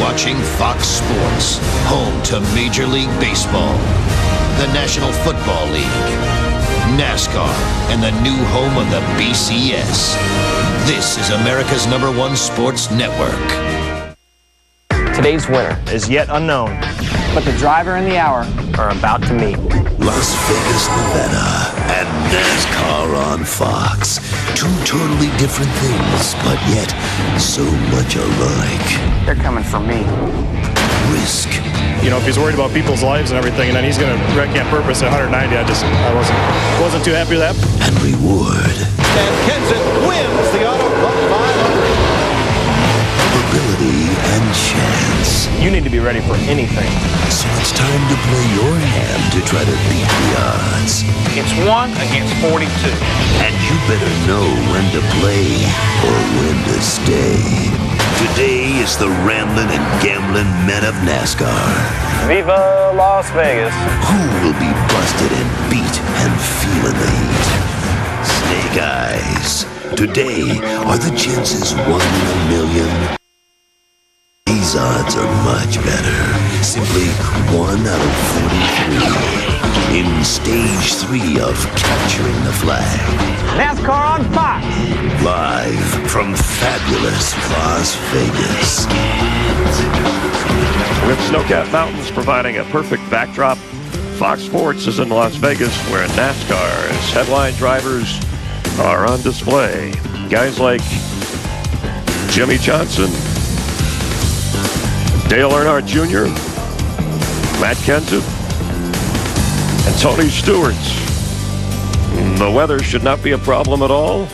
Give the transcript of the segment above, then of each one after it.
watching Fox Sports, home to Major League Baseball, the National Football League, NASCAR, and the new home of the BCS. This is America's #1 sports network. Today's winner is yet unknown, but the driver and the hour are about to meet. Las Vegas, Nevada, and NASCAR on Fox. Two totally different things, but yet so much alike. They're coming for me. Risk. You know, if he's worried about people's lives and everything, and then he's going to wreck on purpose at 190, I wasn't too happy with that. And reward. And Kenseth wins the Auto Club 500. Ability and chance. You need to be ready for anything. So it's time to play your hand to try to beat the odds. It's 1 against 42. And you better know when to play or when to stay. Today is the rambling and gambling men of NASCAR. Viva Las Vegas. Who will be busted and beat and feeling the heat? Snake Eyes. Today, are the chances 1 in a million? These odds are much better. Simply 1 out of 43. In stage 3 of capturing the flag. NASCAR on Fox. Live from fabulous Las Vegas. With snow-capped mountains providing a perfect backdrop, Fox Sports is in Las Vegas, where NASCAR's headline drivers are on display. Guys like Jimmy Johnson, Dale Earnhardt Jr., Matt Kenseth, and Tony Stewart. The weather should not be a problem at all.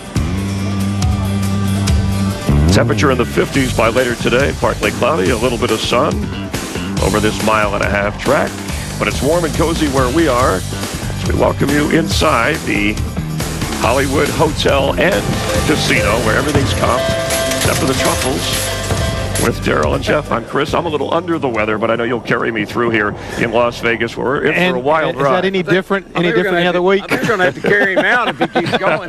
Temperature in the 50s by later today, partly cloudy, a little bit of sun over this 1.5-mile track. But it's warm and cozy where we are, as we welcome you inside the Hollywood Hotel and Casino, where everything's comped, except for the truffles. With Daryl and Jeff, I'm Chris. I'm a little under the weather, but I know you'll carry me through here in Las Vegas. We're in for a wild ride. Is that any different any other week? I think you're going to have to carry him out if he keeps going.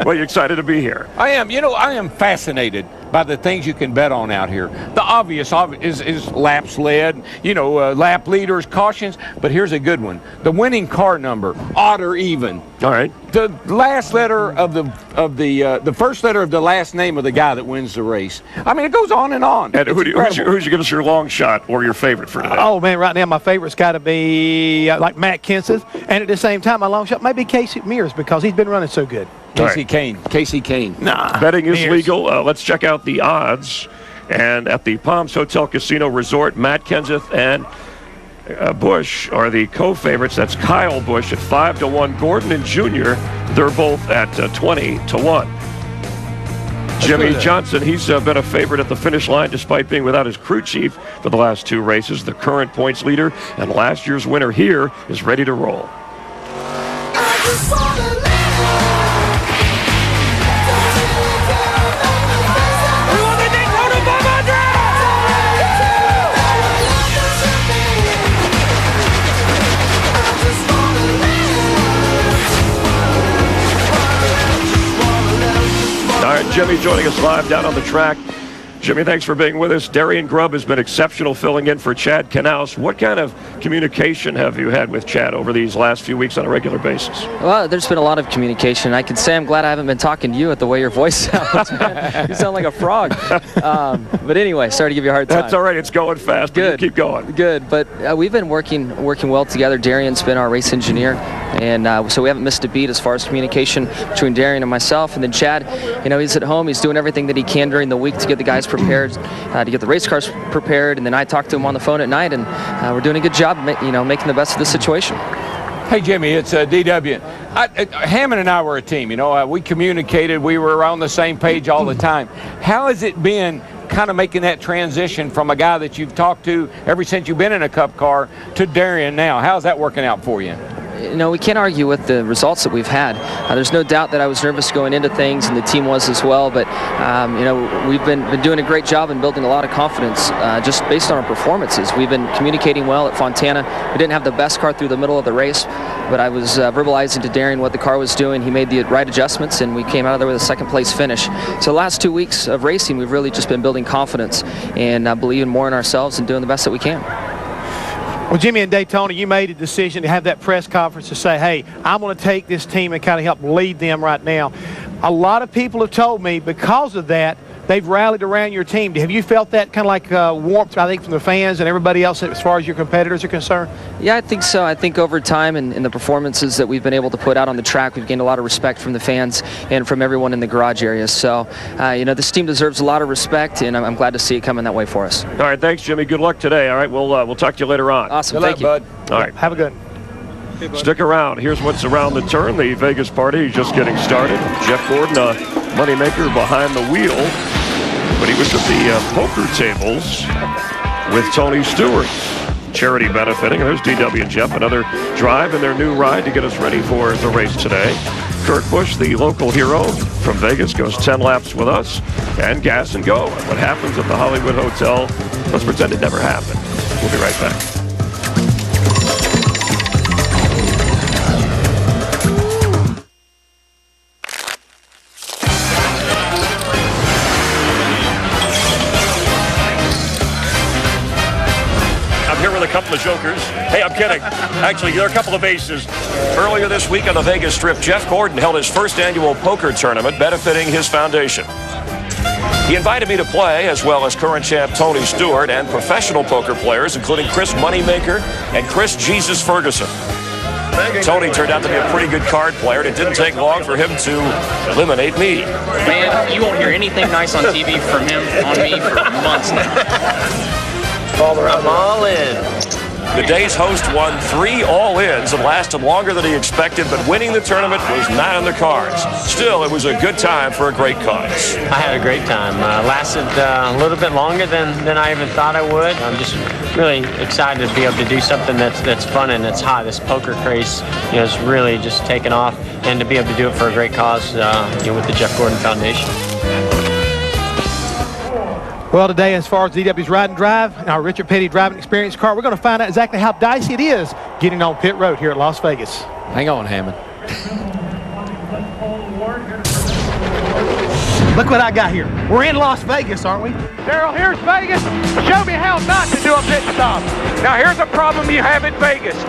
Well, you excited to be here? I am. You know, I am fascinated by the things you can bet on out here. The obvious is laps led, lap leaders, cautions. But here's a good one: the car number, odd or even. All right. The last letter of the first letter of the last name of the guy that wins the race. I mean, it goes on and on. And who'd you give us your long shot or your favorite for today? Oh man, right now my favorite's got to be like Matt Kenseth, and at the same time my long shot maybe Casey Mears because he's been running so good. Casey Kane. Nah. Betting is Mears. legal. Let's check out the odds. And at the Palms Hotel Casino Resort, Matt Kenseth and Busch are the co-favorites. That's Kyle Busch at 5-1. Gordon and Jr., they're both at 20-1. Jimmy Johnson, he's been a favorite at the finish line despite being without his crew chief for the last 2 races. The current points leader and last year's winner here is ready to roll. All right, Jimmy joining us live down on the track. Jimmy, thanks for being with us. Darian Grubb has been exceptional filling in for Chad Knaus. What kind of communication have you had with Chad over these last few weeks on a regular basis? Well, there's been a lot of communication. I can say I'm glad I haven't been talking to you at the way your voice sounds, man. You sound like a frog. But anyway, sorry to give you a hard time. That's all right. It's going fast. Good. Keep going. Good. But we've been working well together. Darian's been our race engineer, and so we haven't missed a beat as far as communication between Darian and myself. And then Chad, he's at home. He's doing everything that he can during the week to get the guys prepared, to get the race cars prepared. And then I talk to him on the phone at night, and we're doing a good job, making the best of the situation. Hey, Jimmy, it's DW. Hammond and I were a team. We communicated. We were on the same page all the time. How has it been kind of making that transition from a guy that you've talked to ever since you've been in a Cup car to Darian now? How's that working out for you? we can't argue with the results that we've had. There's no doubt that I was nervous going into things, and the team was as well. But we've been doing a great job in building a lot of confidence just based on our performances. We've been communicating well at Fontana. We didn't have the best car through the middle of the race, but I was verbalizing to Darian what the car was doing. He made the right adjustments, and we came out of there with a second-place finish. So the last 2 weeks of racing, we've really just been building confidence and believing more in ourselves and doing the best that we can. Well, Jimmy, in Daytona, you made a decision to have that press conference to say, hey, I'm going to take this team and kind of help lead them right now. A lot of people have told me because of that, they've rallied around your team. Have you felt that kind of like warmth, I think, from the fans and everybody else as far as your competitors are concerned? Yeah, I think so. I think over time and the performances that we've been able to put out on the track, we've gained a lot of respect from the fans and from everyone in the garage area. So, this team deserves a lot of respect, and I'm glad to see it coming that way for us. All right, thanks, Jimmy. Good luck today. All right, we'll talk to you later on. Awesome. Thank you, bud. All right. Have a good one. Stick around. Here's what's around the turn. The Vegas party is just getting started. Jeff Gordon, a moneymaker behind the wheel. But he was at the poker tables with Tony Stewart. Charity benefiting. There's DW and Jeff, another drive in their new ride to get us ready for the race today. Kurt Busch, the local hero from Vegas, goes 10 laps with us and gas and go. And what happens at the Hollywood Hotel, let's pretend it never happened. We'll be right back. Couple of jokers. Hey, I'm kidding. Actually, there are a couple of aces. Earlier this week on the Vegas Strip, Jeff Gordon held his first annual poker tournament benefiting his foundation. He invited me to play, as well as current champ Tony Stewart and professional poker players, including Chris Moneymaker and Chris Jesus Ferguson. Tony turned out to be a pretty good card player, and it didn't take long for him to eliminate me. Man, you won't hear anything nice on TV from him on me for months now. I'm all in. The day's host won 3 all-ins and lasted longer than he expected, but winning the tournament was not in the cards. Still, it was a good time for a great cause. I had a great time. Lasted a little bit longer than I even thought I would. I'm just really excited to be able to do something that's fun and that's hot. This poker craze, is really just taken off, and to be able to do it for a great cause, with the Jeff Gordon Foundation. Well, today, as far as DW's Ride and Drive, and our Richard Petty driving experience car, we're going to find out exactly how dicey it is getting on pit road here at Las Vegas. Hang on, Hammond. Look what I got here. We're in Las Vegas, aren't we? Daryl, here's Vegas. Show me how not to do a pit stop. Now, here's a problem you have in Vegas.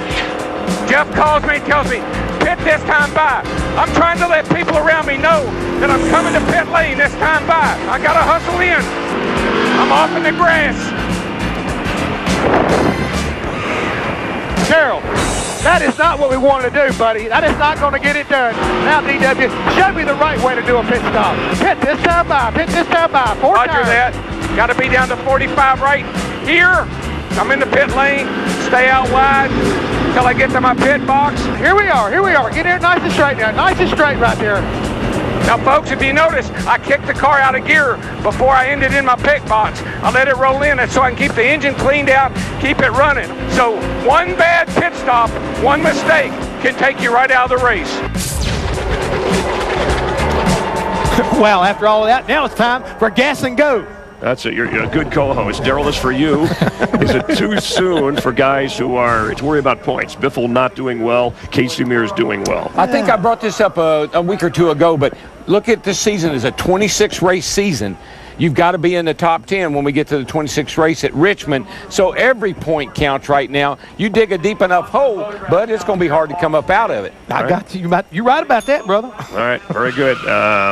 Jeff calls me and tells me, pit this time by. I'm trying to let people around me know that I'm coming to pit lane this time by. I got to hustle in. I'm off in the grass. Daryl, that is not what we wanted to do, buddy. That is not going to get it done. Now, DW, show me the right way to do a pit stop. Pit this time by, pit this time by, 4 times. Roger that. Got to be down to 45 right here. I'm in the pit lane. Stay out wide until I get to my pit box. Here we are. Get here nice and straight now. Nice and straight right there. Now, folks, if you notice, I kicked the car out of gear before I ended in my pit box. I let it roll in so I can keep the engine cleaned out, keep it running. So one bad pit stop, one mistake can take you right out of the race. Well, after all of that, now it's time for gas and go. That's it. You're a good co-host. Daryl, this for you. Is it too soon for guys who are to worry about points? Biffle not doing well. Casey Mears doing well. I think I brought this up a week or two ago, but look at this season as a 26-race season. You've got to be in the top 10 when we get to the 26th race at Richmond. So every point counts right now. You dig a deep enough hole, but it's going to be hard to come up out of it. I got you. You're right about that, brother. All right, very good.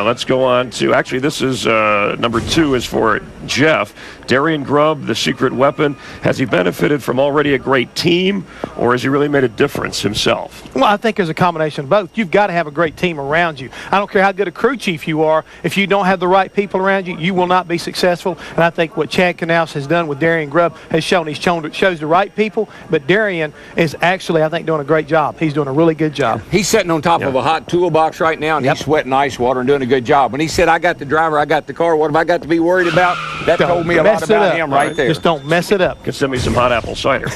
Let's go on to, actually, this is number 2 is for Jeff. Darian Grubb, the secret weapon. Has he benefited from already a great team, or has he really made a difference himself? Well, I think there's a combination of both. You've got to have a great team around you. I don't care how good a crew chief you are. If you don't have the right people around you, you will not be successful. And I think what Chad Knaus has done with Darian Grubb has shows the right people. But Darian is actually, I think, doing a great job. He's doing a really good job. He's sitting on top of a hot toolbox right now, and he's sweating ice water and doing a good job. When he said, I got the driver, I got the car, what have I got to be worried about? That told me a lot about him right there. Just don't mess it up. Can send me some hot apple cider.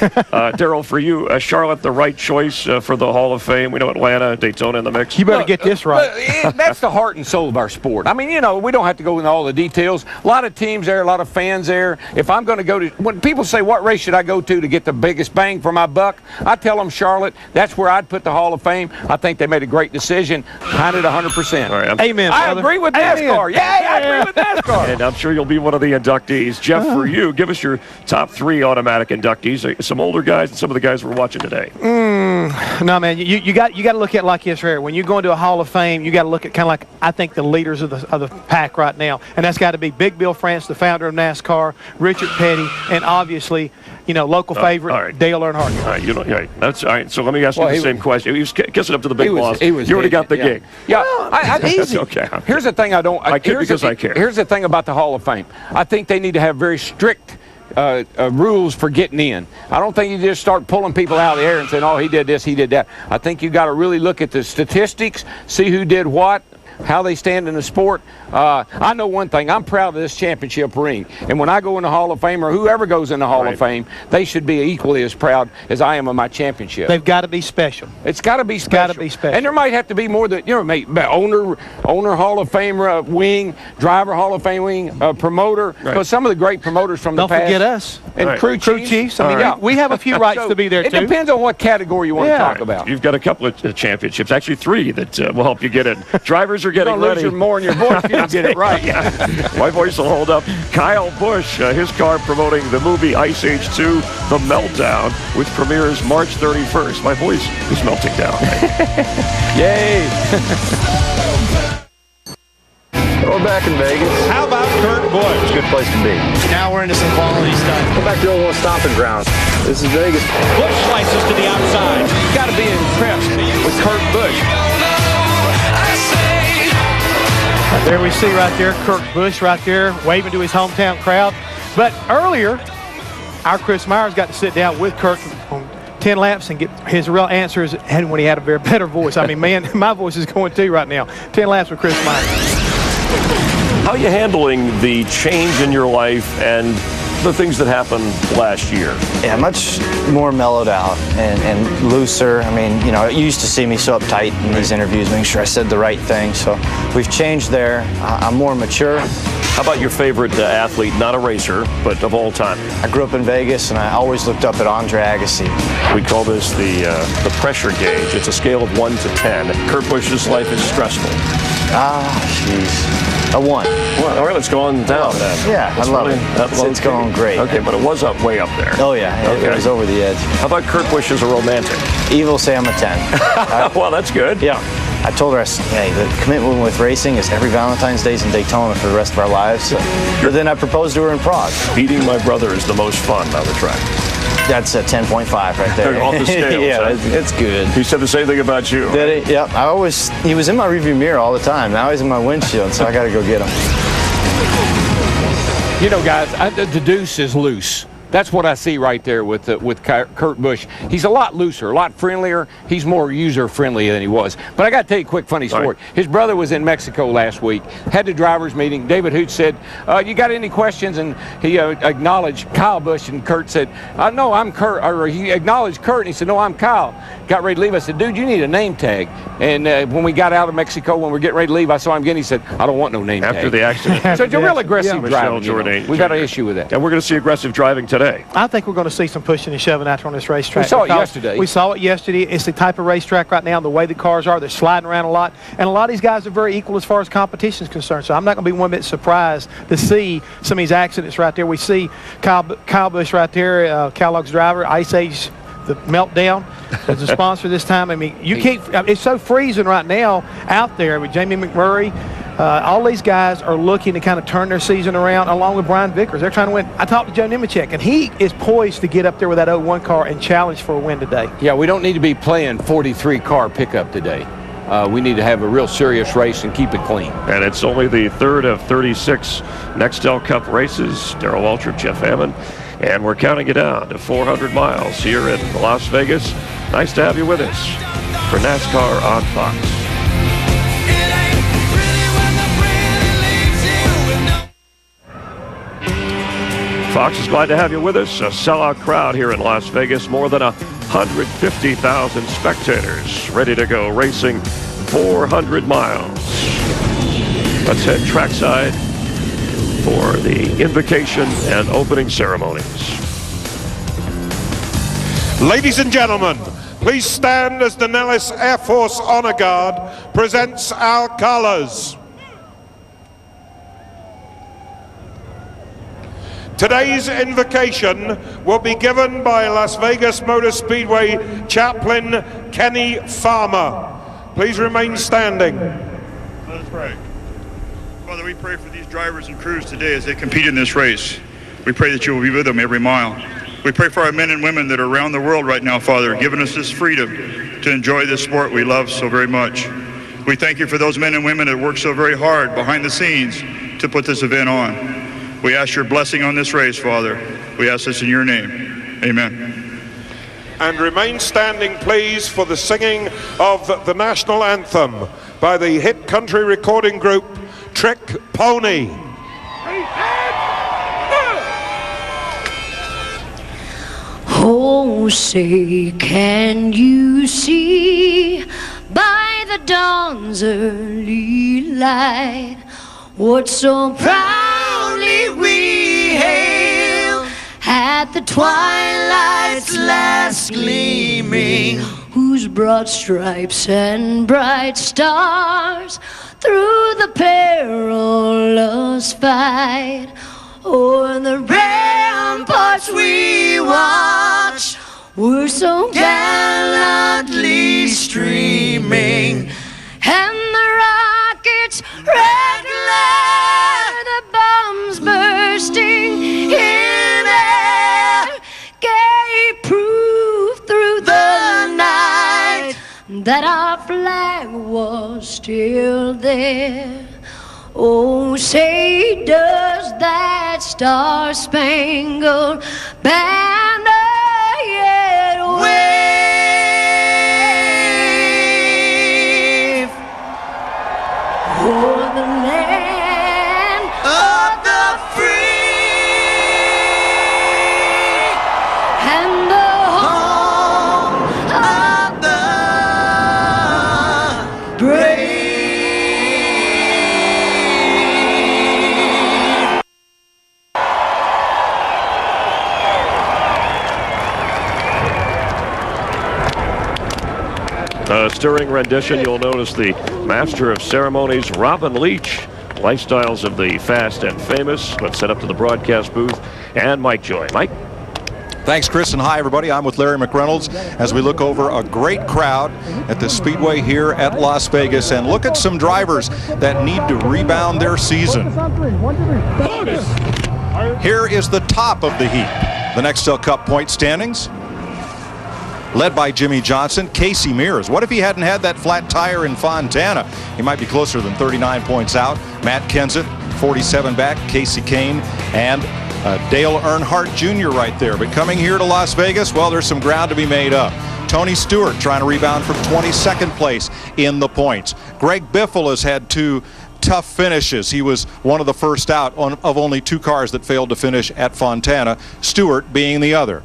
Darrell, for you, Charlotte, the right choice for the Hall of Fame. We know Atlanta, Daytona in the mix. You better get this right. That's the heart and soul of our sport. I mean, we don't have to go into all the details. A lot of teams there, a lot of fans there. If I'm going to go to, when people say, what race should I go to get the biggest bang for my buck, I tell them Charlotte. That's where I'd put the Hall of Fame. I think they made a great decision. Behind it 100%. All right, amen, I brother. agree with NASCAR. Yeah, I agree with NASCAR. And I'm sure you'll be one of the inductees. Jeff, for you, give us your top 3 automatic inductees. Some older guys and some of the guys we're watching today. No, man, you got to look at it like this here. When you go into a Hall of Fame, you got to look at kind of like, I think, the leaders of the pack right now, and that's got to be Big Bill France, the founder of NASCAR, Richard Petty, and obviously, local favorite, right. Dale Earnhardt. All right, that's all right. So let me ask you the same question. He was kissing up to the big boss. You already got the gig. Yeah, That's okay. Here's the thing I care. Here's the thing about the Hall of Fame. I think they need to have very strict rules for getting in. I don't think you just start pulling people out of the air and saying, oh, he did this, he did that. I think you got to really look at the statistics, see who did what, how they stand in the sport. I know one thing. I'm proud of this championship ring. And when I go in the Hall of Fame, or whoever goes in the Hall of Fame, they should be equally as proud as I am of my championship. They've got to be special. It's got to be special. Got to be special. And there might have to be more than, owner Hall of Fame wing, driver Hall of Fame wing, promoter. Because some of the great promoters from the past. Don't forget us. And crew chiefs. I mean, we have a few rights to be there, too. It depends on what category you want to talk about. You've got a couple of championships, actually 3 that will help you get in. Drivers are getting ready. You're more in your voice if you don't get it right. My voice will hold up. Kyle Busch, his car promoting the movie Ice Age 2, The Meltdown, which premieres March 31st. My voice is melting down. Yay! We're back in Vegas. How about Kurt Busch? It's a good place to be. Now we're into some quality stuff. Go back to the old stomping ground. This is Vegas. Busch slices to the outside. You got to be impressed with Kurt Busch. There we see right there, Kurt Busch right there waving to his hometown crowd. But earlier, our Chris Myers got to sit down with Kurt on 10 laps and get his real answers, and when he had a very better voice. I mean, man, my voice is going too right now. 10 laps with Chris Myers. How are you handling the change in your life and the things that happened last year? Yeah, much more mellowed out and looser. I mean, you used to see me so uptight in these interviews, making sure I said the right thing. So we've changed there. I'm more mature. How about your favorite athlete, not a racer, but of all time? I grew up in Vegas, and I always looked up at Andre Agassi. We call this the pressure gauge. It's a scale of 1 to 10. Kurt Busch's life is stressful. Jeez. A 1. Well, all right, let's go on down then. Yeah, I love it. It's going great. Okay, but it was way up there. Oh, yeah. It was over the edge. How about Kurt Busch as a romantic? Evil say I'm a 10. Well, that's good. Yeah. I told her, hey, the commitment with racing is every Valentine's Day's in Daytona for the rest of our lives. So. But then I proposed to her in Prague. Beating my brother is the most fun on the track. That's a 10.5 right there. Off the scale. Yeah, it's good. He said the same thing about you. Did he? Yeah. He was in my rearview mirror all the time. Now he's in my windshield, so I got to go get him. Guys, the deuce is loose. That's what I see right there with Kurt Busch. He's a lot looser, a lot friendlier. He's more user-friendly than he was. But I got to tell you a quick funny story. Right. His brother was in Mexico last week, had the driver's meeting. David Hoots said, you got any questions? And he acknowledged Kyle Busch, and Kurt said, no, I'm Kurt. Or he acknowledged Kurt, and he said, no, I'm Kyle. Got ready to leave. I said, dude, you need a name tag. And when we got out of Mexico, when we were getting ready to leave, I saw him again. He said, I don't want no name tag. After the accident. So it's a real aggressive driving. We've got an issue with that. And we're going to see aggressive driving today. I think we're going to see some pushing and shoving out there on this racetrack. We saw it yesterday. We saw it yesterday. It's the type of racetrack right now, the way the cars are. They're sliding around a lot. And a lot of these guys are very equal as far as competition is concerned. So I'm not going to be one bit surprised to see some of these accidents right there. We see Kyle Busch right there, Kellogg's driver, Ice Age, the Meltdown as a sponsor this time. I mean, it's so freezing right now out there with Jamie McMurray. All these guys are looking to kind of turn their season around along with Brian Vickers. They're trying to win. I talked to Joe Nemechek, and he is poised to get up there with that 01 car and challenge for a win today. Yeah, we don't need to be playing 43-car pickup today. We need to have a real serious race and keep it clean. And it's only the third of 36 Nextel Cup races. Darrell Waltrip, Jeff Hammond. And we're counting it down to 400 miles here in Las Vegas. Nice to have you with us for NASCAR on Fox. Fox is glad to have you with us. A sellout crowd here in Las Vegas. More than 150,000 spectators ready to go racing 400 miles. Let's head trackside for the invocation and opening ceremonies. Ladies and gentlemen, please stand as the Nellis Air Force Honor Guard presents our colors. Today's invocation will be given by Las Vegas Motor Speedway Chaplain Kenny Farmer. Please remain standing. Let us pray. Father, we pray for these drivers and crews today as they compete in this race. We pray that you will be with them every mile. We pray for our men and women that are around the world right now, Father, giving us this freedom to enjoy this sport we love so very much. We thank you for those men and women that work so very hard behind the scenes to put this event on. We ask your blessing on this race, Father. We ask this in your name. Amen. And remain standing, please, for the singing of the national anthem by the hit country recording group Trick Pony. Oh, say, can you see by the dawn's early light what so proudly we hailed at the twilight's last gleaming, whose broad stripes and bright stars through the perilous fight o'er the ramparts we watched were so gallantly streaming, and the rockets' red glare, the bombs bursting in air, gave proof through the night that our flag was still there. Oh, say, does that star-spangled banner yet wave o'er the land of the free and the home of the brave? Stirring rendition, you'll notice the master of ceremonies, Robin Leach, lifestyles of the fast and famous. Let's set up to the broadcast booth, and Mike Joy. Mike? Thanks, Chris, and hi, everybody. I'm with Larry McReynolds as we look over a great crowd at the Speedway here at Las Vegas and look at some drivers that need to rebound their season. Here is the top of the heap. The Nextel Cup point standings. Led by Jimmy Johnson, Casey Mears. What if he hadn't had that flat tire in Fontana? He might be closer than 39 points out. Matt Kenseth, 47 back, Casey Kane, and Dale Earnhardt Jr. right there. But coming here to Las Vegas, well, there's some ground to be made up. Tony Stewart trying to rebound from 22nd place in the points. Greg Biffle has had two tough finishes. He was one of the first out of only two cars that failed to finish at Fontana, Stewart being the other.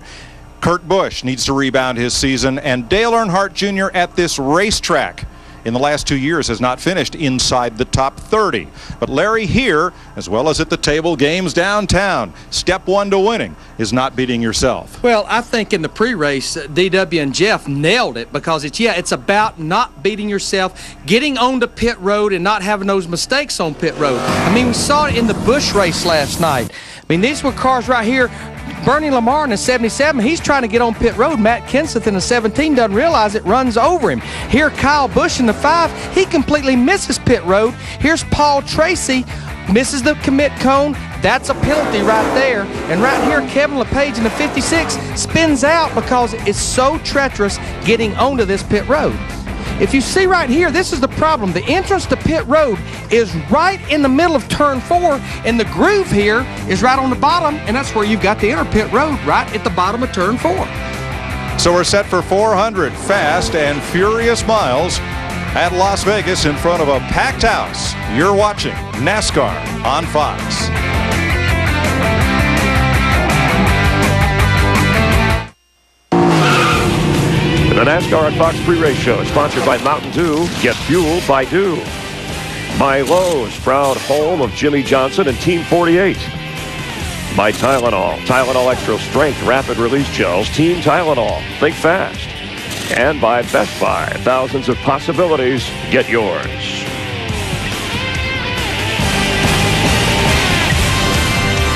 Kurt Busch needs to rebound his season, and Dale Earnhardt Jr. at this racetrack in the last 2 years has not finished inside the top 30. But Larry here, as well as at the table games downtown, step one to winning is not beating yourself. Well, I think in the pre-race, DW and Jeff nailed it because it's about not beating yourself, getting onto pit road and not having those mistakes on pit road. I mean, we saw it in the Busch race last night. I mean, these were cars right here. Bernie Lamar in the 77, he's trying to get on pit road. Matt Kenseth in the 17 doesn't realize it, runs over him. Here, Kyle Busch in the 5, he completely misses pit road. Here's Paul Tracy, misses the commit cone. That's a penalty right there. And right here, Kevin LePage in the 56 spins out because it's so treacherous getting onto this pit road. If you see right here, this is the problem. The entrance to pit road is right in the middle of turn 4, and the groove here is right on the bottom, and that's where you've got the inner pit road, right at the bottom of turn 4. So we're set for 400 fast and furious miles at Las Vegas in front of a packed house. You're watching NASCAR on Fox. The NASCAR on Fox pre-race show is sponsored by Mountain Dew. Get fueled by Dew. By Lowe's, proud home of Jimmy Johnson and Team 48. By Tylenol. Tylenol Extra Strength Rapid Release Gels. Team Tylenol. Think fast. And by Best Buy. Thousands of possibilities. Get yours.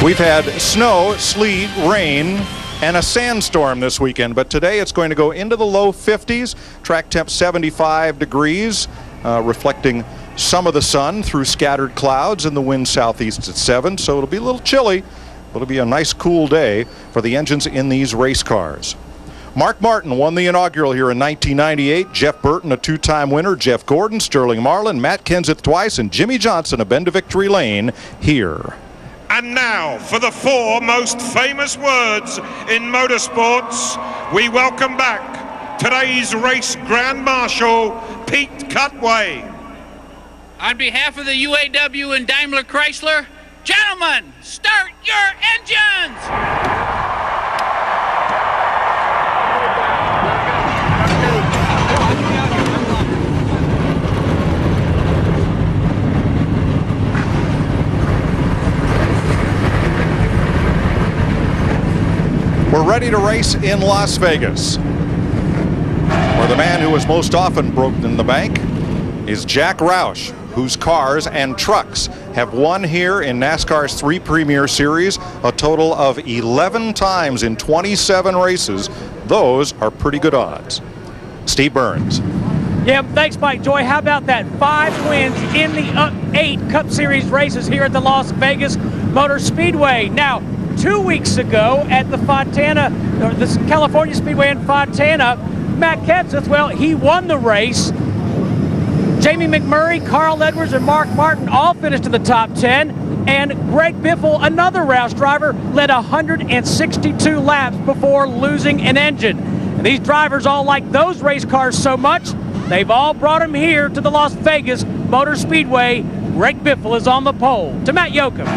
We've had snow, sleet, rain, and a sandstorm this weekend, but today it's going to go into the low 50s. Track temp 75 degrees, reflecting some of the sun through scattered clouds, and the wind southeast at 7, so it'll be a little chilly, but it'll be a nice cool day for the engines in these race cars. Mark Martin won the inaugural here in 1998. Jeff Burton, a two-time winner. Jeff Gordon, Sterling Marlin, Matt Kenseth twice, and Jimmy Johnson, a bend to victory lane here. And now, for the 4 most famous words in motorsports, we welcome back today's race Grand Marshal, Pete Cutway. On behalf of the UAW and Daimler-Chrysler, gentlemen, start your engines! We're ready to race in Las Vegas, where the man who has most often broken the bank is Jack Roush, whose cars and trucks have won here in NASCAR's 3 Premier Series a total of 11 times in 27 races. Those are pretty good odds. Steve Burns. Yeah, thanks, Mike Joy. How about that? 5 wins in the 8 Cup Series races here at the Las Vegas Motor Speedway. Now, 2 weeks ago at the Fontana, or the California Speedway in Fontana, Matt Kenseth, well, he won the race. Jamie McMurray, Carl Edwards, and Mark Martin all finished in the top 10. And Greg Biffle, another Roush driver, led 162 laps before losing an engine. And these drivers all like those race cars so much, they've all brought them here to the Las Vegas Motor Speedway. Greg Biffle is on the pole. To Matt Yoakum.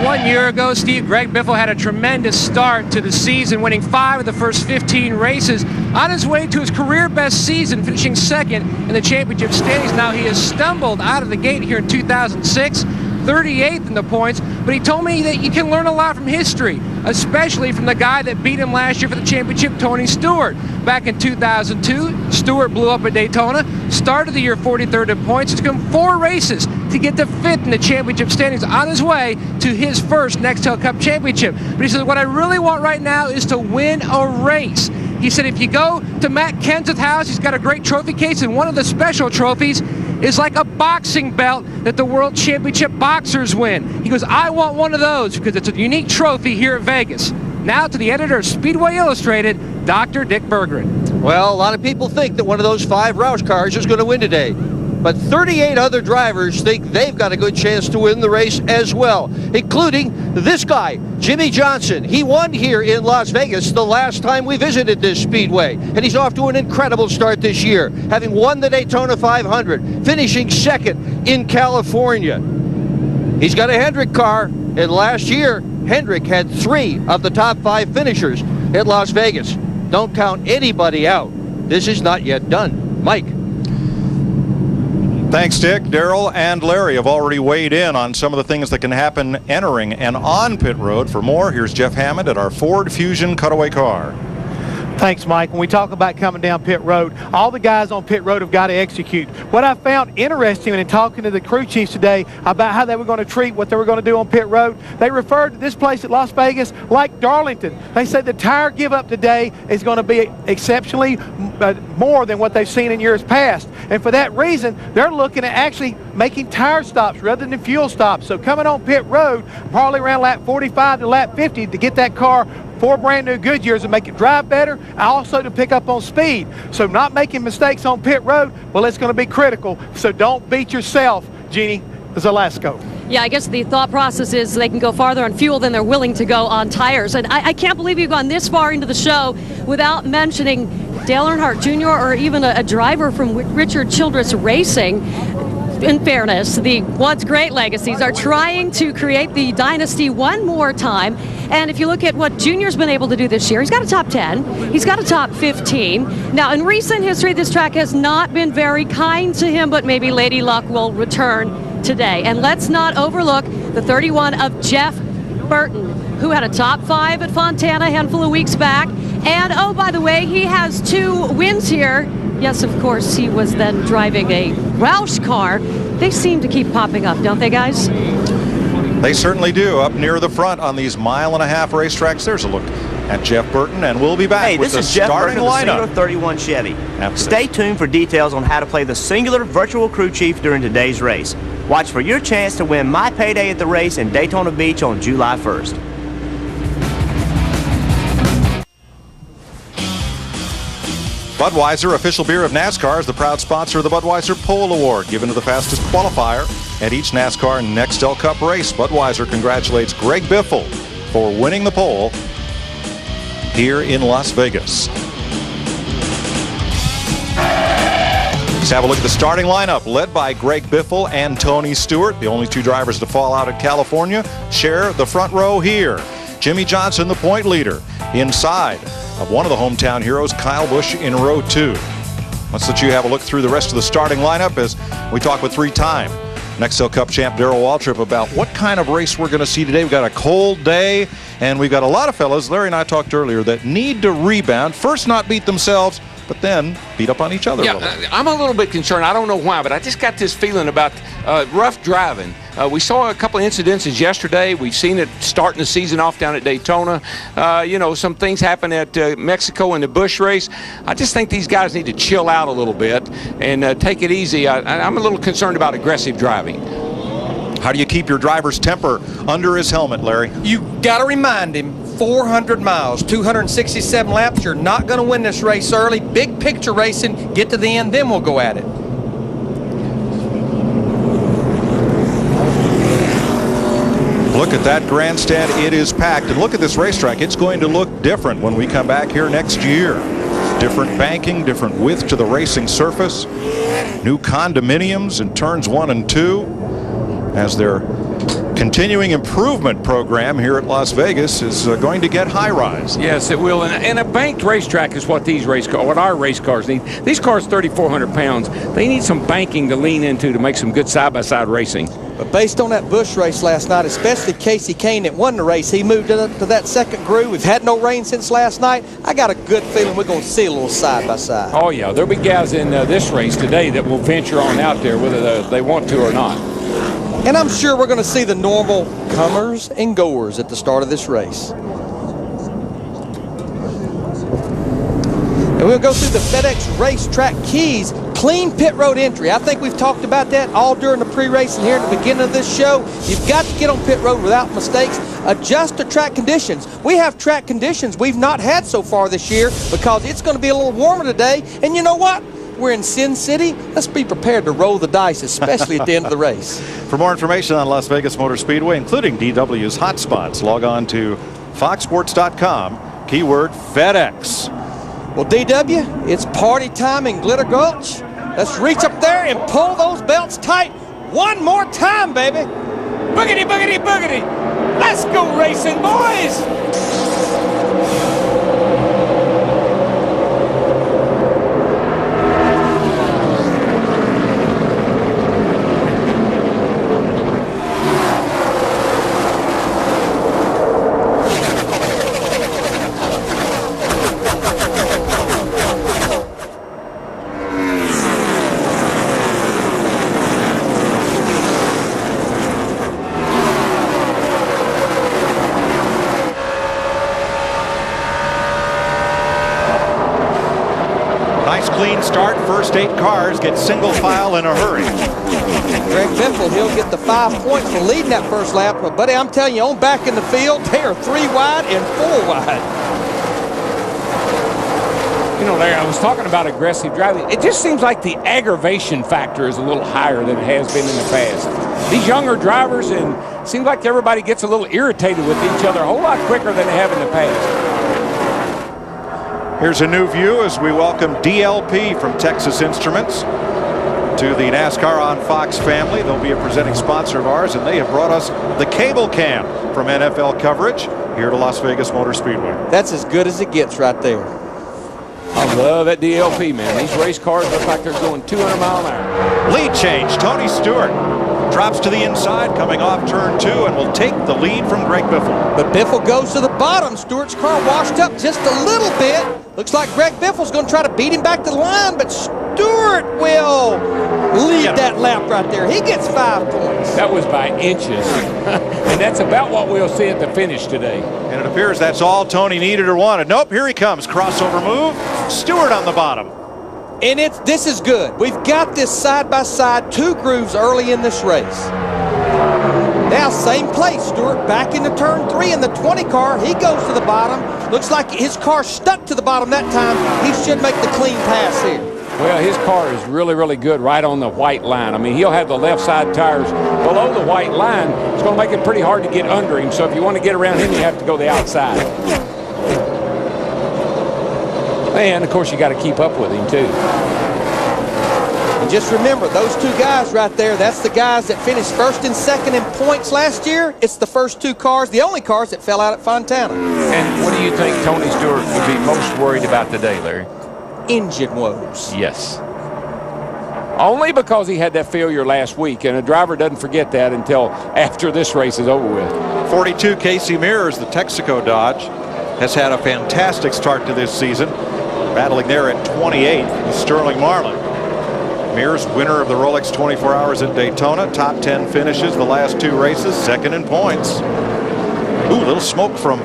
1 year ago, Steve, Greg Biffle had a tremendous start to the season, winning 5 of the first 15 races. On his way to his career best season, finishing second in the championship standings. Now he has stumbled out of the gate here in 2006, 38th in the points, but he told me that you can learn a lot from history, especially from the guy that beat him last year for the championship, Tony Stewart. Back in 2002, Stewart blew up at Daytona, started the year 43rd in points. It's come 4 races to get to 5th in the championship standings, on his way to his first Nextel Cup championship. But he says, what I really want right now is to win a race. He said, if you go to Matt Kenseth's house, he's got a great trophy case, and one of the special trophies is like a boxing belt that the World Championship boxers win. He goes, I want one of those because it's a unique trophy here at Vegas. Now to the editor of Speedway Illustrated, Dr. Dick Berggren. Well, a lot of people think that one of those 5 Roush cars is going to win today. But 38 other drivers think they've got a good chance to win the race as well, including this guy, Jimmy Johnson. He won here in Las Vegas the last time we visited this speedway, and he's off to an incredible start this year, having won the Daytona 500, finishing second in California. He's got a Hendrick car, and last year, Hendrick had 3 of the top 5 finishers at Las Vegas. Don't count anybody out. This is not yet done. Mike. Thanks, Dick. Daryl and Larry have already weighed in on some of the things that can happen entering and on pit road. For more, here's Jeff Hammond at our Ford Fusion cutaway car. Thanks, Mike. When we talk about coming down pit road, all the guys on pit road have got to execute. What I found interesting in talking to the crew chiefs today about how they were going to treat what they were going to do on pit road, they referred to this place at Las Vegas like Darlington. They said the tire give up today is going to be exceptionally more than what they've seen in years past. And for that reason, they're looking at actually making tire stops rather than fuel stops. So coming on pit road, probably around lap 45 to lap 50 to get that car 4 brand new Goodyears and make it drive better, also to pick up on speed. So not making mistakes on pit road, well, it's going to be critical. So don't beat yourself, Jeannie Zalesko. Yeah, I guess the thought process is they can go farther on fuel than they're willing to go on tires. And I can't believe you've gone this far into the show without mentioning Dale Earnhardt Jr. or even a driver from Richard Childress Racing. in fairness, the once great legacies are trying to create the dynasty one more time. And if you look at what Junior's been able to do this year, he's got a top 10. He's got a top 15. Now, in recent history, this track has not been very kind to him, but maybe Lady Luck will return today. And let's not overlook the 31 of Jeff Burton, who had a top 5 at Fontana a handful of weeks back. And, oh, by the way, he has 2 wins here. Yes, of course, he was then driving a Roush car. They seem to keep popping up, don't they, guys? They certainly do. Up near the front on these 1.5-mile racetracks. There's a look at Jeff Burton, and we'll be back with the starting lineup. Singular 31 Chevy. Stay tuned for details on how to play the Singular Virtual Crew Chief during today's race. Watch for your chance to win my payday at the race in Daytona Beach on July 1st. Budweiser, official beer of NASCAR, is the proud sponsor of the Budweiser Pole Award, given to the fastest qualifier at each NASCAR Nextel Cup race. Budweiser congratulates Greg Biffle for winning the pole here in Las Vegas. Let's have a look at the starting lineup, led by Greg Biffle and Tony Stewart. The only 2 drivers to fall out at California share the front row here. Jimmy Johnson, the point leader, inside of one of the hometown heroes, Kyle Busch, in row 2. Let's let you have a look through the rest of the starting lineup as we talk with 3-time Nextel Cup champ Darrell Waltrip about what kind of race we're going to see today. We've got a cold day, and we've got a lot of fellas, Larry and I talked earlier, that need to rebound. First not beat themselves, but then beat up on each other. Yeah, I'm a little bit concerned. I don't know why, but I just got this feeling about rough driving. We saw a couple of incidences yesterday. We've seen it starting the season off down at Daytona. You know, some things happen at Mexico in the Busch race. I just think these guys need to chill out a little bit and take it easy. I'm a little concerned about aggressive driving. How do you keep your driver's temper under his helmet, Larry? You got to remind him, 400 miles, 267 laps. You're not going to win this race early. Big picture racing. Get to the end, then we'll go at it. Look at that grandstand. It is packed. And look at this racetrack. It's going to look different when we come back here next year. Different banking, different width to the racing surface. New condominiums in turns 1 and 2. As their continuing improvement program here at Las Vegas is going to get high-rise. Yes, it will. And a banked racetrack is what what our race cars need. These cars, 3,400 pounds, they need some banking to lean into to make some good side-by-side racing. But based on that Busch race last night, especially Casey Kane that won the race, he moved it up to that second groove. We've had no rain since last night. I got a good feeling we're going to see a little side-by-side. Oh, yeah. There'll be guys in this race today that will venture on out there whether they want to or not. And I'm sure we're going to see the normal comers and goers at the start of this race. And we'll go through the FedEx Racetrack keys. Clean pit road entry. I think we've talked about that all during the pre-race and here at the beginning of this show. You've got to get on pit road without mistakes. Adjust to track conditions. We have track conditions we've not had so far this year because it's going to be a little warmer today. And you know what? We're in Sin City. Let's be prepared to roll the dice, especially at the end of the race. For more information on Las Vegas Motor Speedway, including DW's hotspots, log on to foxsports.com, keyword FedEx. Well, DW, it's party time in Glitter Gulch. Let's reach up there and pull those belts tight one more time, baby. Boogity, boogity, boogity. Let's go racing, boys. Clean start. First 8 cars get single file in a hurry. Greg Biffle, he'll get the 5 points for leading that first lap. But, buddy, I'm telling you, on back in the field, they are 3 wide and 4 wide. You know, Larry, I was talking about aggressive driving. It just seems like the aggravation factor is a little higher than it has been in the past. These younger drivers, and it seems like everybody gets a little irritated with each other a whole lot quicker than they have in the past. Here's a new view as we welcome DLP from Texas Instruments. to the NASCAR on Fox family. They'll be a presenting sponsor of ours, and they have brought us the cable cam from NFL coverage here to Las Vegas Motor Speedway. That's as good as it gets right there. I love that DLP, man. These race cars look like they're going 200 miles an hour. Lead change. Tony Stewart drops to the inside, coming off turn 2, and will take the lead from Greg Biffle. But Biffle goes to the bottom. Stewart's car washed up just a little bit. Looks like Greg Biffle's going to try to beat him back to the line, but Stewart will lead that lap right there. He gets 5 points. That was by inches. And that's about what we'll see at the finish today. And it appears that's all Tony needed or wanted. Nope, here he comes. Crossover move. Stewart on the bottom. And this is good. We've got this side by side, 2 grooves early in this race. Now same place, Stewart back into turn 3 in the 20 car. He goes to the bottom. Looks like his car stuck to the bottom that time. He should make the clean pass here. Well, his car is really, really good right on the white line. I mean, he'll have the left side tires below the white line. It's going to make it pretty hard to get under him. So if you want to get around him, you have to go the outside. And, of course, you got to keep up with him, too. And just remember, those 2 guys right there, that's the guys that finished first and second in points last year. It's the first 2 cars, the only cars that fell out at Fontana. And what do you think Tony Stewart would be most worried about today, Larry? Engine woes. Yes. Only because he had that failure last week, and a driver doesn't forget that until after this race is over with. 42, Casey Mears, the Texaco Dodge, has had a fantastic start to this season. Battling there at 28 with Sterling Marlin. Mears, winner of the Rolex 24 Hours at Daytona. Top 10 finishes the last 2 races, second in points. Ooh, little smoke from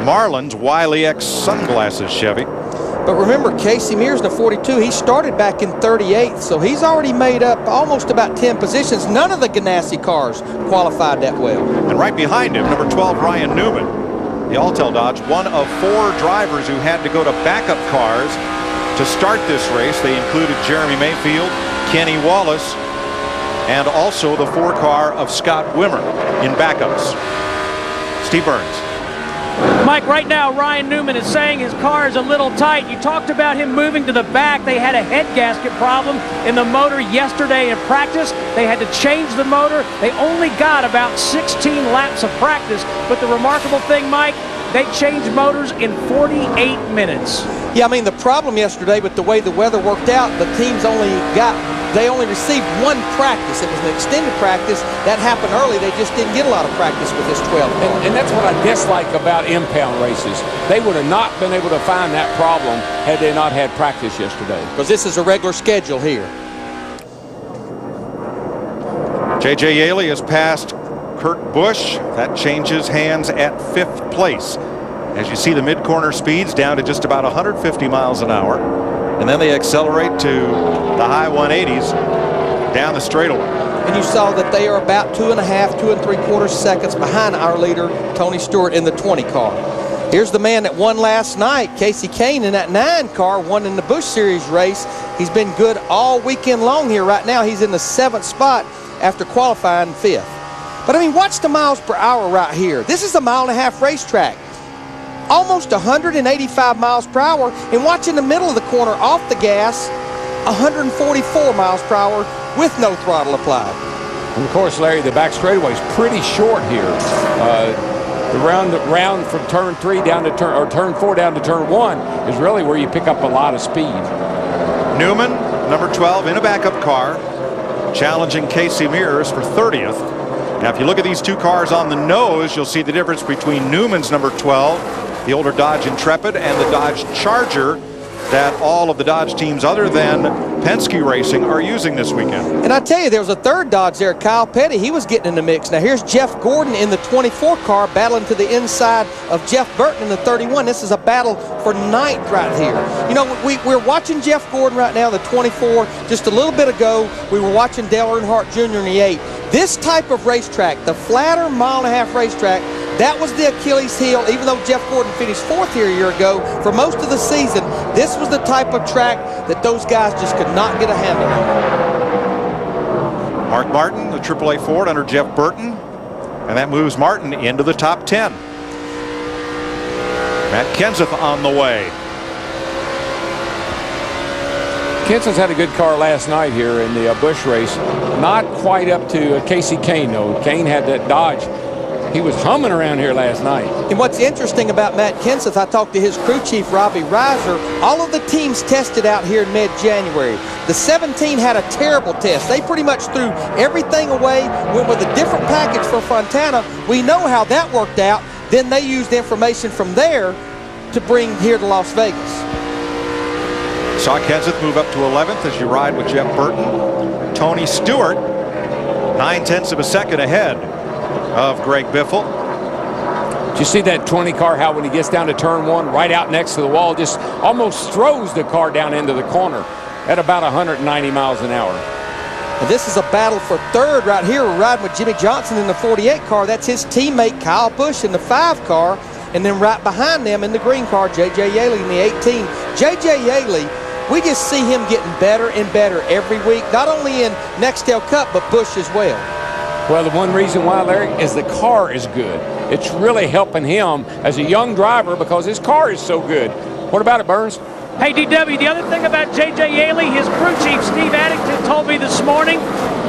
Marlin's Wiley X sunglasses Chevy. But remember, Casey Mears in the 42, he started back in 38th, so he's already made up almost about 10 positions. None of the Ganassi cars qualified that well. And right behind him, number 12, Ryan Newman, the Alltel Dodge, one of 4 drivers who had to go to backup cars to start this race. They included Jeremy Mayfield, Kenny Wallace, and also the 4 car of Scott Wimmer in backups. Steve Burns. Mike, right now Ryan Newman is saying his car is a little tight. You talked about him moving to the back. They had a head gasket problem in the motor yesterday in practice. They had to change the motor. They only got about 16 laps of practice. But the remarkable thing, Mike, they changed motors in 48 minutes. Yeah, I mean, the problem yesterday with the way the weather worked out, the teams they only received 1 practice. It was an extended practice. That happened early. They just didn't get a lot of practice with this 12 car. And that's what I dislike about impound races. They would have not been able to find that problem had they not had practice yesterday. Because this is a regular schedule here. J.J. Yaley has passed Kurt Busch. That changes hands at 5th place. As you see, the mid-corner speeds down to just about 150 miles an hour. And then they accelerate to the high 180s down the straightaway. And you saw that they are about 2.5, 2 3/4 seconds behind our leader, Tony Stewart, in the 20 car. Here's the man that won last night, Casey Kane, in that 9 car, won in the Busch Series race. He's been good all weekend long here. Right now, he's in the 7th spot after qualifying 5th. But I mean, watch the miles per hour right here. This is a 1.5-mile racetrack. Almost 185 miles per hour, and watch in the middle of the corner off the gas, 144 miles per hour with no throttle applied. And of course, Larry, the back straightaway is pretty short here. The round from turn 3 down to turn 4 down to turn 1 is really where you pick up a lot of speed. Newman, number 12, in a backup car, challenging Casey Mears for 30th. Now, if you look at these 2 cars on the nose, you'll see the difference between Newman's number 12, the older Dodge Intrepid, and the Dodge Charger that all of the Dodge teams other than Penske Racing are using this weekend. And I tell you, there was a 3rd Dodge there, Kyle Petty. He was getting in the mix. Now here's Jeff Gordon in the 24 car battling to the inside of Jeff Burton in the 31. This is a battle for 9th right here. You know, we're watching Jeff Gordon right now in the 24. Just a little bit ago, we were watching Dale Earnhardt Jr. in the 8. This type of racetrack, the flatter 1.5-mile racetrack, that was the Achilles heel. Even though Jeff Gordon finished 4th here a year ago, for most of the season, this was the type of track that those guys just could not get a handle on. Mark Martin, the AAA Ford under Jeff Burton, and that moves Martin into the top 10. Matt Kenseth on the way. Kenseth's had a good car last night here in the Busch race. Not quite up to Casey Kane, though. Kane had that Dodge. He was humming around here last night. And what's interesting about Matt Kenseth, I talked to his crew chief, Robbie Reiser. All of the teams tested out here in mid-January. The 17 had a terrible test. They pretty much threw everything away, went with a different package for Fontana. We know how that worked out. Then they used information from there to bring here to Las Vegas. Saw Kenseth move up to 11th as you ride with Jeff Burton. Tony Stewart, 9/10 of a second ahead of Greg Biffle. Did you see that 20 car, how when he gets down to turn 1, right out next to the wall, just almost throws the car down into the corner at about 190 miles an hour. And this is a battle for third right here. We're riding with Jimmy Johnson in the 48 car. That's his teammate Kyle Busch in the 5 car. And then right behind them in the green car, J.J. Yaley in the 18. J.J. Yaley, we just see him getting better and better every week, not only in Nextel Cup, but Busch as well. Well, the one reason why, Larry, is the car is good. It's really helping him as a young driver because his car is so good. What about it, Burns? Hey, DW, the other thing about J.J. Yaley, his crew chief, Steve Addington, told me this morning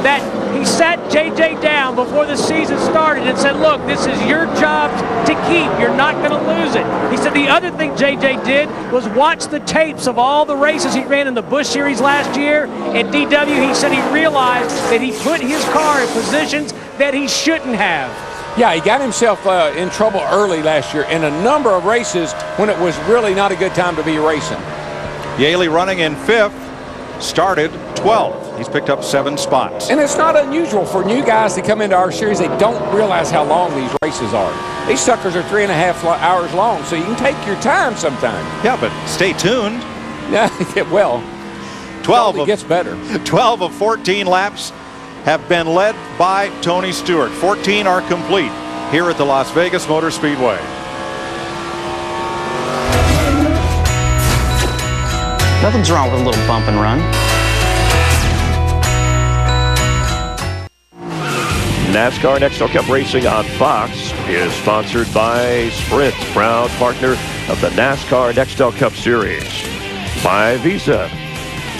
that he sat J.J. down before the season started and said, look, this is your job to keep. You're not going to lose it. He said the other thing J.J. did was watch the tapes of all the races he ran in the Busch Series last year. At DW, he said he realized that he put his car in positions that he shouldn't have. Yeah, he got himself in trouble early last year in a number of races when it was really not a good time to be racing. Yaley running in 5th, started 12th. He's picked up 7 spots. And it's not unusual for new guys to come into our series. They don't realize how long these races are. These suckers are 3.5 hours long, so you can take your time sometimes. Yeah, but stay tuned. Yeah, well, 12 gets better. 12 of 14 laps have been led by Tony Stewart. 14 are complete here at the Las Vegas Motor Speedway. Nothing's wrong with a little bump and run. NASCAR Nextel Cup Racing on Fox is sponsored by Sprint, proud partner of the NASCAR Nextel Cup Series. By Visa.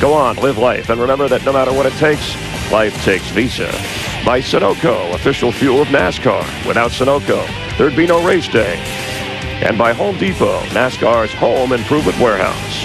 Go on, live life, and remember that no matter what it takes, life takes Visa. By Sunoco, official fuel of NASCAR. Without Sunoco, there'd be no race day. And by Home Depot, NASCAR's home improvement warehouse.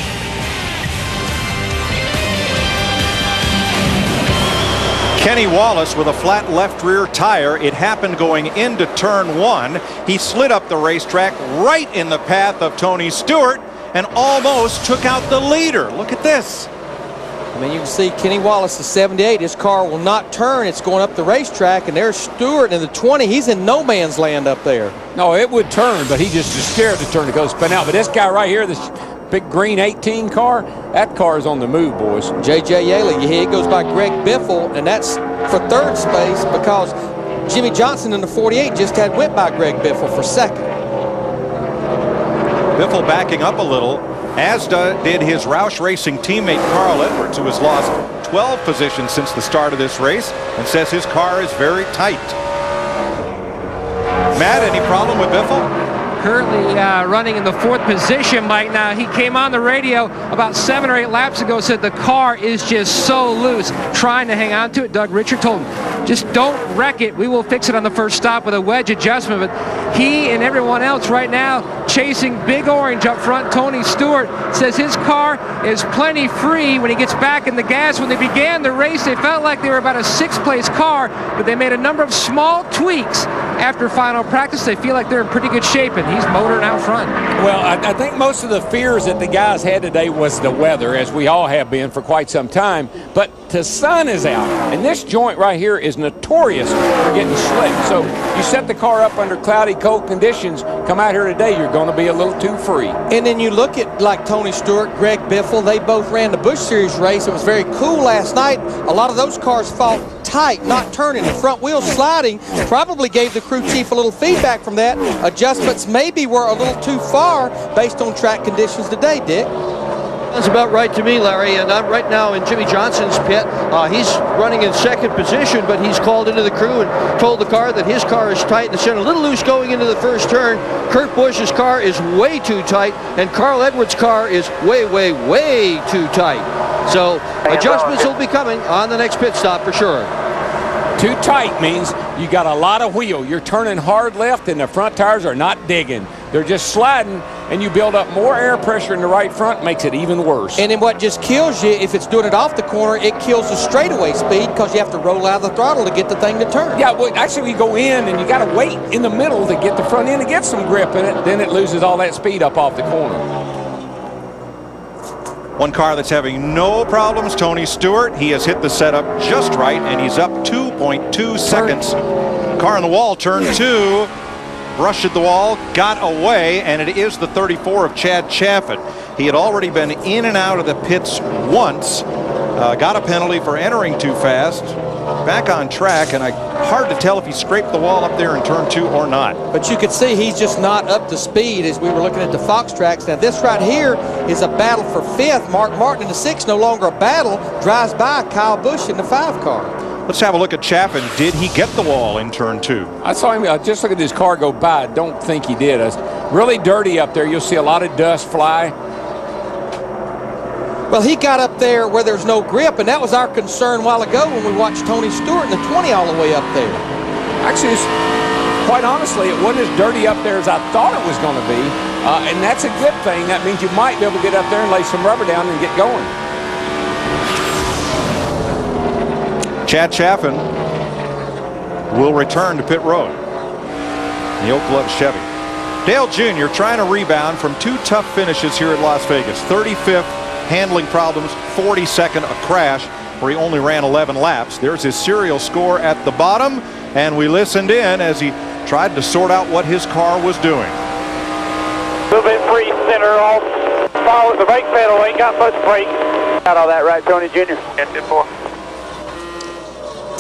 Kenny Wallace with a flat left rear tire. It happened going into turn 1. He slid up the racetrack right in the path of Tony Stewart and almost took out the leader. Look at this. I mean, you can see Kenny Wallace, the 78. His car will not turn. It's going up the racetrack, and there's Stewart in the 20. He's in no man's land up there. No, it would turn, but he just is scared to turn to go spin out. But this guy right here, this big green 18 car, that car is on the move, boys. J.J. Yaley, he goes by Greg Biffle, and that's for third space because Jimmy Johnson in the 48 just went by Greg Biffle for second. Biffle backing up a little, as did his Roush Racing teammate Carl Edwards, who has lost 12 positions since the start of this race and says his car is very tight. Matt, any problem with Biffle? Currently running in the 4th position, Mike. Now, he came on the radio about 7 or 8 laps ago, said the car is just so loose, trying to hang on to it. Doug Richard told him, just don't wreck it. We will fix it on the first stop with a wedge adjustment. But he and everyone else right now chasing Big Orange up front. Tony Stewart says his car is plenty free when he gets back in the gas. When they began the race, they felt like they were about a 6th place car, but they made a number of small tweaks after final practice. They feel like they're in pretty good shape, and he's motoring out front. Well, I think most of the fears that the guys had today was the weather, as we all have been for quite some time. But the sun is out, and this joint right here is notorious for getting slick. So you set the car up under cloudy, cold conditions, come out here today, you're going to be a little too free. And then you look at like Tony Stewart, Greg Biffle, they both ran the Busch Series race. It was very cool last night. A lot of those cars fought tight, not turning. The front wheel sliding probably gave the crew chief a little feedback from that. Adjustments maybe were a little too far based on track conditions today, Dick. That's about right to me, Larry, and I'm right now in Jimmy Johnson's pit. He's running in 2nd position, but he's called into the crew and told the car that his car is tight and it's a little loose going into the first turn. Kurt Busch's car is way too tight, and Carl Edwards' car is way, way, way too tight. So adjustments will be coming on the next pit stop for sure. Too tight means you got a lot of wheel. You're turning hard left and the front tires are not digging. They're just sliding, and you build up more air pressure in the right front, makes it even worse. And then what just kills you, if it's doing it off the corner, it kills the straightaway speed because you have to roll out of the throttle to get the thing to turn. Yeah, well, actually, we go in, and you got to wait in the middle to get the front end to get some grip in it. Then it loses all that speed up off the corner. One car that's having no problems, Tony Stewart. He has hit the setup just right, and he's up 2.2 seconds. Car on the wall, turn 2. Brushed at the wall, got away, and it is the 34 of Chad Chaffin. He had already been in and out of the pits once, got a penalty for entering too fast, back on track, and hard to tell if he scraped the wall up there in turn 2 or not. But you could see he's just not up to speed as we were looking at the Fox tracks. Now this right here is a battle for 5th. Mark Martin in the 6th, no longer a battle, drives by Kyle Busch in the 5 car. Let's have a look at Chaffin. Did he get the wall in turn 2? I saw him just look at this car go by. I don't think he did. It's really dirty up there. You'll see a lot of dust fly. Well, he got up there where there's no grip, and that was our concern a while ago when we watched Tony Stewart in the 20 all the way up there. Actually, quite honestly, it wasn't as dirty up there as I thought it was going to be, and that's a good thing. That means you might be able to get up there and lay some rubber down and get going. Chad Chaffin will return to pit road. The Oak Glove Chevy. Dale Jr. trying to rebound from 2 tough finishes here at Las Vegas. 35th, handling problems, 42nd, a crash where he only ran 11 laps. There's his serial score at the bottom, and we listened in as he tried to sort out what his car was doing. A little bit free center off. Follow the brake pedal, ain't got much brake. Got all that right, Tony Jr.? Yes, 10-4.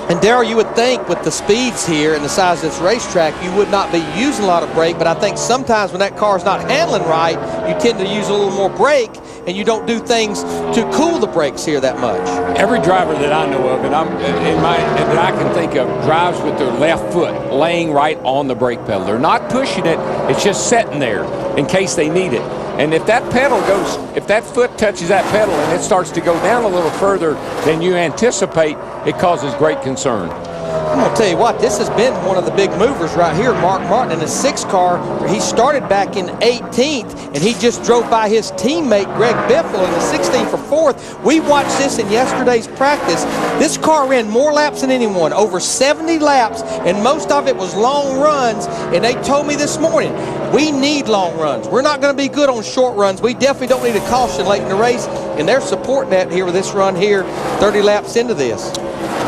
And Darrell, you would think with the speeds here and the size of this racetrack, you would not be using a lot of brake, but I think sometimes when that car's not handling right, you tend to use a little more brake, and you don't do things to cool the brakes here that much. Every driver that I know of, and that I can think of, drives with their left foot laying right on the brake pedal. They're not pushing it, it's just sitting there in case they need it. And if that pedal goes, if that foot touches that pedal and it starts to go down a little further than you anticipate, it causes great concern. I'm going to tell you what, this has been one of the big movers right here. Mark Martin in his 6th car, where he started back in 18th, and he just drove by his teammate Greg Biffle in the 16th for 4th. We watched this in yesterday's practice. This car ran more laps than anyone, over 70 laps, and most of it was long runs. And they told me this morning, we need long runs. We're not going to be good on short runs. We definitely don't need a caution late in the race, and they're supporting that here with this run here, 30 laps into this.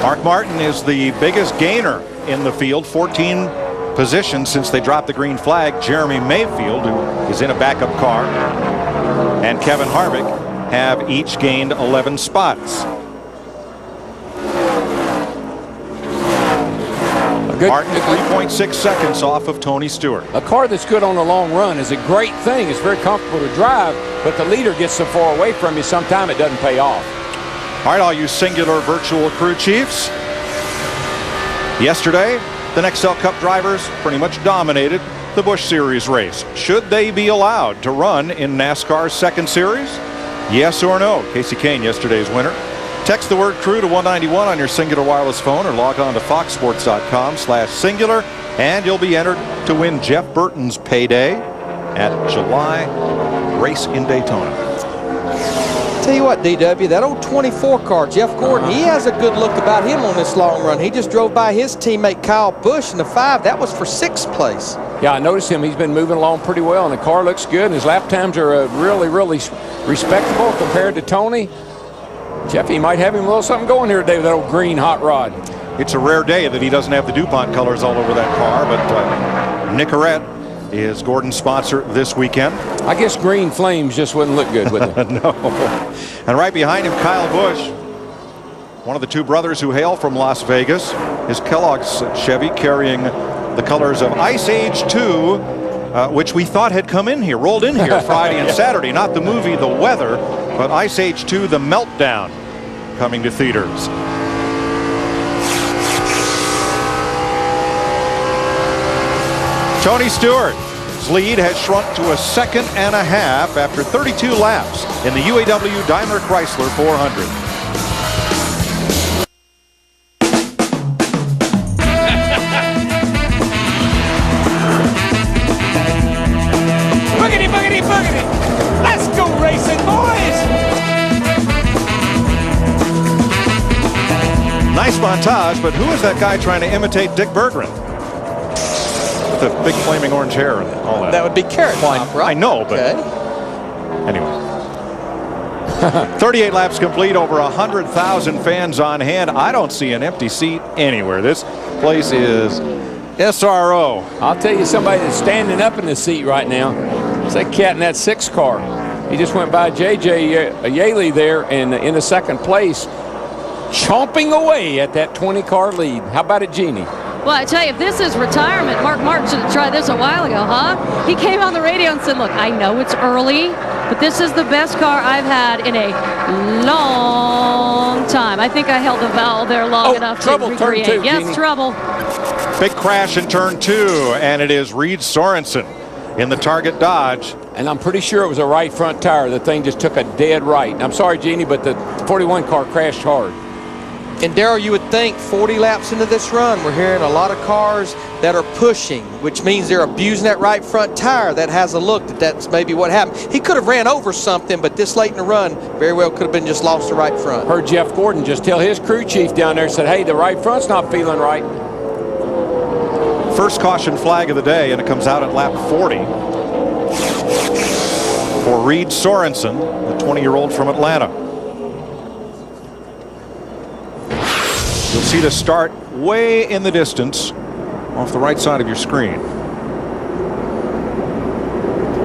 Mark Martin is the biggest gainer in the field, 14 positions since they dropped the green flag. Jeremy Mayfield, who is in a backup car, and Kevin Harvick have each gained 11 spots. Martin 3.6 seconds off of Tony Stewart. A car that's good on a long run is a great thing. It's very comfortable to drive, but the leader gets so far away from you, sometimes it doesn't pay off. All right, all you singular virtual crew chiefs. Yesterday, the Nextel Cup drivers pretty much dominated the Busch Series race. Should they be allowed to run in NASCAR's 2nd Series? Yes or no? Casey Kane, yesterday's winner. Text the word crew to 191 on your Singular wireless phone, or log on to foxsports.com/singular, and you'll be entered to win Jeff Burton's payday at July race in Daytona. Tell you what, DW, that old 24 car, Jeff Gordon, he has a good look about him on this long run. He just drove by his teammate Kyle Busch in the 5. That was for 6th place. Yeah, I noticed him. He's been moving along pretty well, and the car looks good, and his lap times are really, really respectable compared to Tony. Jeffy might have him a little something going here today with that old green hot rod. It's a rare day that he doesn't have the DuPont colors all over that car, but Nicorette is Gordon's sponsor this weekend. I guess green flames just wouldn't look good with it. No. And right behind him, Kyle Busch, one of the 2 brothers who hail from Las Vegas. His Kellogg's Chevy carrying the colors of Ice Age 2, which we thought had come in here, rolled in here Friday and Saturday. Not the movie The Weather, but Ice Age 2, The Meltdown, coming to theaters. Tony Stewart Pittsburgh's lead has shrunk to a second and a half after 32 laps in the UAW-DaimlerChrysler 400. Boogity, boogity, boogity. Let's go racing, boys. Nice montage, but who is that guy trying to imitate Dick Berggren? With the big flaming orange hair and all that. That would be Carrot Top, right? I know, but anyway. 38 laps complete, over 100,000 fans on hand. I don't see an empty seat anywhere. This place is SRO. I'll tell you somebody that's standing up in the seat right now. It's that cat in that 6 car. He just went by J.J. Yaley there and in the second place, chomping away at that 20-car lead. How about it, Jeannie? Well, I tell you, if this is retirement, Mark Martin should have tried this a while ago, huh? He came on the radio and said, look, I know it's early, but this is the best car I've had in a long time. I think I held the vowel there long enough to recreate. Turn 2, yes, Jeannie. trouble. Big crash in turn 2, and it is Reed Sorensen in the Target Dodge. And I'm pretty sure it was a right front tire. The thing just took a dead right. I'm sorry, Jeannie, but the 41 car crashed hard. And Darrell, you would think 40 laps into this run, we're hearing a lot of cars that are pushing, which means they're abusing that right front tire. That has a look that that's maybe what happened. He could have ran over something, but this late in the run, very well could have been just lost the right front. Heard Jeff Gordon just tell his crew chief down there, said, hey, the right front's not feeling right. First caution flag of the day, and it comes out at lap 40 for Reed Sorensen, the 20-year-old from Atlanta. You'll see the start way in the distance off the right side of your screen.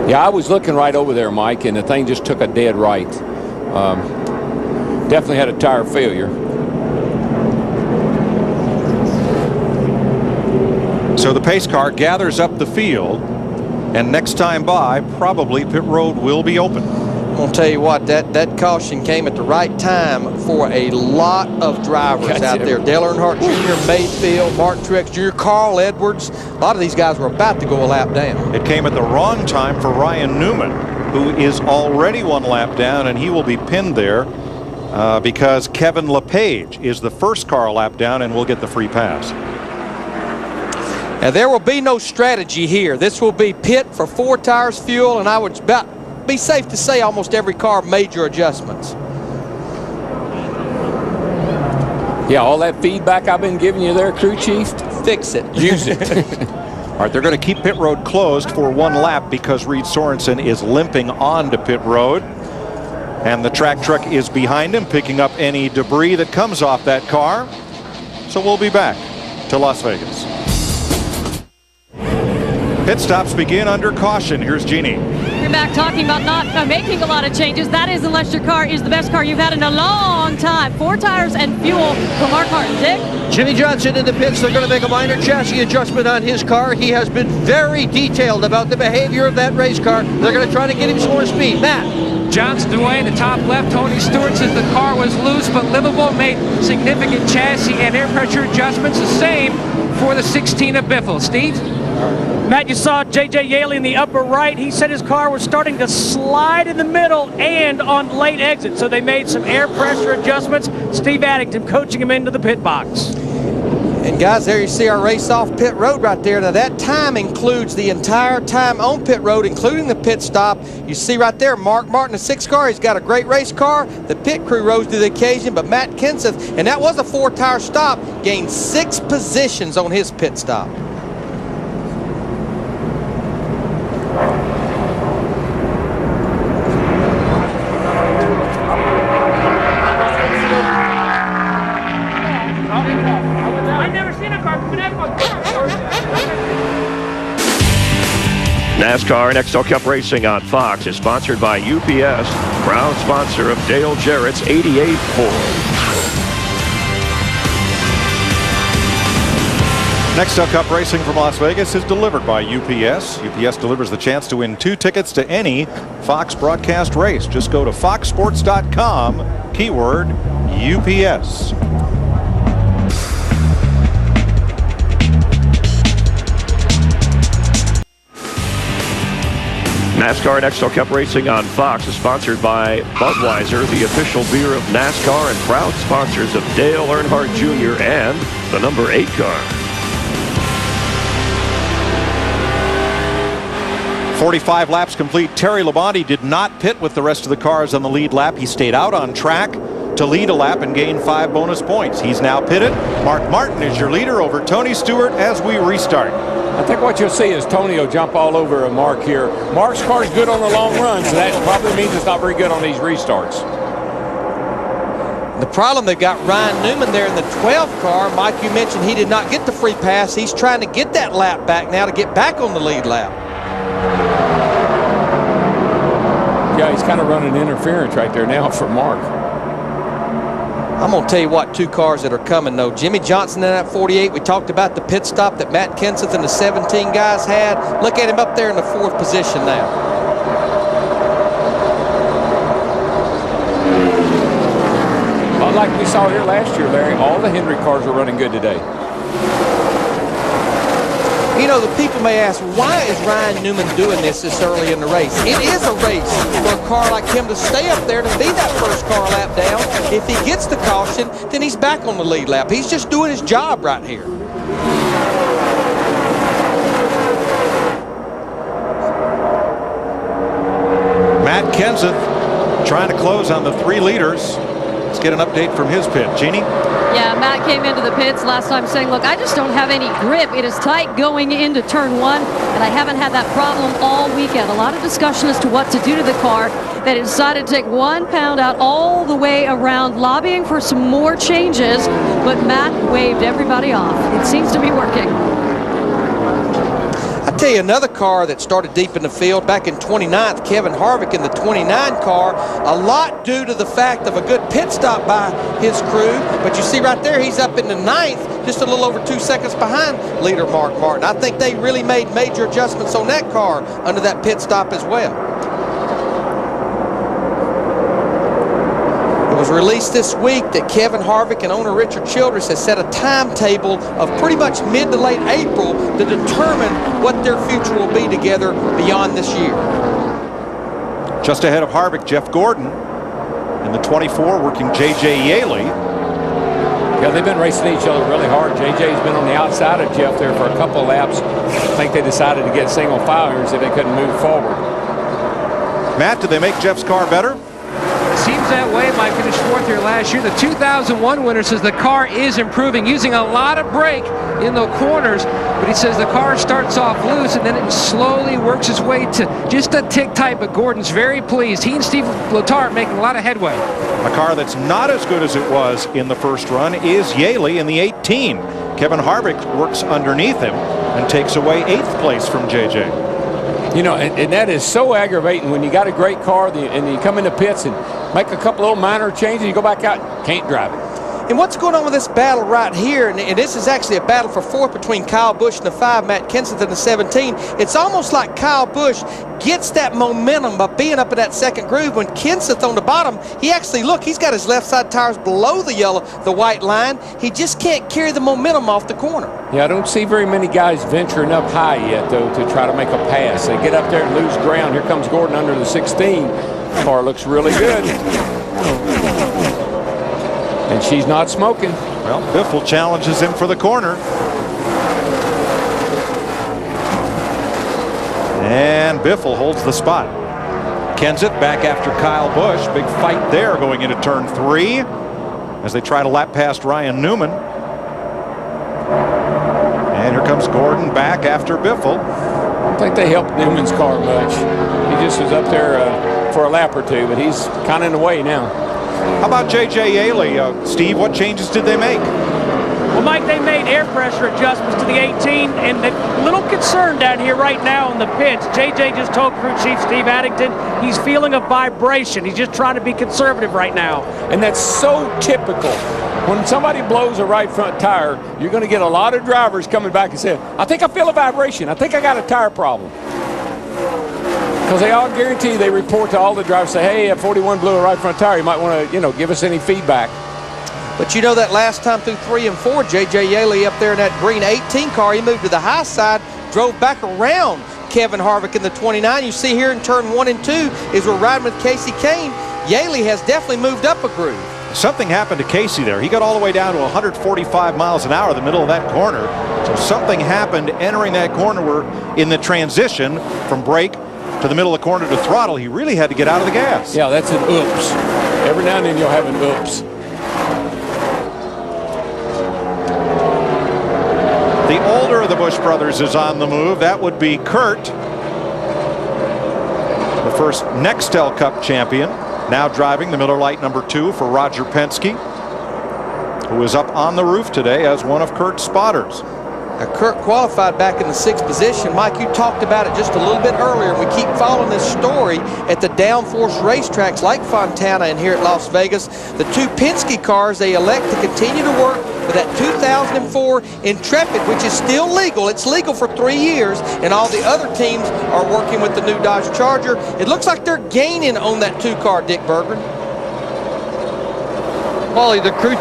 Yeah, I was looking right over there, Mike, and the thing just took a dead right. Definitely had a tire failure. So the pace car gathers up the field, and next time by, probably pit road will be open. I'm going to tell you what, that caution came at the right time for a lot of drivers out there. Dale Earnhardt Jr., Mayfield, Martin Truex Jr., Carl Edwards. A lot of these guys were about to go a lap down. It came at the wrong time for Ryan Newman, who is already 1 lap down, and he will be pinned there because Kevin LePage is the first car a lap down and will get the free pass. Now, there will be no strategy here. This will be pit for 4 tires, fuel, and I would be safe to say almost every car major adjustments. Yeah, all that feedback I've been giving you there, crew chief, fix it. Use it. All right, they're going to keep pit road closed for 1 lap because Reed Sorensen is limping onto pit road. And the track truck is behind him, picking up any debris that comes off that car. So we'll be back to Las Vegas. Pit stops begin under caution. Here's Jeannie. You're back talking about not making a lot of changes. That is unless your car is the best car you've had in a long time. 4 tires and fuel for Mark Martin. Dick? Jimmie Johnson in the pits. They're going to make a minor chassis adjustment on his car. He has been very detailed about the behavior of that race car. They're going to try to get him some more speed. Matt? Johnson's away in the top left. Tony Stewart says the car was loose but livable, made significant chassis and air pressure adjustments. The same for the 16 of Biffle. Steve? Matt, you saw J.J. Yaley in the upper right. He said his car was starting to slide in the middle and on late exit, so they made some air pressure adjustments. Steve Addington coaching him into the pit box. And guys, there you see our race off pit road right there. Now that time includes the entire time on pit road, including the pit stop. You see right there, Mark Martin, the 6 car. He's got a great race car. The pit crew rose to the occasion, but Matt Kenseth, and that was a 4-tire stop, gained 6 positions on his pit stop. NASCAR and XL Cup Racing on Fox is sponsored by UPS, proud sponsor of Dale Jarrett's 88 Ford. Next up, Cup Racing from Las Vegas is delivered by UPS. UPS delivers the chance to win 2 tickets to any Fox broadcast race. Just go to foxsports.com, keyword UPS. NASCAR and XL Cup Racing on Fox is sponsored by Budweiser, the official beer of NASCAR, and proud sponsors of Dale Earnhardt Jr. and the number 8 car. 45 laps complete. Terry Labonte did not pit with the rest of the cars on the lead lap. He stayed out on track to lead a lap and gain 5 bonus points. He's now pitted. Mark Martin is your leader over Tony Stewart as we restart. I think what you'll see is Tony will jump all over Mark here. Mark's car is good on the long run, so that probably means it's not very good on these restarts. The problem, they've got Ryan Newman there in the 12 car. Mike, you mentioned he did not get the free pass. He's trying to get that lap back now to get back on the lead lap. Yeah, he's kind of running interference right there now for Mark. I'm going to tell you what, 2 cars that are coming, though. Jimmy Johnson in that 48. We talked about the pit stop that Matt Kenseth and the 17 guys had. Look at him up there in the 4th position now. Well, like we saw here last year, Larry, all the Hendrick cars are running good today. You know, the people may ask, why is Ryan Newman doing this early in the race? It is a race for a car like him to stay up there to be that first car lap down. If he gets the caution, then he's back on the lead lap. He's just doing his job right here. Matt Kenseth trying to close on the 3 leaders. Let's get an update from his pit. Jeannie? Yeah, Matt came into the pits last time saying, look, I just don't have any grip. It is tight going into turn 1, and I haven't had that problem all weekend. A lot of discussion as to what to do to the car. That he decided to take 1 pound out all the way around, lobbying for some more changes, but Matt waved everybody off. It seems to be working. I tell you, another car that started deep in the field back in 29th, Kevin Harvick in the 29 car, a lot due to the fact of a good pit stop by his crew. But you see right there, he's up in the 9th, just a little over 2 seconds behind leader Mark Martin. I think they really made major adjustments on that car under that pit stop as well. It was released this week that Kevin Harvick and owner Richard Childress has set a timetable of pretty much mid to late April to determine what their future will be together beyond this year. Just ahead of Harvick, Jeff Gordon in the 24 working J.J. Yaley. Yeah, they've been racing each other really hard. J.J.'s been on the outside of Jeff there for a couple of laps. I think they decided to get single file here so they couldn't move forward. Matt, did they make Jeff's car better? Seems that way. Mike finished 4th here last year. The 2001 winner says the car is improving, using a lot of brake in the corners, but he says the car starts off loose and then it slowly works its way to just a tick tight, but Gordon's very pleased. He and Steve Letarte making a lot of headway. A car that's not as good as it was in the first run is Yaley in the 18. Kevin Harvick works underneath him and takes away 8th place from J.J. You know, and that is so aggravating when you got a great car and you come into pits and make a couple little minor changes, you go back out, can't drive it. And what's going on with this battle right here, and this is actually a battle for 4th between Kyle Busch and the 5, Matt Kenseth in the 17. It's almost like Kyle Busch gets that momentum by being up in that second groove. When Kenseth on the bottom, he actually, look, he's got his left side tires below the white line. He just can't carry the momentum off the corner. Yeah, I don't see very many guys venturing up high yet, though, to try to make a pass. They get up there and lose ground. Here comes Gordon under the 16. Car looks really good. And she's not smoking. Well, Biffle challenges him for the corner. And Biffle holds the spot. Kenseth back after Kyle Busch. Big fight there going into turn 3 as they try to lap past Ryan Newman. And here comes Gordon back after Biffle. I don't think they helped Newman's car much. He just was up there for a lap or 2, but he's kind of in the way now. How about J.J. Yaley? Steve, what changes did they make? Well, Mike, they made air pressure adjustments to the 18, and a little concern down here right now in the pits. J.J. just told crew chief Steve Addington he's feeling a vibration. He's just trying to be conservative right now. And that's so typical. When somebody blows a right front tire, you're going to get a lot of drivers coming back and saying, I think I feel a vibration. I think I got a tire problem. Because they all guarantee they report to all the drivers, say, hey, 41 blew a right front tire. You might want to, give us any feedback. But you know that last time through 3 and 4, J.J. Yaley up there in that green 18 car, he moved to the high side, drove back around Kevin Harvick in the 29. You see here in turn 1 and 2 is we're riding with Casey Kane. Yaley has definitely moved up a groove. Something happened to Casey there. He got all the way down to 145 miles an hour in the middle of that corner. So something happened entering that corner where in the transition from brake to the middle of the corner to throttle, he really had to get out of the gas. Yeah, that's an oops. Every now and then you'll have an oops. The older of the Busch brothers is on the move. That would be Kurt, the first Nextel Cup champion, now driving the Miller Lite number 2 for Roger Penske, who is up on the roof today as one of Kurt's spotters. Now, Kurt qualified back in the 6th position. Mike, you talked about it just a little bit earlier. We keep following this story at the downforce racetracks like Fontana and here at Las Vegas. The 2 Penske cars, they elect to continue to work with that 2004 Intrepid, which is still legal. It's legal for 3 years, and all the other teams are working with the new Dodge Charger. It looks like they're gaining on that 2 car, Dick Berggren. Paulie, the crew,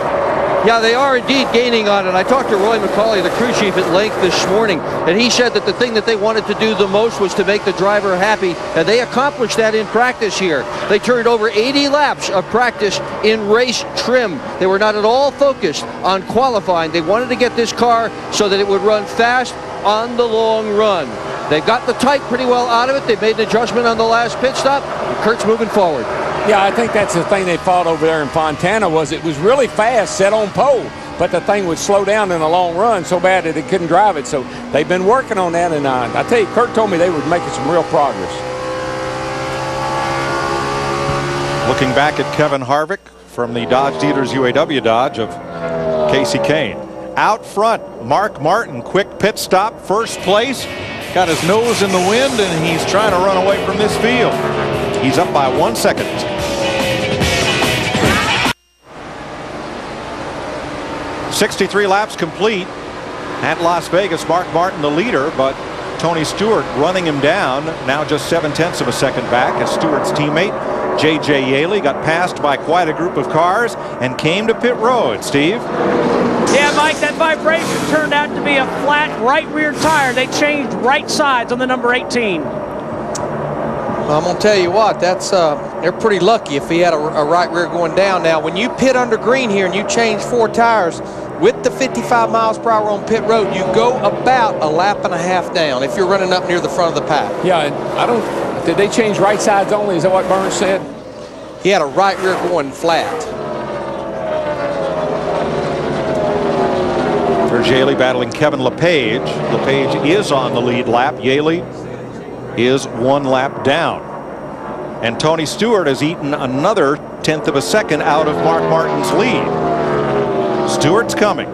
yeah, they are indeed gaining on it. I talked to Roy McCauley, the crew chief, at length this morning, and he said that the thing that they wanted to do the most was to make the driver happy, and they accomplished that in practice here. They turned over 80 laps of practice in race trim. They were not at all focused on qualifying. They wanted to get this car so that it would run fast on the long run. They got the type pretty well out of it. They made an adjustment on the last pit stop. Kurt's moving forward. Yeah, I think that's the thing they fought over there in Fontana was it was really fast, set on pole, but the thing would slow down in the long run so bad that it couldn't drive it. So they've been working on that, and I tell you, Kurt told me they were making some real progress. Looking back at Kevin Harvick from the Dodge dealers UAW Dodge of Casey Kane. Out front, Mark Martin, quick pit stop, first place. Got his nose in the wind, and he's trying to run away from this field. He's up by 1 second. 63 laps complete at Las Vegas. Mark Martin the leader, but Tony Stewart running him down. Now just 0.7 of a second back as Stewart's teammate J.J. Yaley got passed by quite a group of cars and came to pit road. Steve? Yeah, Mike, that vibration turned out to be a flat right rear tire. They changed right sides on the number 18. Well, I'm going to tell you what, that's they're pretty lucky if he had a right rear going down. Now, when you pit under green here and you change 4 tires with the 55 miles per hour on pit road, you go about a lap and a half down if you're running up near the front of the pack. Yeah, and did they change right sides only? Is that what Burns said? He had a right rear going flat. There's Yaley battling Kevin LePage. LePage is on the lead lap. Yaley is 1 lap down. And Tony Stewart has eaten another 1/10 of a second out of Mark Martin's lead. Stewart's coming.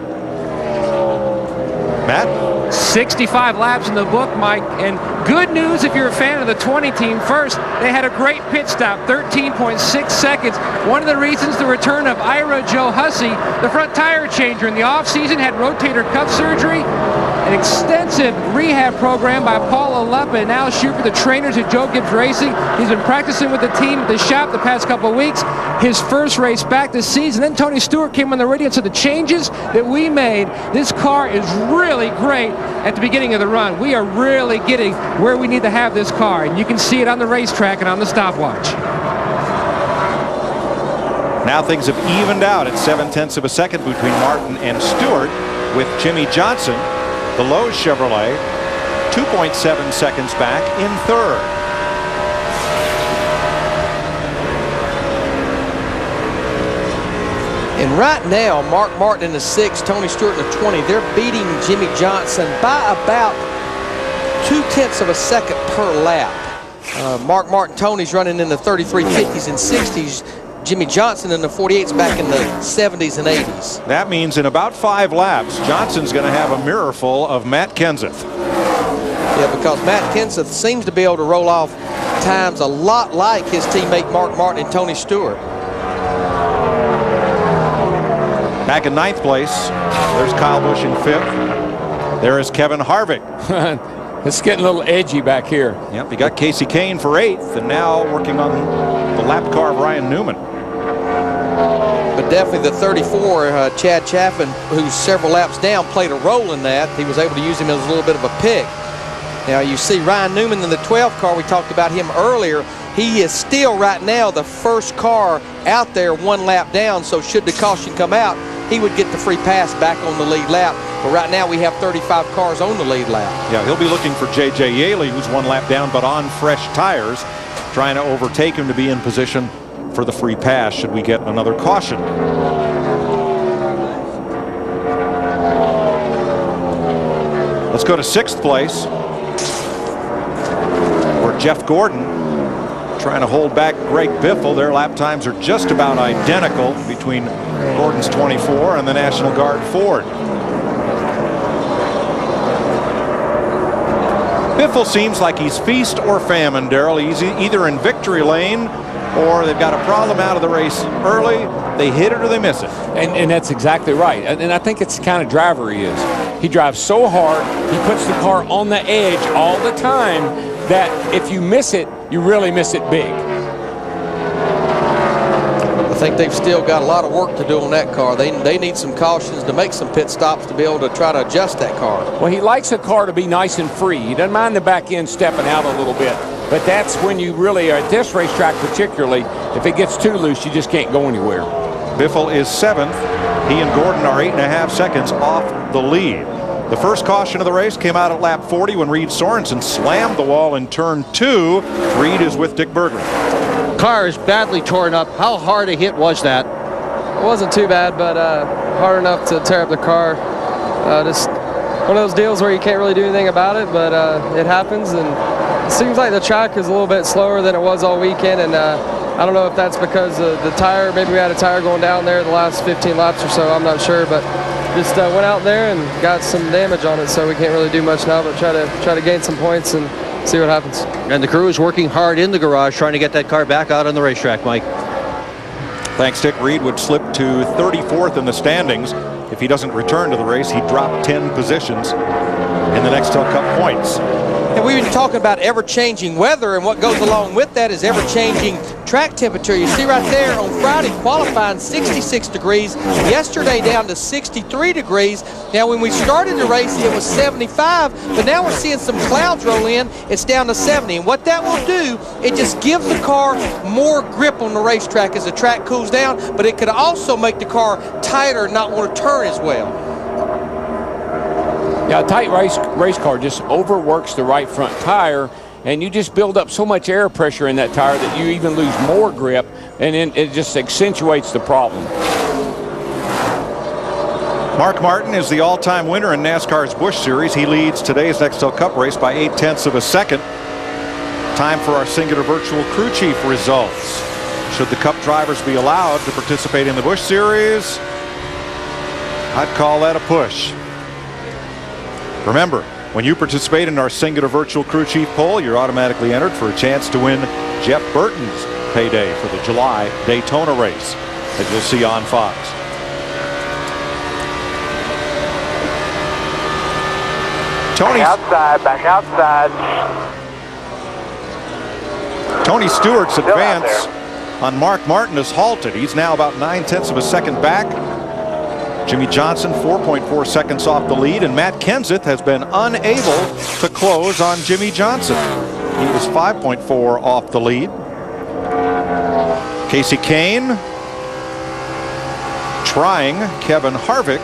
Matt? 65 laps in the book, Mike, and good news if you're a fan of the 20 team. First, they had a great pit stop, 13.6 seconds. One of the reasons the return of Ira Joe Hussey, the front tire changer in the offseason, had rotator cuff surgery, an extensive rehab program by Paul Aleppa, and now shoot for the trainers at Joe Gibbs Racing. He's been practicing with the team at the shop the past couple of weeks. His first race back this season. Then Tony Stewart came on the radio and said the changes that we made, this car is really great at the beginning of the run. We are really getting where we need to have this car, and you can see it on the racetrack and on the stopwatch. Now things have evened out at 0.7 of a second between Martin and Stewart, with Jimmy Johnson, the Lowe's Chevrolet, 2.7 seconds back in third. And right now, Mark Martin in the 6, Tony Stewart in the 20, they're beating Jimmy Johnson by about 0.2 of a second per lap. Mark Martin, Tony's running in the 3350s and 60s. Jimmy Johnson in the 48s back in the 70s and 80s. That means in about 5 laps, Johnson's going to have a mirror full of Matt Kenseth. Yeah, because Matt Kenseth seems to be able to roll off times a lot like his teammate Mark Martin and Tony Stewart. Back in 9th place, there's Kyle Busch in 5th. There is Kevin Harvick. It's getting a little edgy back here. Yep, you got Casey Kane for 8th, and now working on the lap car of Ryan Newman. But definitely the 34, Chad Chaffin, who's several laps down, played a role in that. He was able to use him as a little bit of a pick. Now you see Ryan Newman in the 12 car, we talked about him earlier. He is still right now the first car out there 1 lap down, so should the caution come out, he would get the free pass back on the lead lap. But right now we have 35 cars on the lead lap. Yeah, he'll be looking for J.J. Yaley, who's 1 lap down but on fresh tires, trying to overtake him to be in position for the free pass should we get another caution. Let's go to 6th place, where Jeff Gordon trying to hold back Greg Biffle. Their lap times are just about identical between Gordon's 24 and the National Guard Ford. Biffle seems like he's feast or famine, Darrell. He's either in victory lane or they've got a problem out of the race early. They hit it or they miss it. And that's exactly right. And I think it's the kind of driver he is. He drives so hard, he puts the car on the edge all the time that if you miss it, you really miss it big. I think they've still got a lot of work to do on that car. They need some cautions to make some pit stops to be able to try to adjust that car. Well, he likes a car to be nice and free. He doesn't mind the back end stepping out a little bit. But that's when you really are at this racetrack particularly, if it gets too loose, you just can't go anywhere. Biffle is 7th. He and Gordon are 8.5 seconds off the lead. The first caution of the race came out at lap 40 when Reed Sorensen slammed the wall in turn 2. Reed is with Dick Berggren. Car is badly torn up. How hard a hit was that? It wasn't too bad, but hard enough to tear up the car. Just one of those deals where you can't really do anything about it, but it happens. And it seems like the track is a little bit slower than it was all weekend, and I don't know if that's because of the tire. Maybe we had a tire going down there the last 15 laps or so. I'm not sure, but just went out there and got some damage on it, so we can't really do much now, but try to gain some points and see what happens. And the crew is working hard in the garage trying to get that car back out on the racetrack, Mike. Thanks, Dick. Reed would slip to 34th in the standings. If he doesn't return to the race, he'd drop 10 positions in the Nextel Cup points. And we've been talking about ever-changing weather, and what goes along with that is ever-changing track temperature. You see right there on Friday qualifying 66 degrees, yesterday down to 63 degrees. Now when we started the race it was 75, but now we're seeing some clouds roll in, it's down to 70. And what that will do, it just gives the car more grip on the racetrack as the track cools down, but it could also make the car tighter and not want to turn as well. Yeah, a tight race car just overworks the right front tire, and you just build up so much air pressure in that tire that you even lose more grip, and then it just accentuates the problem. Mark Martin is the all-time winner in NASCAR's Busch Series. He leads today's Nextel Cup race by 0.8 of a second. Time for our singular virtual crew chief results. Should the Cup drivers be allowed to participate in the Busch Series? I'd call that a push. Remember, when you participate in our singular virtual crew chief poll, you're automatically entered for a chance to win Jeff Burton's payday for the July Daytona race that you'll see on Fox. Tony back outside. Tony Stewart's advance on Mark Martin is halted. He's now about 0.9 of a second back. Jimmy Johnson 4.4 seconds off the lead, and Matt Kenseth has been unable to close on Jimmy Johnson. He was 5.4 off the lead. Casey Kane trying Kevin Harvick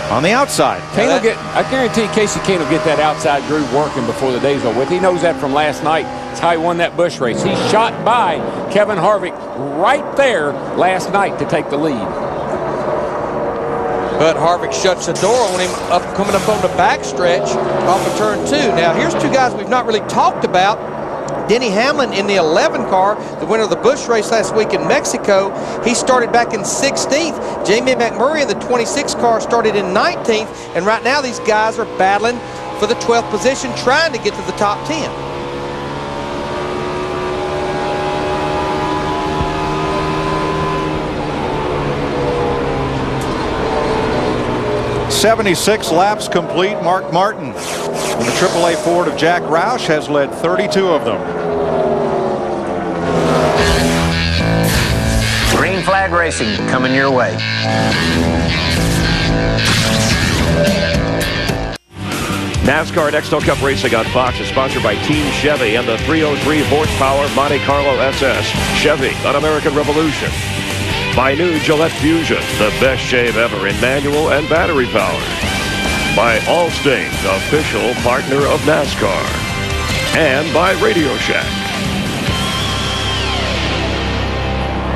on the outside. Kane will get, I guarantee Casey Kane will get that outside groove working before the day's over with. He knows that from last night. That's how he won that Busch race. He shot by Kevin Harvick right there last night to take the lead. But Harvick shuts the door on him coming up on the backstretch off of turn 2. Now here's two guys we've not really talked about. Denny Hamlin in the 11 car, the winner of the Busch race last week in Mexico. He started back in 16th. Jamie McMurray in the 26 car started in 19th. And right now these guys are battling for the 12th position, trying to get to the top 10. 76 laps complete. Mark Martin in the AAA Ford of Jack Roush has led 32 of them. Green flag racing coming your way. NASCAR and XL Cup Racing on Fox is sponsored by Team Chevy and the 303 horsepower Monte Carlo SS. Chevy, an American Revolution. By new Gillette Fusion, the best shave ever in manual and battery power. By Allstate, official partner of NASCAR. And by Radio Shack.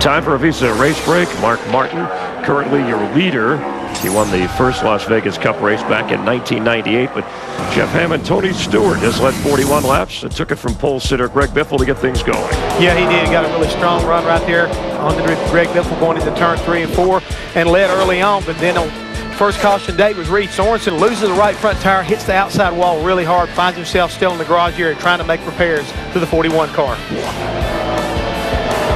Time for a Visa race break. Mark Martin, currently your leader. He won the first Las Vegas Cup race back in 1998, but Jeff Hammond, Tony Stewart just led 41 laps and took it from pole sitter Greg Biffle to get things going. Yeah, he did. He got a really strong run right there on the Greg Biffle going into turn 3 and 4 and led early on, but then on first caution date was Reed Sorensen, loses the right front tire, hits the outside wall really hard, finds himself still in the garage area trying to make repairs to the 41 car.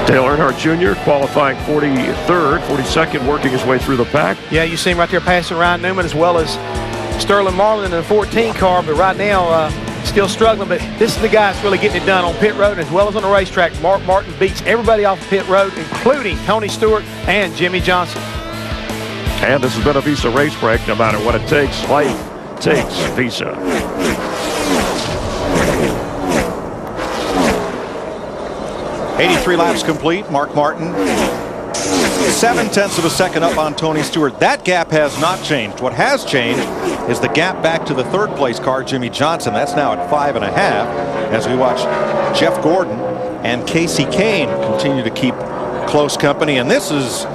Dale Earnhardt Jr. qualifying 43rd, 42nd, working his way through the pack. Yeah, you see him right there passing Ryan Newman as well as Sterling Marlin in the 14 car, but right now still struggling. But this is the guy that's really getting it done on pit road as well as on the racetrack. Mark Martin beats everybody off the pit road, including Tony Stewart and Jimmy Johnson. And this has been a Visa race break. No matter what it takes, life takes Visa. 83 laps complete. Mark Martin 0.7 of a second up on Tony Stewart. That gap has not changed. What has changed is the gap back to the third place car, Jimmy Johnson. That's now at 5.5 as we watch Jeff Gordon and Casey Kane continue to keep close company. And this is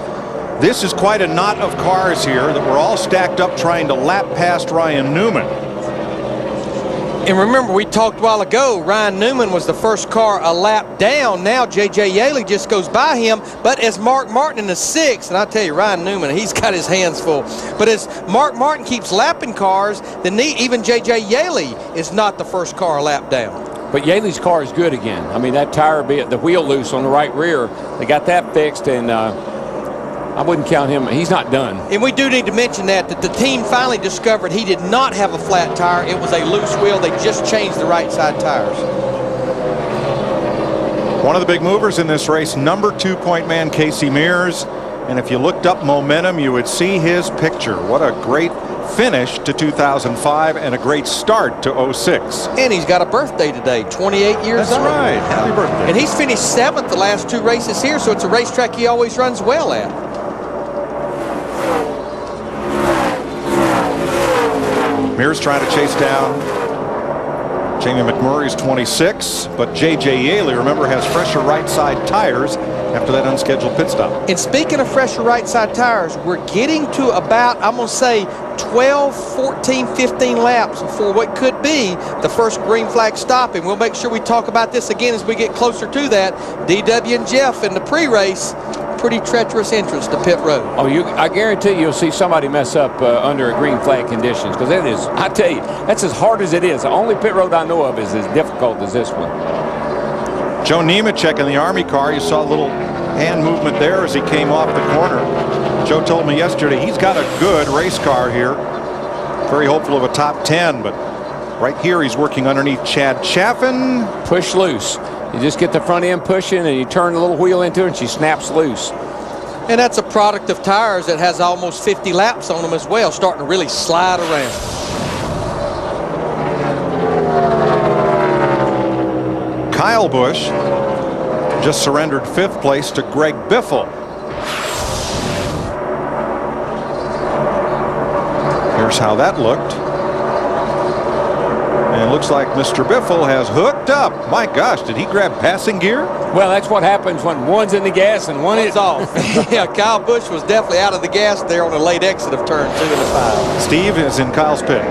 quite a knot of cars here that were all stacked up trying to lap past Ryan Newman. And remember, we talked a while ago, Ryan Newman was the first car a lap down. Now J.J. Yaley just goes by him, but as Mark Martin in the 6th, and I tell you, Ryan Newman, he's got his hands full. But as Mark Martin keeps lapping cars, then even J.J. Yaley is not the first car a lap down. But Yaley's car is good again. I mean, that tire, the wheel loose on the right rear, they got that fixed, and I wouldn't count him. He's not done. And we do need to mention that the team finally discovered he did not have a flat tire. It was a loose wheel. They just changed the right side tires. One of the big movers in this race, number 2 point man Casey Mears. And if you looked up momentum, you would see his picture. What a great finish to 2005 and a great start to 06. And he's got a birthday today, 28 years old. That's right. Happy birthday. And he's finished 7th the last 2 races here, so it's a racetrack he always runs well at. Mears trying to chase down Jamie McMurray's 26, but J.J. Yaley, remember, has fresher right side tires after that unscheduled pit stop. And speaking of fresher right side tires, we're getting to about, I'm going to say, 12, 14, 15 laps before what could be the first green flag stop. And we'll make sure we talk about this again as we get closer to that. DW and Jeff in the pre-race. Pretty treacherous entrance to pit road. Oh, I guarantee you'll see somebody mess up under a green flag conditions, because it is, I tell you, that's as hard as it is. The only pit road I know of is as difficult as this one. Joe Nemechek in the Army car, you saw a little hand movement there as he came off the corner. Joe told me yesterday he's got a good race car here. Very hopeful of a top 10, but right here he's working underneath Chad Chaffin. Push loose. You just get the front end pushing and you turn the little wheel into her and she snaps loose. And that's a product of tires that has almost 50 laps on them as well, starting to really slide around. Kyle Busch just surrendered 5th place to Greg Biffle. Here's how that looked. And it looks like Mr. Biffle has hooked up. My gosh, did he grab passing gear? Well, that's what happens when one's in the gas and one is off. Yeah, Kyle Busch was definitely out of the gas there on the late exit of turn 2 and 5. Steve is in Kyle's pit.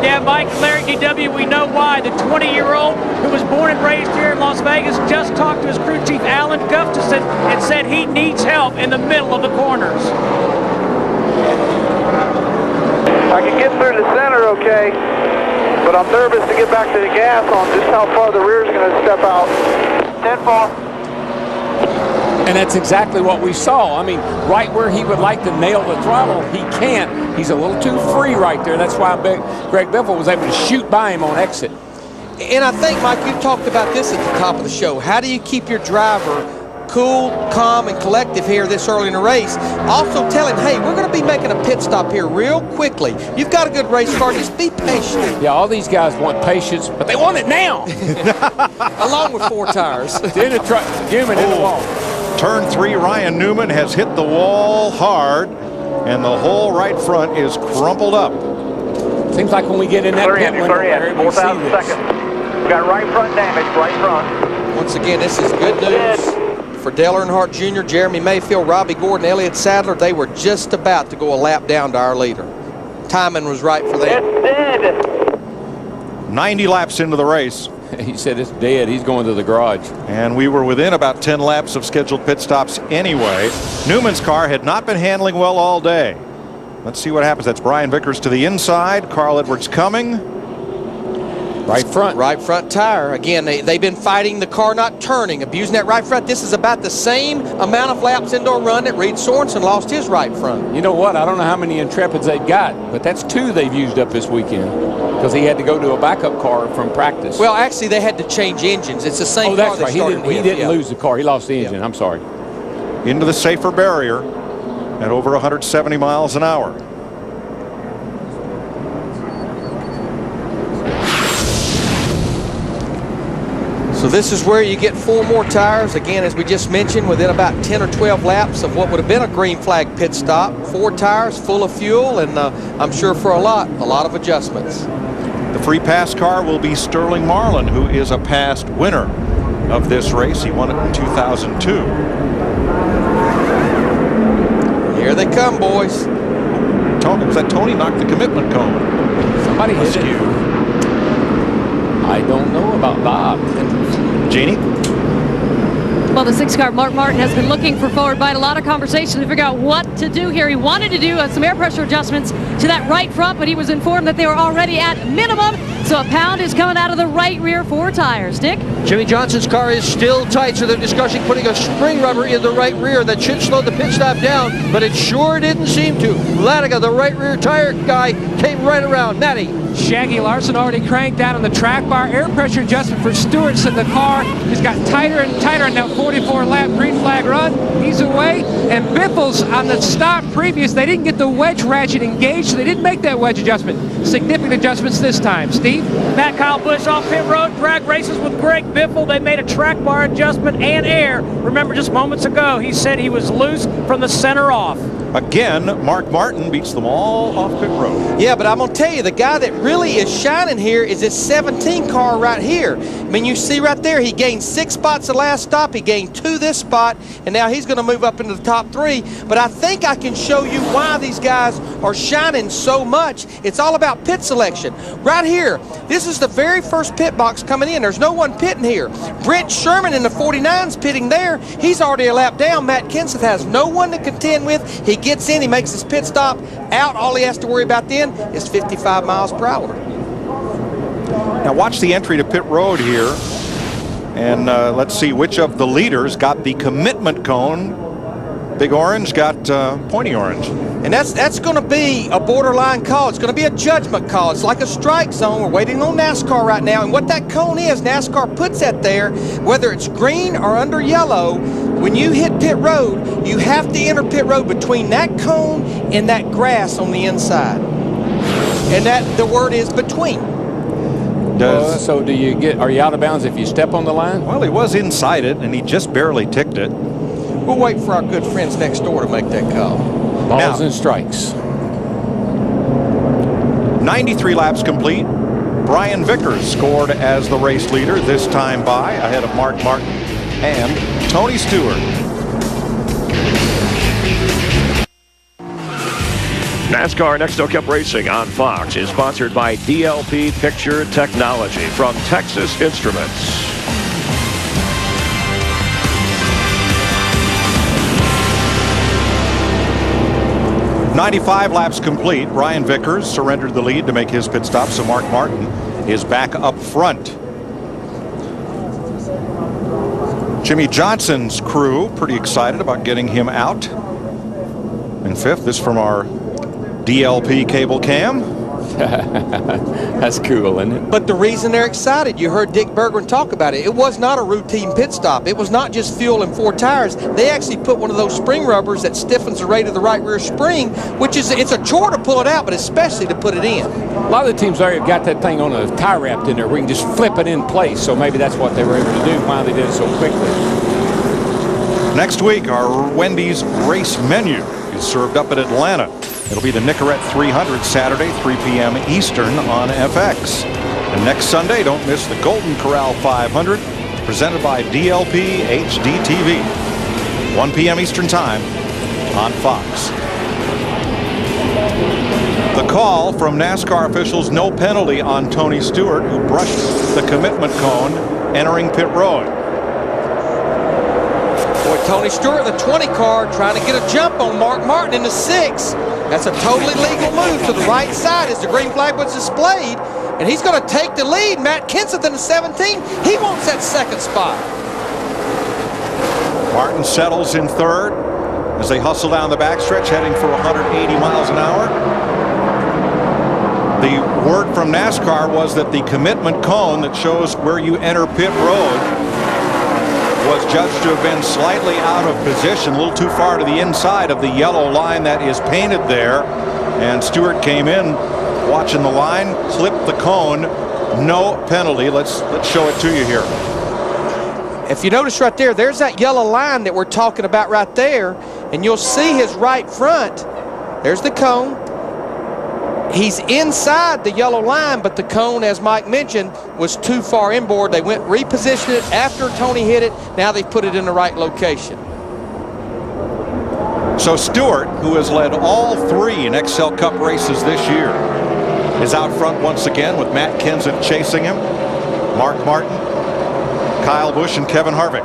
Yeah, Mike and Larry DW, we know why. The 20-year-old who was born and raised here in Las Vegas just talked to his crew chief, Alan Gustafson, and said he needs help in the middle of the corners. I can get through the center okay, but I'm nervous to get back to the gas on just how far the rear is going to step out. 10-4. And that's exactly what we saw. I mean, right where he would like to nail the throttle, he can't. He's a little too free right there. That's why Greg Biffle was able to shoot by him on exit. And I think, Mike, you talked about this at the top of the show. How do you keep your driver cool, calm, and collective here this early in the race. Also tell him, hey, we're going to be making a pit stop here real quickly. You've got a good race car. Just be patient. Yeah, all these guys want patience, but they want it now. Along with 4 tires. In the truck, Newman in the wall. Turn 3, Ryan Newman has hit the wall hard, and the whole right front is crumpled up. Seems like when we get in that pit window, we see this. seconds. Got right front damage, right front. Once again, this is good news for Dale Earnhardt Jr., Jeremy Mayfield, Robbie Gordon, Elliott Sadler. They were just about to go a lap down to our leader. Timing was right for them. It's dead. 90 laps into the race. He said it's dead. He's going to the garage. And we were within about 10 laps of scheduled pit stops anyway. Newman's car had not been handling well all day. Let's see what happens. That's Brian Vickers to the inside. Carl Edwards coming. Right front tire. Again, they've been fighting the car not turning, abusing that right front. This is about the same amount of laps into a run that Reed Sorensen lost his right front. You know what? I don't know how many Intrepids they've got, but that's 2 they've used up this weekend because he had to go to a backup car from practice. Well, actually, they had to change engines. It's the same car that's they right. started with. He didn't lose the car. He lost the engine. I'm sorry. Into the safer barrier at over 170 miles an hour. So this is where you get 4 more tires. Again, as we just mentioned, within about 10 or 12 laps of what would have been a green flag pit stop. 4 tires full of fuel, and I'm sure for a lot of adjustments. The free pass car will be Sterling Marlin, who is a past winner of this race. He won it in 2002. Here they come, boys. Was that Tony knocked the commitment cone? Somebody hit it. I don't know about Bob. Jeannie? Well, the 6-car Mark Martin has been looking for forward bite. A lot of conversation to figure out what to do here. He wanted to do some air pressure adjustments to that right front, but he was informed that they were already at minimum. So a pound is coming out of the right rear 4 tires. Dick? Jimmy Johnson's car is still tight, so they're discussing putting a spring rubber in the right rear. That should slow the pit stop down, but it sure didn't seem to. Latiga, the right rear tire guy, came right around. Matty. Shaggy Larson already cranked down on the track bar. Air pressure adjustment for Stewart said the car has got tighter and tighter on that 44-lap green flag run. He's away. And Biffles on the stop previous, they didn't get the wedge ratchet engaged, so they didn't make that wedge adjustment. Significant adjustments this time. Steve? Matt Kyle Busch off pit road, drag races with Greg Biffle. They made a track bar adjustment and air. Remember just moments ago, he said he was loose from the center off. Again, Mark Martin beats them all off pit road. Yeah, but I'm going to tell you, the guy that really is shining here is this 17 car right here. I mean, you see right there, he gained 6 spots the last stop. He gained 2 this spot, and now he's going to move up into the top 3. But I think I can show you why these guys are shining so much. It's all about pit selection. Right here, this is the very first pit box coming in. There's no one pitting here. Brent Sherman in the 49's pitting there. He's already a lap down. Matt Kenseth has no one to contend with. He gets in, he makes his pit stop out. All he has to worry about then is 55 miles per hour. Now watch the entry to pit road here, and let's see which of the leaders got the commitment cone. Big Orange got pointy orange. And that's going to be a borderline call. It's going to be a judgment call. It's like a strike zone. We're waiting on NASCAR right now. And what that cone is, NASCAR puts that there, whether it's green or under yellow. When you hit pit road, you have to enter pit road between that cone and that grass on the inside. And that the word is between. So do you get? Are you out of bounds if you step on the line? Well, he was inside it, and he just barely ticked it. We'll wait for our good friends next door to make that call. Balls and strikes. 93 laps complete. Brian Vickers scored as the race leader, this time by ahead of Mark Martin and Tony Stewart. NASCAR Next Cup Racing on Fox is sponsored by DLP Picture Technology from Texas Instruments. .95 laps complete. Brian Vickers surrendered the lead to make his pit stop, so Mark Martin is back up front. Jimmy Johnson's crew pretty excited about getting him out. In 5th, this from our DLP cable cam. That's cool, isn't it? But the reason they're excited, you heard Dick Berggren talk about it. It was not a routine pit stop. It was not just fuel and 4 tires. They actually put one of those spring rubbers that stiffens the rate of the right rear spring, which is, it's a chore to pull it out, but especially to put it in. A lot of the teams there have got that thing on a tie wrapped in there where you can just flip it in place. So maybe that's what they were able to do, why they did it so quickly. Next week, our Wendy's race menu is served up at Atlanta. It'll be the Nicorette 300 Saturday, 3 p.m. Eastern on FX. And next Sunday, don't miss the Golden Corral 500, presented by DLP HD TV. 1 p.m. Eastern Time on Fox. The call from NASCAR officials, no penalty on Tony Stewart, who brushed the commitment cone entering pit road. Boy, Tony Stewart in the 20 car trying to get a jump on Mark Martin in the 6. That's a totally legal move to the right side as the green flag was displayed. And he's going to take the lead. Matt Kenseth in the 17. He wants that second spot. Martin settles in third as they hustle down the backstretch, heading for 180 miles an hour. The word from NASCAR was that the commitment cone that shows where you enter pit road was judged to have been slightly out of position, a little too far to the inside of the yellow line that is painted there. And Stewart came in watching the line, clipped the cone, no penalty. Let's show it to you here. If you notice right there, there's that yellow line that we're talking about right there, and you'll see his right front. There's the cone. He's inside the yellow line, but the cone, as Mike mentioned, was too far inboard. They went repositioned it after Tony hit it. Now they've put it in the right location. So Stewart, who has led all 3 in XL Cup races this year, is out front once again with Matt Kenseth chasing him, Mark Martin, Kyle Busch, and Kevin Harvick.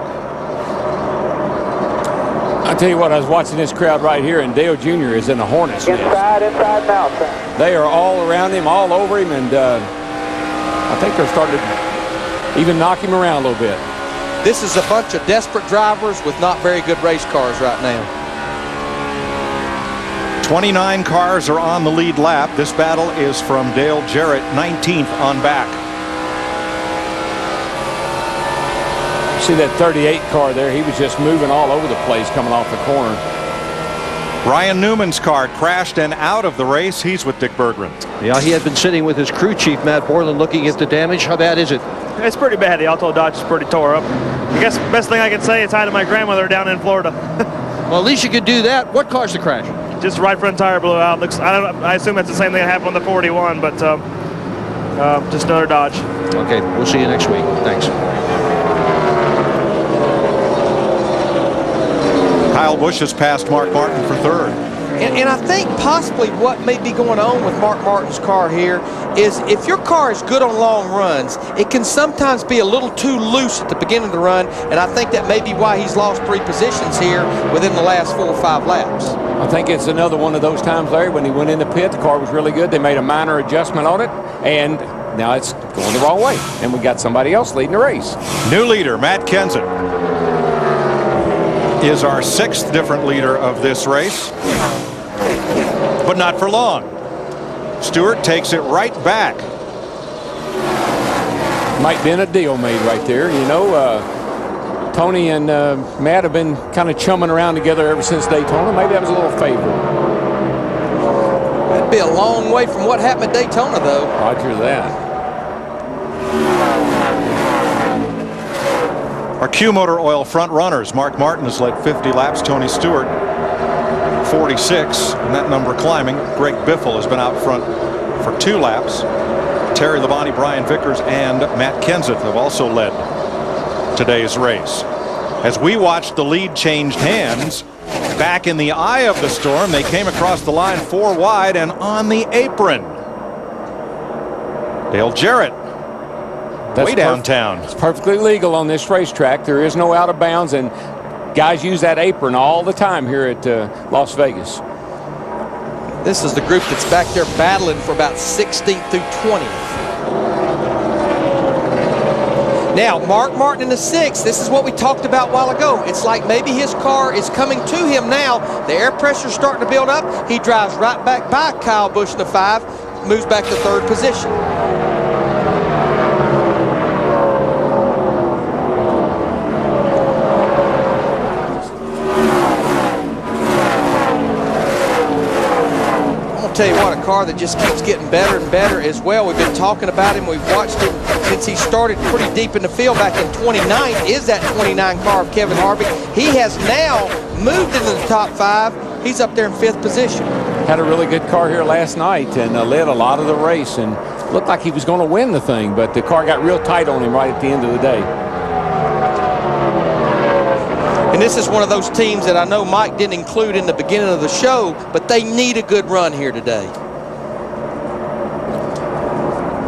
I'll tell you what, I was watching this crowd right here, and Dale Jr. is in a hornet's nest. Inside now, sir. They are all around him, all over him, and I think they're starting to even knock him around a little bit. This is a bunch of desperate drivers with not very good race cars right now. 29 cars are on the lead lap. This battle is from Dale Jarrett, 19th on back. See that 38 car there? He was just moving all over the place coming off the corner. Ryan Newman's car crashed and out of the race. He's with Dick Berggren. Yeah, he had been sitting with his crew chief, Matt Borland, looking at the damage. How bad is it? It's pretty bad. The Alto Dodge is pretty tore up. I guess the best thing I can say is hi to my grandmother down in Florida. Well, at least you could do that. What caused the crash? Just right front tire blew out. Looks. I assume that's the same thing that happened on the 41, but just another Dodge. Okay, we'll see you next week. Thanks. Kyle Busch has passed Mark Martin for third. And I think possibly what may be going on with Mark Martin's car here is if your car is good on long runs, it can sometimes be a little too loose at the beginning of the run, and I think that may be why he's lost 3 positions here within the last 4 or 5 laps. I think it's another one of those times, Larry, when he went in the pit, the car was really good. They made a minor adjustment on it, and now it's going the wrong way, and we got somebody else leading the race. New leader, Matt Kenseth, is our 6th different leader of this race, but not for long. Stewart takes it right back. Might been a deal made right there. You know, Tony and Matt have been kind of chumming around together ever since Daytona. Maybe that was a little favor. That'd be a long way from what happened at Daytona, though. Roger that. Our Q Motor Oil front runners. Mark Martin has led 50 laps. Tony Stewart 46, and that number climbing. Greg Biffle has been out front for 2 laps. Terry Labonte, Brian Vickers, and Matt Kenseth have also led today's race. As we watched the lead change hands, back in the eye of the storm, they came across the line 4 wide and on the apron. Dale Jarrett. That's way downtown. It's perfectly legal on this racetrack. There is no out of bounds, and guys use that apron all the time here at Las Vegas. This is the group that's back there battling for about 16th through 20th. Now, Mark Martin in the 6th, this is what we talked about a while ago. It's like maybe his car is coming to him now. The air pressure's starting to build up. He drives right back by Kyle Busch in the 5. moves back to third position. Tell you what, a car that just keeps getting better and better as well. We've been talking about him. We've watched him since he started pretty deep in the field back in 29. Is that 29 car of Kevin Harvick? He has now moved into the top 5. He's up there in 5th position. Had a really good car here last night and led a lot of the race and looked like he was going to win the thing, but the car got real tight on him right at the end of the day. And this is one of those teams that I know Mike didn't include in the beginning of the show, but they need a good run here today.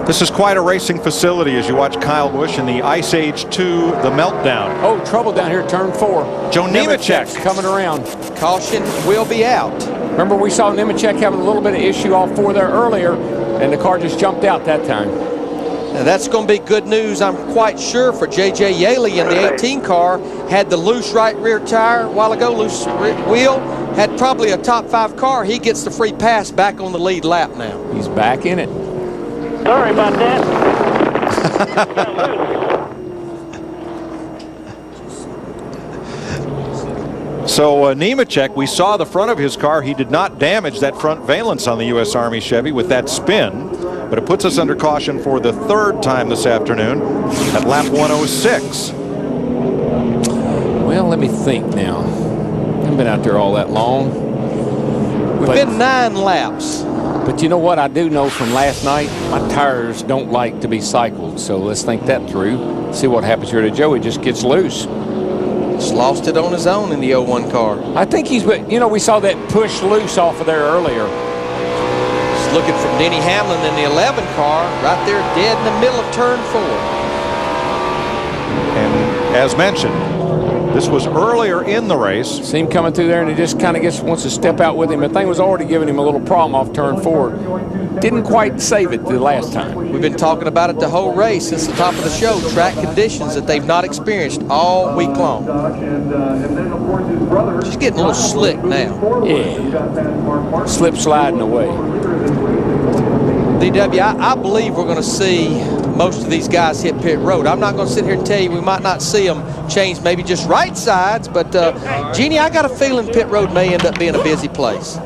This is quite a racing facility as you watch Kyle Busch in the Ice Age 2, the meltdown. Oh, trouble down here at turn 4. Joe Nemechek coming around. Caution will be out. Remember, we saw Nemechek having a little bit of issue off 4 there earlier, and the car just jumped out that time. Now that's going to be good news, I'm quite sure, for J.J. Yaley in the 18 car. Had the loose right rear tire a while ago, loose wheel. Had probably a top 5 car. He gets the free pass back on the lead lap now. He's back in it. Sorry about that. So Nemechek, we saw the front of his car. He did not damage that front valence on the U.S. Army Chevy with that spin, but it puts us under caution for the 3rd time this afternoon at lap 106. Well, let me think now. I haven't been out there all that long. We've been 9 laps. But you know what I do know from last night? My tires don't like to be cycled, so let's think that through. See what happens here to Joe. He just gets loose. Just lost it on his own in the 01 car. I think he's, you know, we saw that push loose off of there earlier. Just looking from Denny Hamlin in the 11 car, right there dead in the middle of turn 4. And as mentioned, this was earlier in the race. See him coming through there, and he just kind of wants to step out with him. The thing was already giving him a little problem off turn 4. Didn't quite save it the last time. We've been talking about it the whole race since the top of the show. Track conditions that they've not experienced all week long. Just getting a little slick now. Yeah. Slip sliding away. DW, I believe we're going to see most of these guys hit pit road. I'm not going to sit here and tell you we might not see them change maybe just right sides, but Jeannie, I got a feeling pit road may end up being a busy place.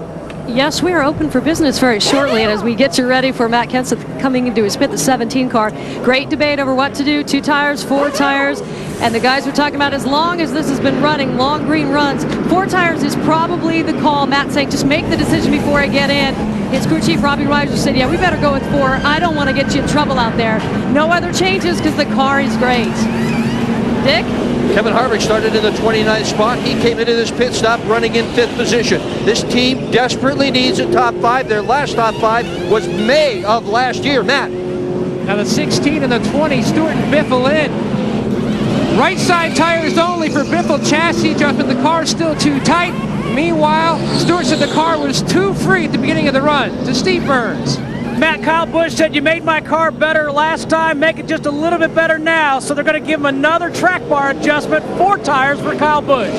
Yes, we are open for business very shortly, and as we get you ready for Matt Kenseth coming into his pit, the 17 car, great debate over what to do, 2 tires, 4 tires, and the guys were talking about as long as this has been running, long green runs, 4 tires is probably the call. Matt saying just make the decision before I get in. His crew chief, Robbie Reiser, said, yeah, we better go with 4. I don't want to get you in trouble out there. No other changes because the car is great. Dick? Kevin Harvick started in the 29th spot. He came into this pit stop running in 5th position. This team desperately needs a top 5. Their last top 5 was May of last year. Matt. Now the 16 and the 20, Stewart and Biffle in. Right side tires only for Biffle. Chassis adjustment. The car is still too tight. Meanwhile, Stewart said the car was too free at the beginning of the run. To Steve Burns. Matt, Kyle Busch said you made my car better last time, make it just a little bit better now, so they're going to give him another track bar adjustment, 4 tires for Kyle Busch.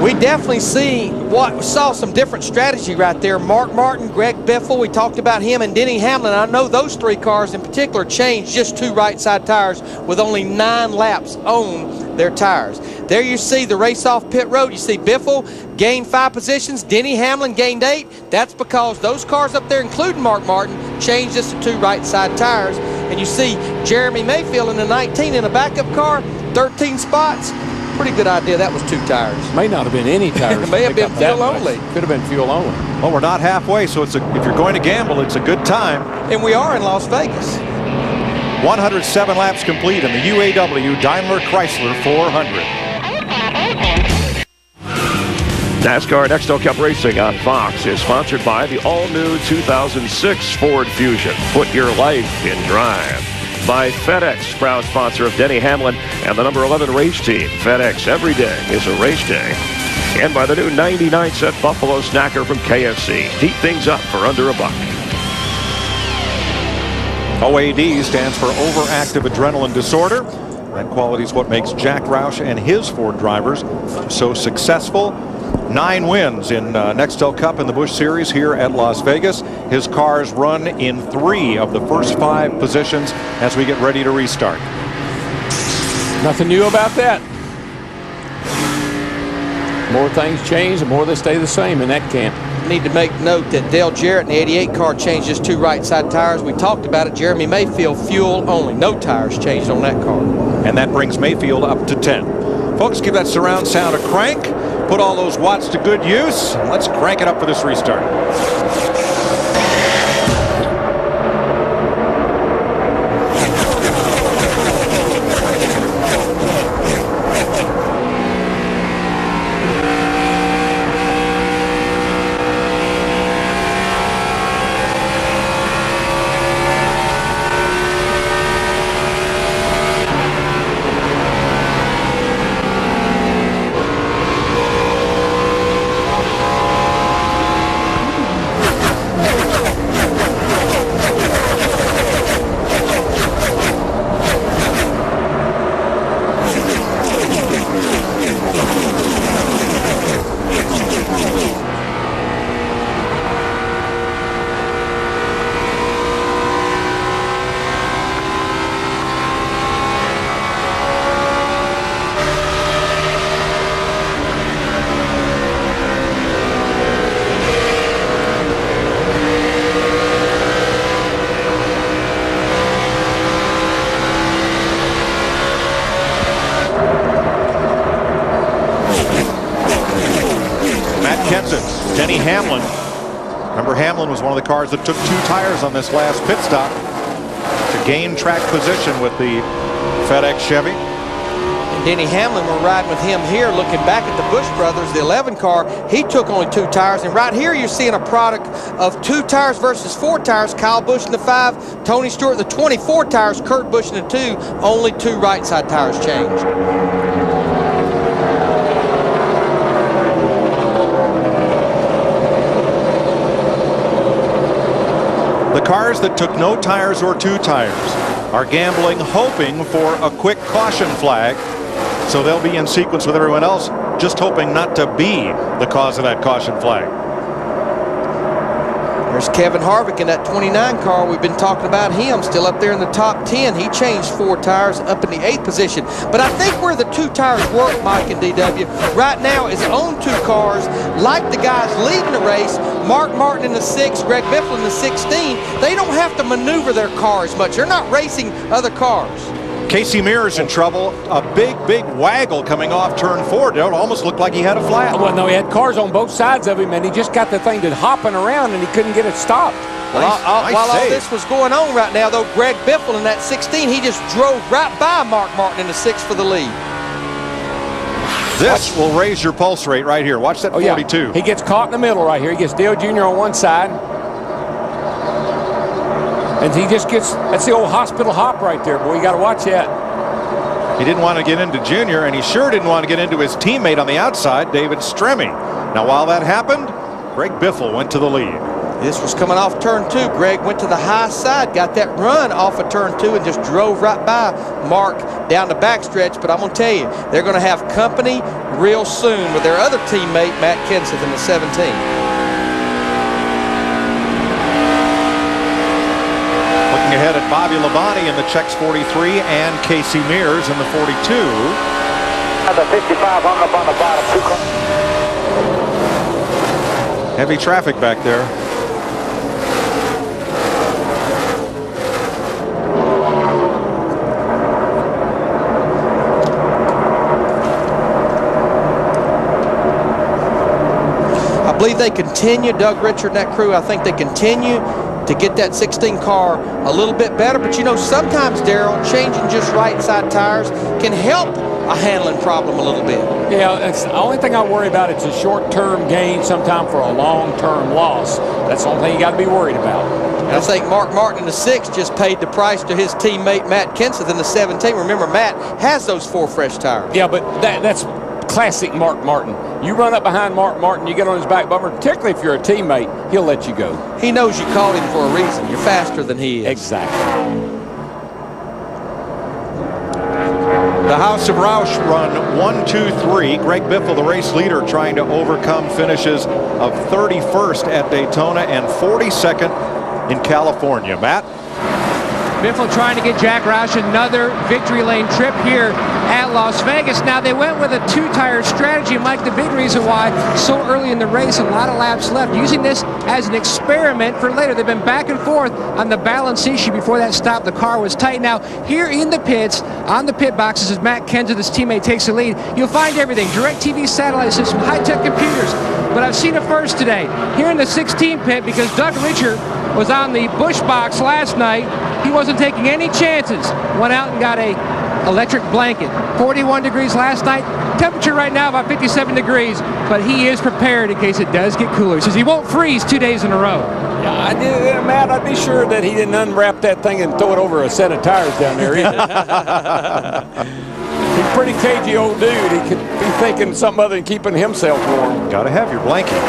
We definitely saw some different strategy right there. Mark Martin, Greg Biffle, we talked about him, and Denny Hamlin. I know those 3 cars in particular changed just 2 right side tires with only 9 laps on their tires. There you see the race off pit road. You see Biffle gained 5 positions. Denny Hamlin gained 8. That's because those cars up there, including Mark Martin, changed just to 2 right side tires. And you see Jeremy Mayfield in the 19 in a backup car, 13 spots. Pretty good idea. That was 2 tires. May not have been any tires. It may have been fuel only. Could have been fuel only. Well, we're not halfway, so if you're going to gamble, it's a good time. And we are in Las Vegas. 107 laps complete in the UAW-DaimlerChrysler 400. NASCAR Nextel Cup Racing on Fox is sponsored by the all-new 2006 Ford Fusion. Put your life in drive. By FedEx, proud sponsor of Denny Hamlin and the number 11 race team. FedEx, every day is a race day. And by the new 99-cent Buffalo Snacker from KFC. Heat things up for under $1. OAD stands for overactive adrenaline disorder. That quality is what makes Jack Roush and his Ford drivers so successful. 9 wins in Nextel Cup in the Busch Series here at Las Vegas. His cars run in 3 of the first 5 positions as we get ready to restart. Nothing new about that. More things change, the more they stay the same in that camp. Need to make note that Dale Jarrett in the 88 car changed his 2 right side tires. We talked about it. Jeremy Mayfield, fuel only. No tires changed on that car. And that brings Mayfield up to 10. Folks, give that surround sound a crank. Put all those watts to good use. And let's crank it up for this restart. Denny Hamlin. Remember, Hamlin was one of the cars that took 2 tires on this last pit stop to gain track position with the FedEx Chevy. And Denny Hamlin, we're riding with him here, looking back at the Busch brothers, the 11 car. He took only 2 tires, and right here you're seeing a product of 2 tires versus 4 tires. Kyle Busch in the 5, Tony Stewart in the 24 tires, Kurt Busch in the 2. Only 2 right side tires changed. The cars that took no tires or 2 tires are gambling, hoping for a quick caution flag. So they'll be in sequence with everyone else, just hoping not to be the cause of that caution flag. There's Kevin Harvick in that 29 car. We've been talking about him, still up there in the top 10. He changed 4 tires up in the 8th position. But I think where the 2 tires work, Mike and DW, right now is on 2 cars, like the guys leading the race, Mark Martin in the 6, Greg Biffle in the 16. They don't have to maneuver their cars much. They're not racing other cars. Casey Mears in trouble. A big waggle coming off turn 4. It almost looked like he had a flat. Well, no, he had cars on both sides of him, and he just got the thing to hopping around, and he couldn't get it stopped. Well, nice while all save. this was going on right now, though, Greg Biffle in that 16, he just drove right by Mark Martin in the 6 for the lead. This will raise your pulse rate right here. Watch that 42. Yeah. He gets caught in the middle right here. He gets Dale Jr. on one side. And he just gets, that's the old hospital hop right there, boy. You got to watch that. He didn't want to get into Junior, and he sure didn't want to get into his teammate on the outside, David Stremme. Now, while that happened, Greg Biffle went to the lead. This was coming off turn 2. Greg went to the high side, got that run off of turn 2, and just drove right by Mark down the backstretch. But I'm going to tell you, they're going to have company real soon with their other teammate, Matt Kenseth, in the 17. Looking ahead at Bobby Labonte in the Czechs 43 and Casey Mears in the 42. The 55 hung up on the bottom. 2 cars. Heavy traffic back there. I believe they continue, Doug Richard and that crew, I think they continue to get that 16 car a little bit better. But you know, sometimes, Darrell, changing just right side tires can help a handling problem a little bit. Yeah, that's the only thing I worry about. It's a short-term gain sometime for a long-term loss. That's the only thing you got to be worried about. And I think Mark Martin in the 6 just paid the price to his teammate Matt Kenseth in the 17. Remember, Matt has those 4 fresh tires. Yeah, but that's classic Mark Martin. You run up behind Mark Martin, you get on his back bumper, particularly if you're a teammate, he'll let you go. He knows you called him for a reason. You're faster than he is. Exactly. The House of Roush run 1, 2, 3. Greg Biffle, the race leader, trying to overcome finishes of 31st at Daytona and 42nd in California. Matt? Biffle trying to get Jack Roush another victory lane trip here at Las Vegas. Now, they went with a two-tire strategy. Mike, the big reason why so early in the race, a lot of laps left, using this as an experiment for later. They've been back and forth on the balance issue. Before that stop, the car was tight. Now, here in the pits, on the pit boxes, as Matt Kenseth, his teammate, takes the lead, you'll find everything. DirecTV satellite system, high-tech computers. But I've seen it first today. Here in the 16 pit, because Doug Richard was on the Busch box last night, he wasn't taking any chances. Went out and got a electric blanket. 41 degrees last night. Temperature right now about 57 degrees, but he is prepared in case it does get cooler. He says he won't freeze 2 days in a row. Yeah, I did, Matt. I'd be sure that he didn't unwrap that thing and throw it over a set of tires down there either. He's a pretty cagey old dude. He could be thinking something other than keeping himself warm. Got to have your blanket.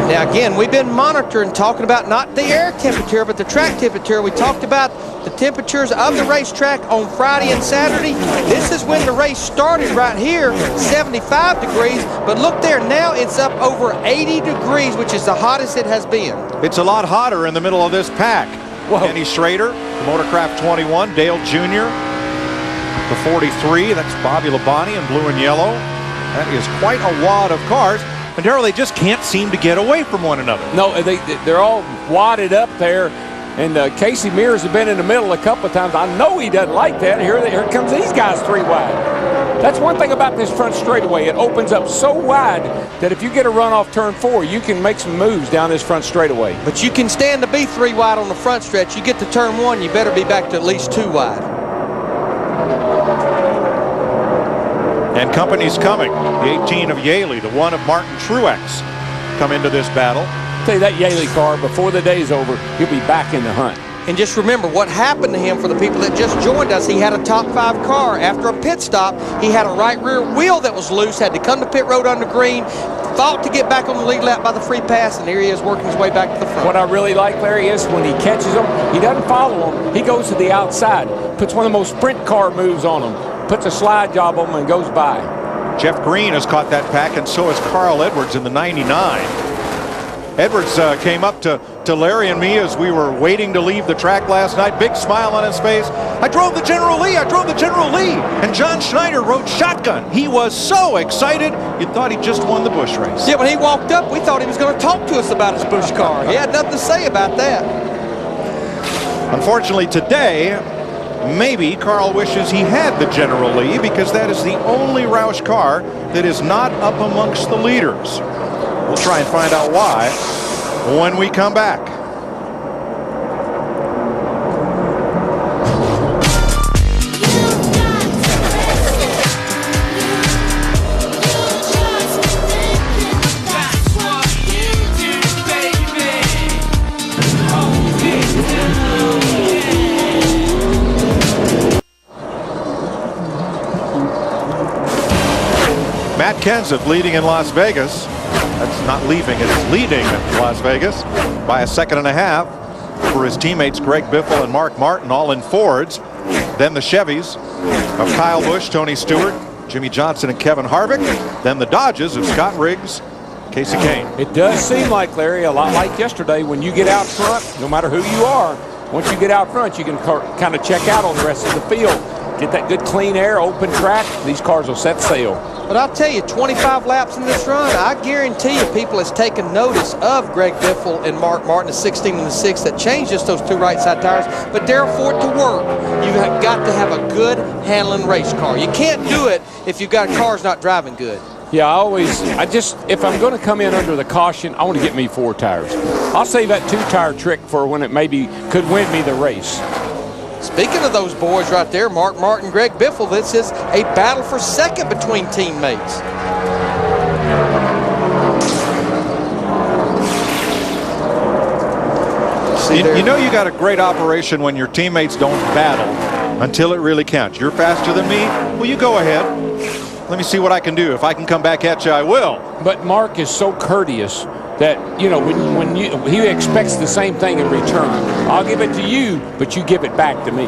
Now, again, we've been monitoring, talking about not the air temperature, but the track temperature. We talked about the temperatures of the racetrack on Friday and Saturday. This is when the race started right here, 75 degrees. But look there, now it's up over 80 degrees, which is the hottest it has been. It's a lot hotter in the middle of this pack. Kenny Schrader, Motorcraft 21, Dale Jr., the 43, that's Bobby Labonte in blue and yellow. That is quite a wad of cars. And Darrell, they just can't seem to get away from one another. No, they're all wadded up there. And Casey Mears has been in the middle a couple of times. I know he doesn't like that. Here comes these guys three wide. That's one thing about this front straightaway. It opens up so wide that if you get a run off turn 4, you can make some moves down this front straightaway. But you can stand to be 3 wide on the front stretch. You get to turn 1, you better be back to at least 2 wide. And company's coming. The 18 of Yaley, the 1 of Martin Truex come into this battle. I'll tell you, that Yaley car, before the day's over, he'll be back in the hunt. And just remember what happened to him for the people that just joined us. He had a top 5 car. After a pit stop, he had a right rear wheel that was loose, had to come to pit road under green, fought to get back on the lead lap by the free pass, and here he is working his way back to the front. What I really like, Larry, is when he catches them, he doesn't follow them. He goes to the outside, puts one of the most sprint car moves on them, puts a slide job on them, and goes by. Jeff Green has caught that pack, and so has Carl Edwards in the 99. Edwards came up to Larry and me as we were waiting to leave the track last night. Big smile on his face. I drove the General Lee. And John Schneider rode shotgun. He was so excited, you thought he just won the Busch race. Yeah, when he walked up, we thought he was going to talk to us about his Busch car. He had nothing to say about that. Unfortunately today, maybe Carl wishes he had the General Lee, because that is the only Roush car that is not up amongst the leaders. We'll try and find out why when we come back. Matt Kenseth leading in Las Vegas. That's not leaving, it's leading Las Vegas by a 2.5 for his teammates Greg Biffle and Mark Martin, all in Fords. Then the Chevys of Kyle Busch, Tony Stewart, Jimmy Johnson, and Kevin Harvick. Then the Dodges of Scott Riggs, Casey Kane. It does seem like, Larry, a lot like yesterday, when you get out front, no matter who you are, once you get out front, you can kind of check out on the rest of the field. Get that good clean air, open track. These cars will set sail. But I'll tell you, 25 laps in this run, I guarantee you people has taken notice of Greg Biffle and Mark Martin, the 16 and the 6, that changed just those 2 right side tires. But there, for it to work, you have got to have a good handling race car. You can't do it if you've got cars not driving good. Yeah, if I'm going to come in under the caution, I want to get me 4 tires. I'll save that 2-tire trick for when it maybe could win me the race. Speaking of those boys right there, Mark Martin, Greg Biffle, this is a battle for second between teammates. You know you got a great operation when your teammates don't battle until it really counts. You're faster than me? Well, you go ahead. Let me see what I can do. If I can come back at you, I will. But Mark is so courteous that, you know, when he expects the same thing in return. I'll give it to you, but you give it back to me.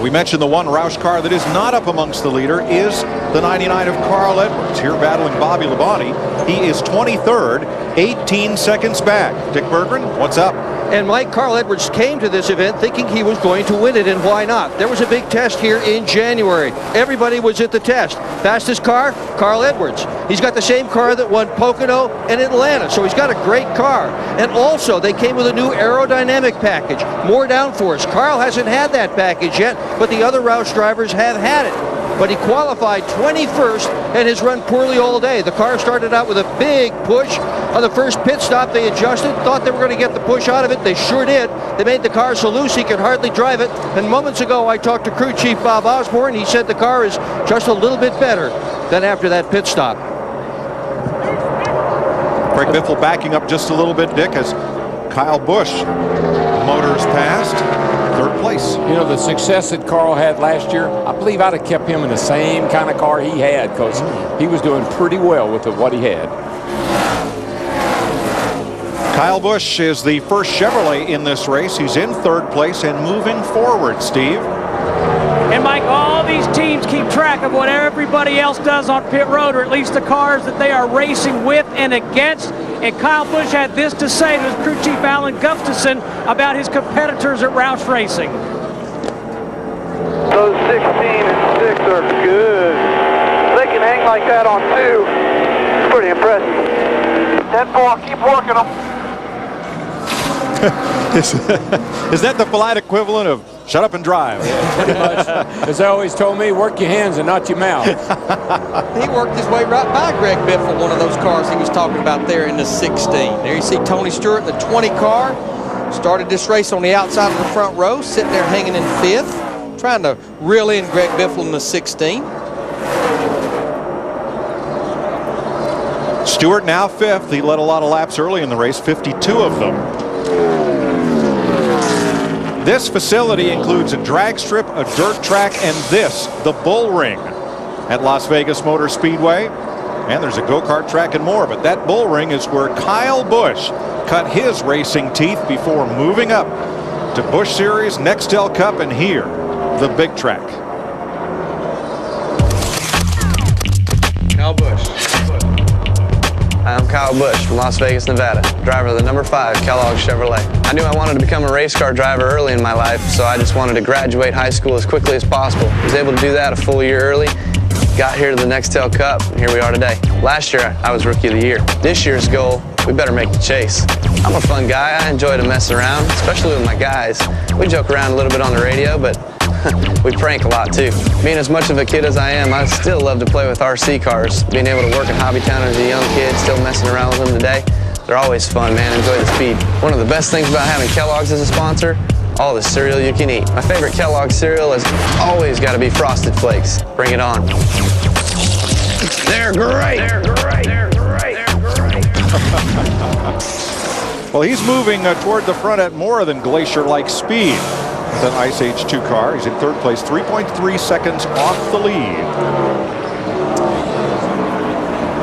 We mentioned the one Roush car that is not up amongst the leader is the 99 of Carl Edwards. Here battling Bobby Labonte. He is 23rd, 18 seconds back. Dick Berggren, what's up? And Mike, Carl Edwards came to this event thinking he was going to win it, and why not? There was a big test here in January. Everybody was at the test. Fastest car, Carl Edwards. He's got the same car that won Pocono and Atlanta, so he's got a great car. And also, they came with a new aerodynamic package, more downforce. Carl hasn't had that package yet, but the other Roush drivers have had it. But he qualified 21st and has run poorly all day. The car started out with a big push. On the first pit stop, they adjusted, thought they were going to get the push out of it. They sure did. They made the car so loose he could hardly drive it. And moments ago, I talked to crew chief Bob Osborne. He said the car is just a little bit better than after that pit stop. Greg Biffle backing up just a little bit, Dick, as Kyle Busch motors past. Third place. You know, the success that Carl had last year, I believe I'd have kept him in the same kind of car he had, because he was doing pretty well with what he had. Kyle Busch is the first Chevrolet in this race. He's in third place and moving forward, Steve. And Mike, all these teams keep track of what everybody else does on pit road, or at least the cars that they are racing with and against. And Kyle Busch had this to say to his crew chief Alan Gustafson about his competitors at Roush Racing. Those 16 and 6 are good. If they can hang like that on 2, it's pretty impressive. 10-4, keep working them. Is that the polite equivalent of shut up and drive? Yeah, pretty much. As they always told me, work your hands and not your mouth. He worked his way right by Greg Biffle, one of those cars he was talking about there in the 16. There you see Tony Stewart in the 20 car. Started this race on the outside of the front row, sitting there hanging in 5th, trying to reel in Greg Biffle in the 16. Stewart now 5th. He led a lot of laps early in the race, 52 of them. This facility includes a drag strip, a dirt track, and this, the bull ring at Las Vegas Motor Speedway. And there's a go-kart track and more, but that bull ring is where Kyle Busch cut his racing teeth before moving up to Busch Series, Nextel Cup, and here, the big track. Kyle Busch. I'm Kyle Busch from Las Vegas, Nevada, driver of the number 5 Kellogg Chevrolet. I knew I wanted to become a race car driver early in my life, so I just wanted to graduate high school as quickly as possible. I was able to do that a full year early, got here to the Nextel Cup, and here we are today. Last year, I was Rookie of the Year. This year's goal, we better make the chase. I'm a fun guy. I enjoy to mess around, especially with my guys. We joke around a little bit on the radio, but we prank a lot too. Being as much of a kid as I am, I still love to play with RC cars. Being able to work in Hobbytown as a young kid, still messing around with them today, they're always fun, man. Enjoy the speed. One of the best things about having Kellogg's as a sponsor, all the cereal you can eat. My favorite Kellogg's cereal has always got to be Frosted Flakes. Bring it on. They're great. They're great. They're great. They're great. Well, he's moving toward the front at more than glacier-like speed. With an Ice Age 2 car. He's in third place, 3.3 seconds off the lead.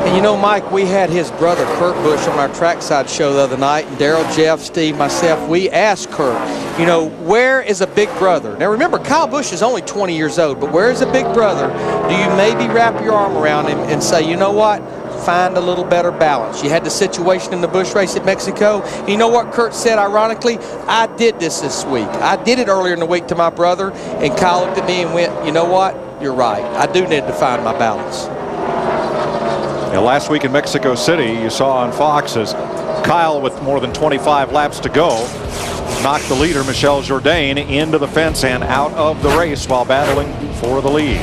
And you know, Mike, we had his brother Kurt Busch on our trackside show the other night, and Daryl, Jeff, Steve, myself, we asked Kurt, you know, where is a big brother? Now remember, Kyle Busch is only 20 years old, but where is a big brother? Do you maybe wrap your arm around him and say, you know what? Find a little better balance. You had the situation in the Busch race at Mexico. You know what Kurt said, ironically? I did this week. I did it earlier in the week to my brother, and Kyle looked at me and went, you know what? You're right. I do need to find my balance. Yeah, last week in Mexico City, you saw on Fox as Kyle, with more than 25 laps to go, knocked the leader, Michel Jourdain, into the fence and out of the race while battling for the lead.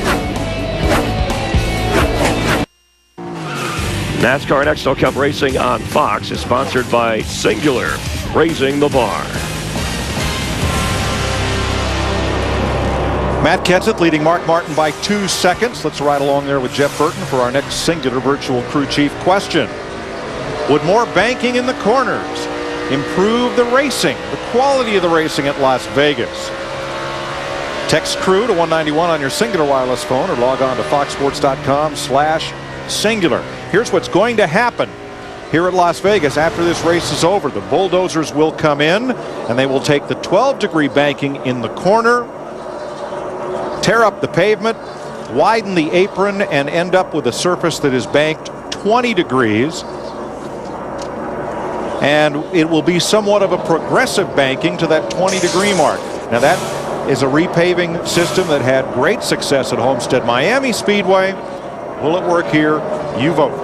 NASCAR Nextel Cup Racing on Fox is sponsored by Singular, raising the bar. Matt Kenseth leading Mark Martin by 2 seconds. Let's ride along there with Jeff Burton for our next Singular Virtual Crew Chief question. Would more banking in the corners improve the racing, the quality of the racing at Las Vegas? Text crew to 191 on your Singular wireless phone or log on to foxsports.com/Singular. Here's what's going to happen here at Las Vegas after this race is over. The bulldozers will come in and they will take the 12-degree banking in the corner tear up the pavement, widen the apron, and end up with a surface that is banked 20 degrees. And it will be somewhat of a progressive banking to that 20-degree mark. Now that is a repaving system that had great success at Homestead Miami Speedway. Will it work here? You vote.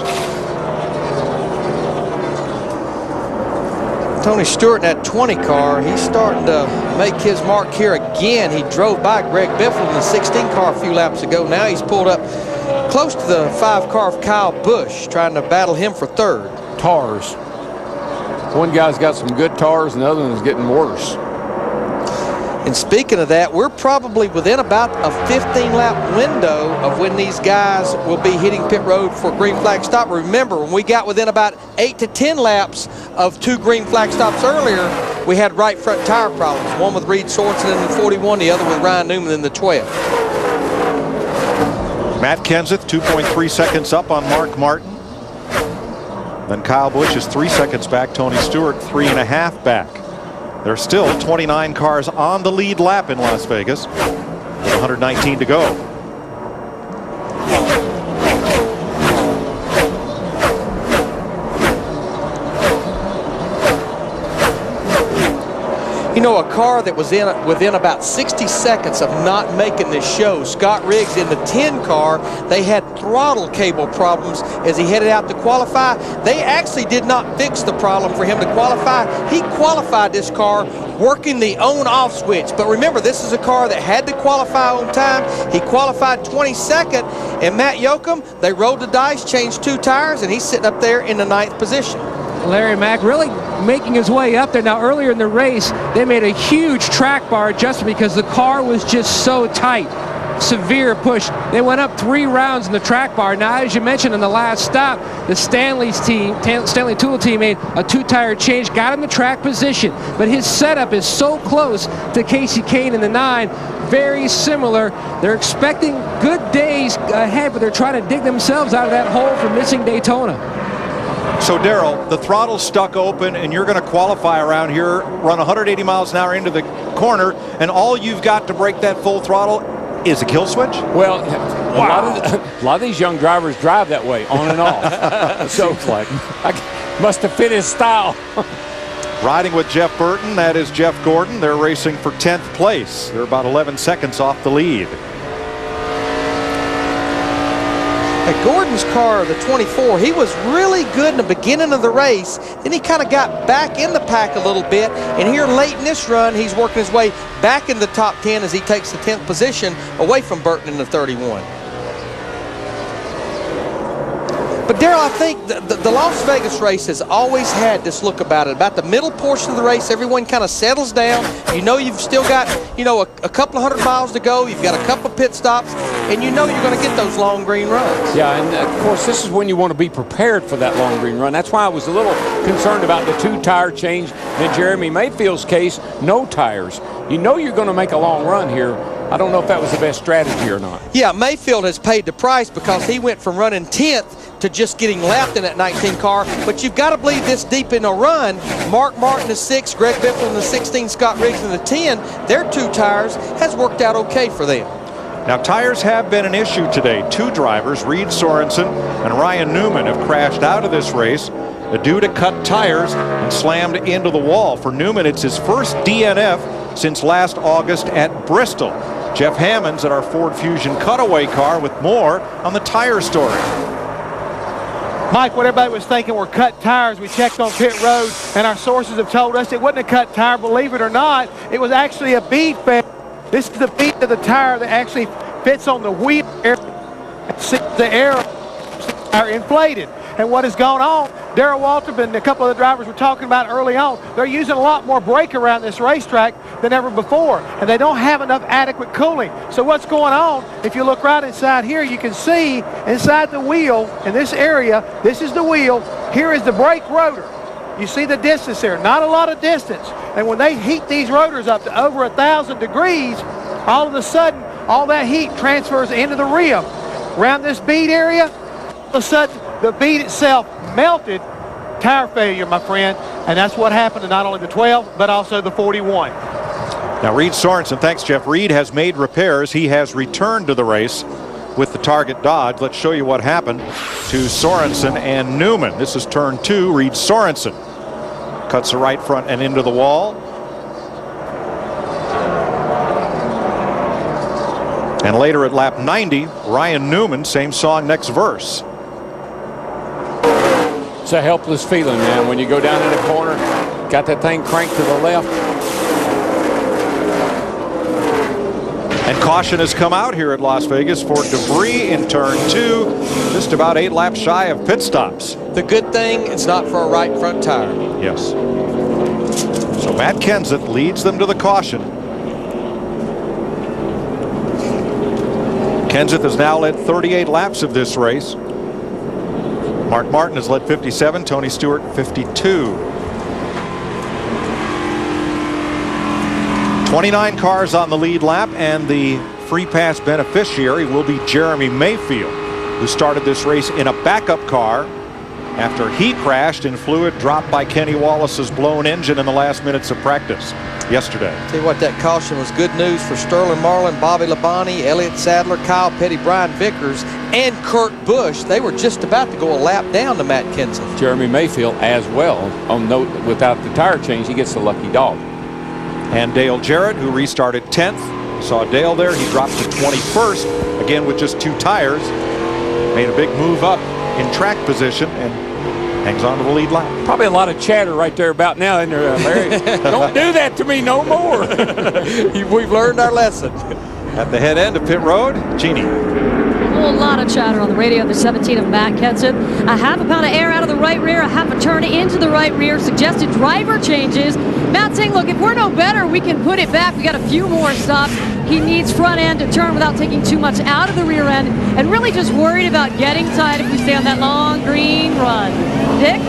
Tony Stewart in that 20 car, he's starting to make his mark here again. He drove by Greg Biffle in the 16 car a few laps ago. Now he's pulled up close to the 5 car of Kyle Busch, trying to battle him for third. Tars. One guy's got some good tars and the other one's getting worse. And speaking of that, we're probably within about a 15-lap window of when these guys will be hitting pit road for green flag stop. Remember, when we got within about 8 to 10 laps of 2 green flag stops earlier, we had right front tire problems. One with Reed Sorensen in the 41, the other with Ryan Newman in the 12. Matt Kenseth 2.3 seconds up on Mark Martin. Then Kyle Busch is 3 seconds back. Tony Stewart 3.5 back. There's still 29 cars on the lead lap in Las Vegas with 119 to go. You know, a car that was within about 60 seconds of not making this show, Scott Riggs in the 10 car, they had throttle cable problems as he headed out to qualify. They actually did not fix the problem for him to qualify. He qualified this car working the on-off switch. But remember, this is a car that had to qualify on time. He qualified 22nd, and Matt Yoakum, they rolled the dice, changed 2 tires, and he's sitting up there in the 9th position. Larry Mack really making his way up there. Now, earlier in the race, they made a huge track bar adjustment because the car was just so tight. Severe push. They went up 3 rounds in the track bar. Now, as you mentioned in the last stop, the Stanley Tool team made a 2-tire change, got him the track position. But his setup is so close to Casey Kane in the 9. Very similar. They're expecting good days ahead, but they're trying to dig themselves out of that hole for missing Daytona. So, Darrell, the throttle's stuck open, and you're going to qualify around here, run 180 miles an hour into the corner, and all you've got to break that full throttle is a kill switch? Well, a lot of these young drivers drive that way, on and off. So, like, must have fit his style. Riding with Jeff Burton, that is Jeff Gordon. They're racing for 10th place. They're about 11 seconds off the lead. Gordon's car, the 24, he was really good in the beginning of the race. Then he kind of got back in the pack a little bit. And here late in this run, he's working his way back in the top 10 as he takes the 10th position away from Burton in the 31. But Darrell, I think the Las Vegas race has always had this look about it. About the middle portion of the race, everyone kind of settles down. You know you've still got, you know, a couple of 100 miles to go. You've got a couple of pit stops, and you know you're going to get those long green runs. Yeah, and of course, this is when you want to be prepared for that long green run. That's why I was a little concerned about the 2-tire change. In Jeremy Mayfield's case, no tires. You know you're going to make a long run here. I don't know if that was the best strategy or not. Yeah, Mayfield has paid the price because he went from running 10th to just getting lapped in that 19 car. But you've got to believe this deep in a run, Mark Martin the 6, Greg Biffle in the 16, Scott Riggs in the 10, their 2 tires has worked out okay for them. Now, tires have been an issue today. 2 drivers, Reed Sorensen and Ryan Newman, have crashed out of this race due to cut tires and slammed into the wall. For Newman, it's his first DNF since last August at Bristol. Jeff Hammonds at our Ford Fusion cutaway car with more on the tire story. Mike, what everybody was thinking were cut tires. We checked on pit road, and our sources have told us it wasn't a cut tire. Believe it or not, it was actually a bead failure. This is the bead of the tire that actually fits on the wheel and sees the air tire inflated. And what has gone on, Darrell Waltrip and a couple of the drivers were talking about early on, they're using a lot more brake around this racetrack than ever before, and they don't have enough adequate cooling. So what's going on, if you look right inside here, you can see inside the wheel in this area, this is the wheel, here is the brake rotor. You see the distance there, not a lot of distance. And when they heat these rotors up to over 1,000 degrees, all of a sudden, all that heat transfers into the rim. Around this bead area, all of a sudden, the bead itself melted. Tire failure, my friend, and that's what happened to not only the 12 but also the 41. Now Reed Sorensen, thanks Jeff. Reed has made repairs. He has returned to the race with the Target Dodge. Let's show you what happened to Sorensen and Newman. This is turn 2. Reed Sorensen cuts the right front and into the wall. And later at lap 90, Ryan Newman, same song, next verse. It's a helpless feeling, man, when you go down in the corner, got that thing cranked to the left. And caution has come out here at Las Vegas for debris in turn 2, just about 8 laps shy of pit stops. The good thing, it's not for a right front tire. Yes. So Matt Kenseth leads them to the caution. Kenseth has now led 38 laps of this race. Mark Martin has led 57, Tony Stewart 52. 29 cars on the lead lap, and the free pass beneficiary will be Jeremy Mayfield, who started this race in a backup car after he crashed in fluid dropped by Kenny Wallace's blown engine in the last minutes of practice yesterday. Tell you what, that caution was good news for Sterling Marlin, Bobby Labonte, Elliott Sadler, Kyle Petty, Brian Vickers, and Kurt Busch. They were just about to go a lap down to Matt Kenseth. Jeremy Mayfield as well. On note, without the tire change, he gets the lucky dog. And Dale Jarrett, who restarted 10th. Saw Dale there. He dropped to 21st, again with just 2 tires. Made a big move up in track position and hangs on to the lead lap. Probably a lot of chatter right there about now, isn't there, Larry? Don't do that to me no more. We've learned our lesson. At the head end of pit road, Jeannie. A lot of chatter on the radio. The 17 of Matt Kenseth. A half a pound of air out of the right rear, a half a turn into the right rear. Suggested driver changes. Matt saying, look, if we're no better, we can put it back. We got a few more stops. He needs front end to turn without taking too much out of the rear end, and really just worried about getting tight if we stay on that long green run. Dick?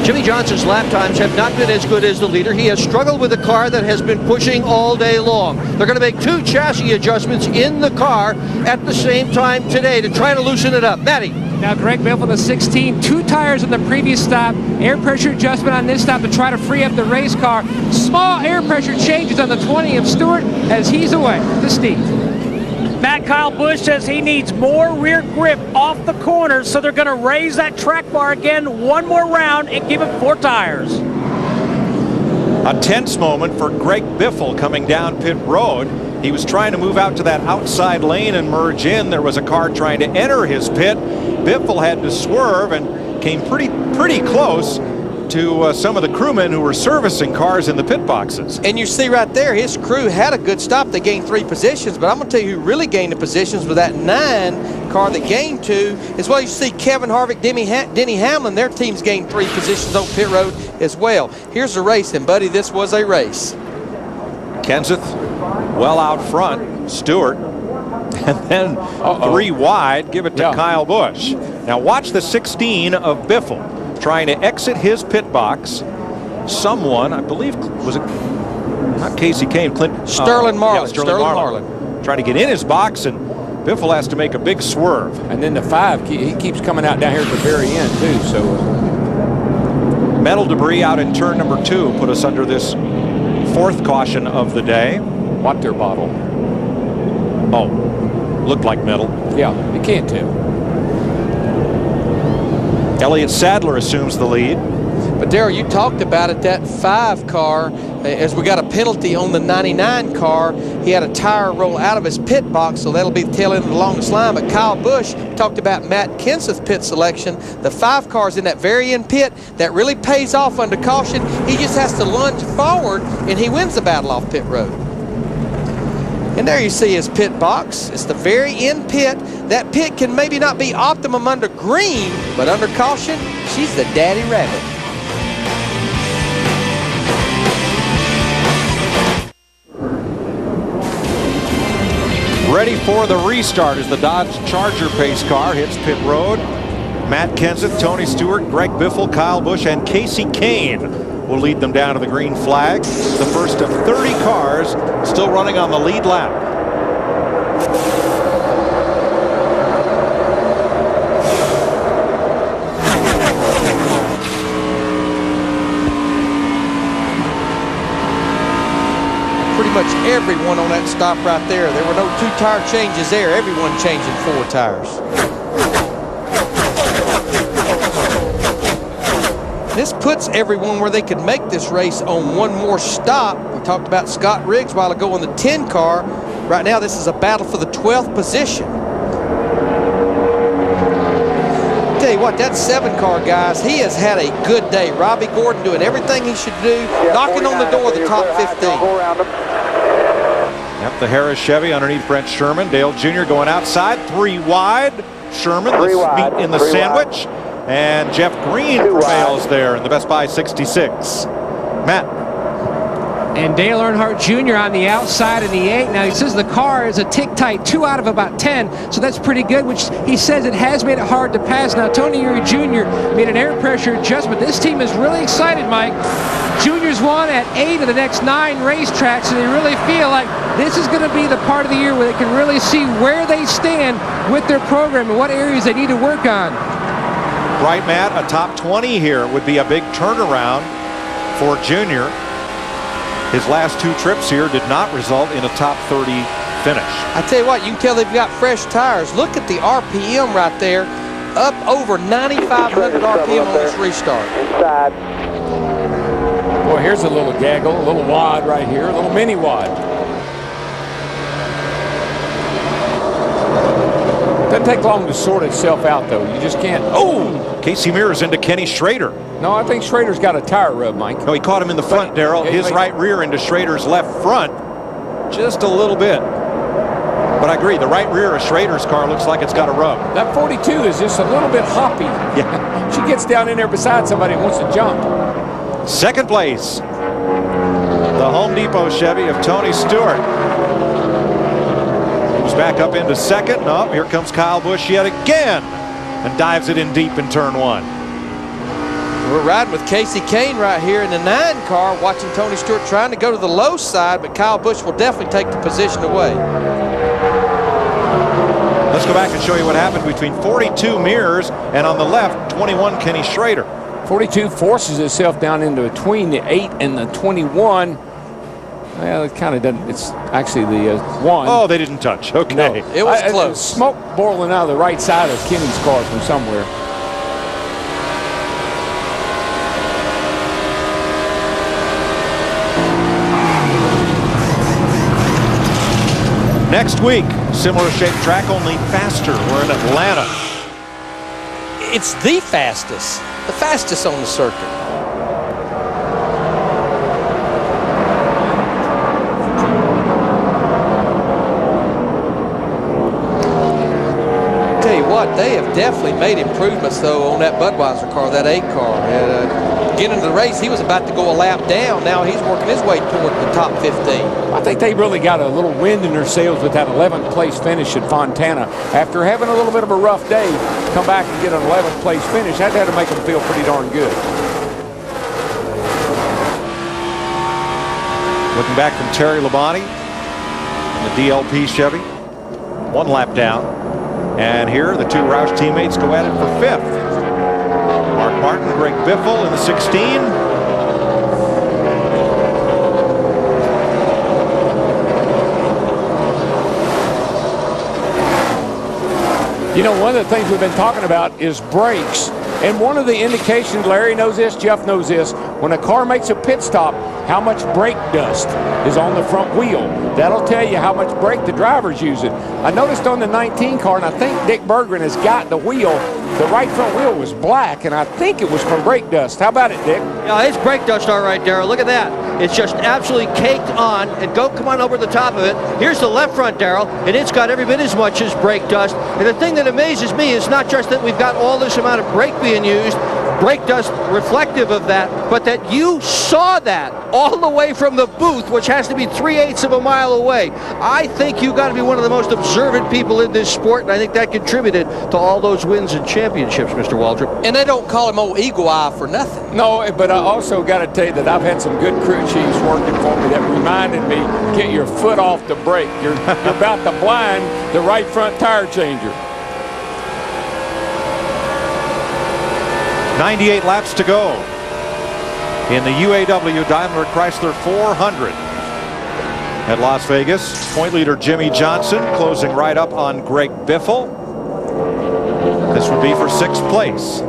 Jimmy Johnson's lap times have not been as good as the leader. He has struggled with a car that has been pushing all day long. They're going to make 2 chassis adjustments in the car at the same time today to try to loosen it up. Matty. Now Greg Biffle, the 16, 2 tires on the previous stop, air pressure adjustment on this stop to try to free up the race car. Small air pressure changes on the 20 of Stewart as he's away to Steve. Kyle Busch says he needs more rear grip off the corners, so they're going to raise that track bar again 1 more round and give him 4 tires. A tense moment for Greg Biffle coming down pit road. He was trying to move out to that outside lane and merge in. There was a car trying to enter his pit. Biffle had to swerve and came pretty close to some of the crewmen who were servicing cars in the pit boxes. And you see right there, his crew had a good stop. They gained 3 positions, but I'm going to tell you who really gained the positions with that 9 car that gained 2. As well, you see Kevin Harvick, Denny Hamlin, their teams gained 3 positions on pit road as well. Here's the race, and buddy, this was a race. Kenseth well out front, Stewart, and then 3 wide, give it to Kyle Busch. Now watch the 16 of Biffle trying to exit his pit box. Someone, I believe, was it not Casey Kane, Sterling Marlin. Yeah, Sterling Marlin. Trying to get in his box, and Biffle has to make a big swerve. And then the 5, he keeps coming out down here at the very end too. So metal debris out in turn number 2 put us under this 4th caution of the day. Water bottle. Oh, looked like metal. Yeah, you can't tell. Elliott Sadler assumes the lead. But Darrell, you talked about it, that 5 car, as we got a penalty on the 99 car, he had a tire roll out of his pit box, so that'll be the tail end of the longest line. But Kyle Busch talked about Matt Kenseth's pit selection. The 5 cars in that very end pit, that really pays off under caution. He just has to lunge forward, and he wins the battle off pit road. And there you see his pit box. It's the very end pit. That pit can maybe not be optimum under green, but under caution, she's the daddy rabbit. Ready for the restart as the Dodge Charger pace car hits pit road. Matt Kenseth, Tony Stewart, Greg Biffle, Kyle Busch, and Casey Kane will lead them down to the green flag. The first of 30 cars still running on the lead lap. much everyone on that stop right there. There were no 2 tire changes there. Everyone changing 4 tires. This puts everyone where they could make this race on one more stop. We talked about Scott Riggs a while ago on the 10 car. Right now, this is a battle for the 12th position. Tell you what, that 7 car, guys, he has had a good day. Robbie Gordon doing everything he should do, knocking on the door of the top 15. Yep, the Harris Chevy underneath Brent Sherman. Dale Jr. going outside, 3 wide. Sherman, the meet in the sandwich. And Jeff Green prevails there in the Best Buy 66. Matt. And Dale Earnhardt Jr. on the outside in the 8. Now, he says the car is a tick tight, 2 out of about 10, so that's pretty good, which he says it has made it hard to pass. Now, Tony Eury Jr. made an air pressure adjustment. This team is really excited, Mike. Junior's won at 8 of the next 9 racetracks, and they really feel like this is going to be the part of the year where they can really see where they stand with their program and what areas they need to work on. Right, Matt, a top 20 here would be a big turnaround for Junior. His last 2 trips here did not result in a top 30 finish. I tell you what, you can tell they've got fresh tires. Look at the RPM right there, up over 9,500 RPM on this restart. Inside. Boy, here's a little gaggle, a little wad right here, a little mini wad. Doesn't take long to sort itself out, though. You just can't. Oh! Casey Mears into Kenny Schrader. No, I think Schrader's got a tire rub, Mike. No, he caught him in the front, Darrell. Yeah, his right rear into Schrader's left front. Just a little bit. But I agree, the right rear of Schrader's car looks like it's got a rub. That 42 is just a little bit hoppy. Yeah. She gets down in there beside somebody and wants to jump. Second place, the Home Depot Chevy of Tony Stewart. Moves back up into second. No, here comes Kyle Busch yet again and dives it in deep in turn 1. We're riding with Casey Kane right here in the 9 car, watching Tony Stewart trying to go to the low side, but Kyle Busch will definitely take the position away. Let's go back and show you what happened between 42 Mears and on the left, 21 Kenny Schrader. 42 forces itself down into between the 8 and the 21. Well, it kind of doesn't. It's actually the 1. Oh, they didn't touch. Okay. No, it was close. Smoke boiling out of the right side of Kenny's car from somewhere. Next week, similar shaped track, only faster. We're in Atlanta. It's the fastest on the circuit. Tell you what, they have definitely made improvements though on that Budweiser car, that 8 car. Getting into the race, he was about to go a lap down. Now he's working his way toward the top 15. I think they really got a little wind in their sails with that 11th place finish at Fontana. After having a little bit of a rough day, come back and get an 11th place finish, that had to make them feel pretty darn good. Looking back from Terry Labonte in the DLP Chevy. 1 lap down. And here the 2 Roush teammates go at it for 5th. Mark Martin, Greg Biffle in the 16. You know, one of the things we've been talking about is brakes. And one of the indications, Larry knows this, Jeff knows this, when a car makes a pit stop, how much brake dust is on the front wheel. That'll tell you how much brake the driver's using. I noticed on the 19 car, and I think Dick Berggren has got the wheel, the right front wheel was black, and I think it was from brake dust. How about it, Dick? Yeah, it's brake dust all right, Darrell. Look at that. It's just absolutely caked on. And come on over the top of it. Here's the left front, Darrell, and it's got every bit as much as brake dust. And the thing that amazes me is not just that we've got all this amount of brake being used, brake dust reflective of that, but that you saw that all the way from the booth, which has to be 3/8 of a mile away. I think you got to be one of the most observant people in this sport, and I think that contributed to all those wins and championships, Mr. Waldrop. And they don't call him old Eagle Eye for nothing. No, but I also got to tell you that I've had some good crew chiefs working for me that reminded me, get your foot off the brake. You're about to blind the right front tire changer. 98 laps to go in the UAW-Daimler-Chrysler 400. At Las Vegas, point leader Jimmy Johnson closing right up on Greg Biffle. This would be for 6th place.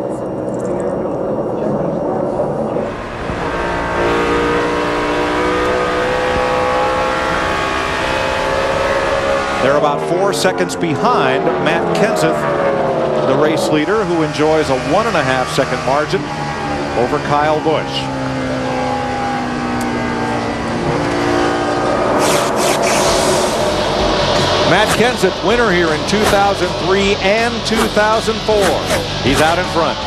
They're about 4 seconds behind Matt Kenseth, the race leader, who enjoys a 1.5 second margin over Kyle Busch. Matt Kenseth, winner here in 2003 and 2004. He's out in front.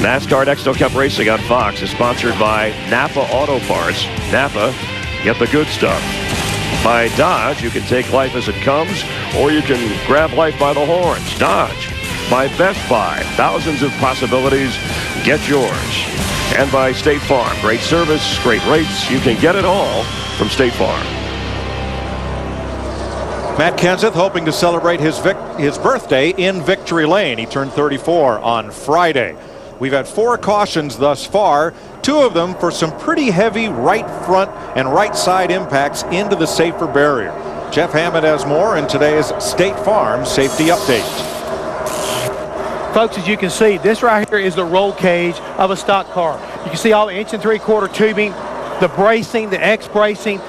NASCAR Next Cup Racing on Fox is sponsored by Napa Auto Parts. Napa, get the good stuff. By Dodge, you can take life as it comes, or you can grab life by the horns. Dodge. By Best Buy, thousands of possibilities. Get yours. And by State Farm, great service, great rates. You can get it all from State Farm. Matt Kenseth hoping to celebrate his birthday in Victory Lane. He turned 34 on Friday. We've had 4 cautions thus far, 2 of them for some pretty heavy right front and right side impacts into the safer barrier. Jeff Hammond has more in today's State Farm Safety Update. Folks, as you can see, this right here is the roll cage of a stock car. You can see all the 1 3/4 tubing, the bracing, the X bracing,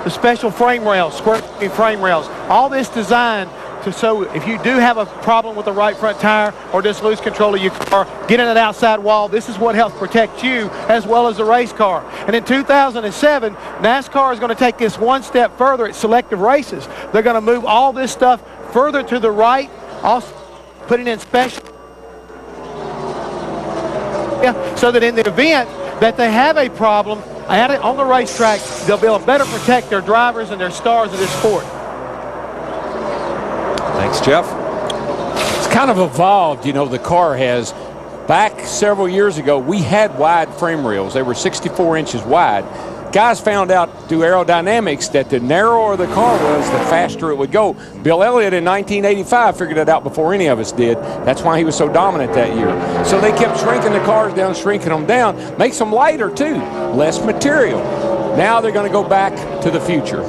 the special frame rails, square frame rails. All this designed so if you do have a problem with the right front tire or just lose control of your car, get in that outside wall. This is what helps protect you as well as the race car. And in 2007, NASCAR is going to take this one step further at selective races. They're going to move all this stuff further to the right, also putting in special, so that in the event that they have a problem on the racetrack, they'll be able to better protect their drivers and their stars of this sport. Thanks, Jeff. It's kind of evolved, you know, the car has. Back several years ago, we had wide frame rails. They were 64 inches wide. Guys found out through aerodynamics that the narrower the car was, the faster it would go. Bill Elliott in 1985 figured it out before any of us did. That's why he was so dominant that year. So they kept shrinking the cars down, shrinking them down. Makes them lighter, too. Less material. Now they're going to go back to the future.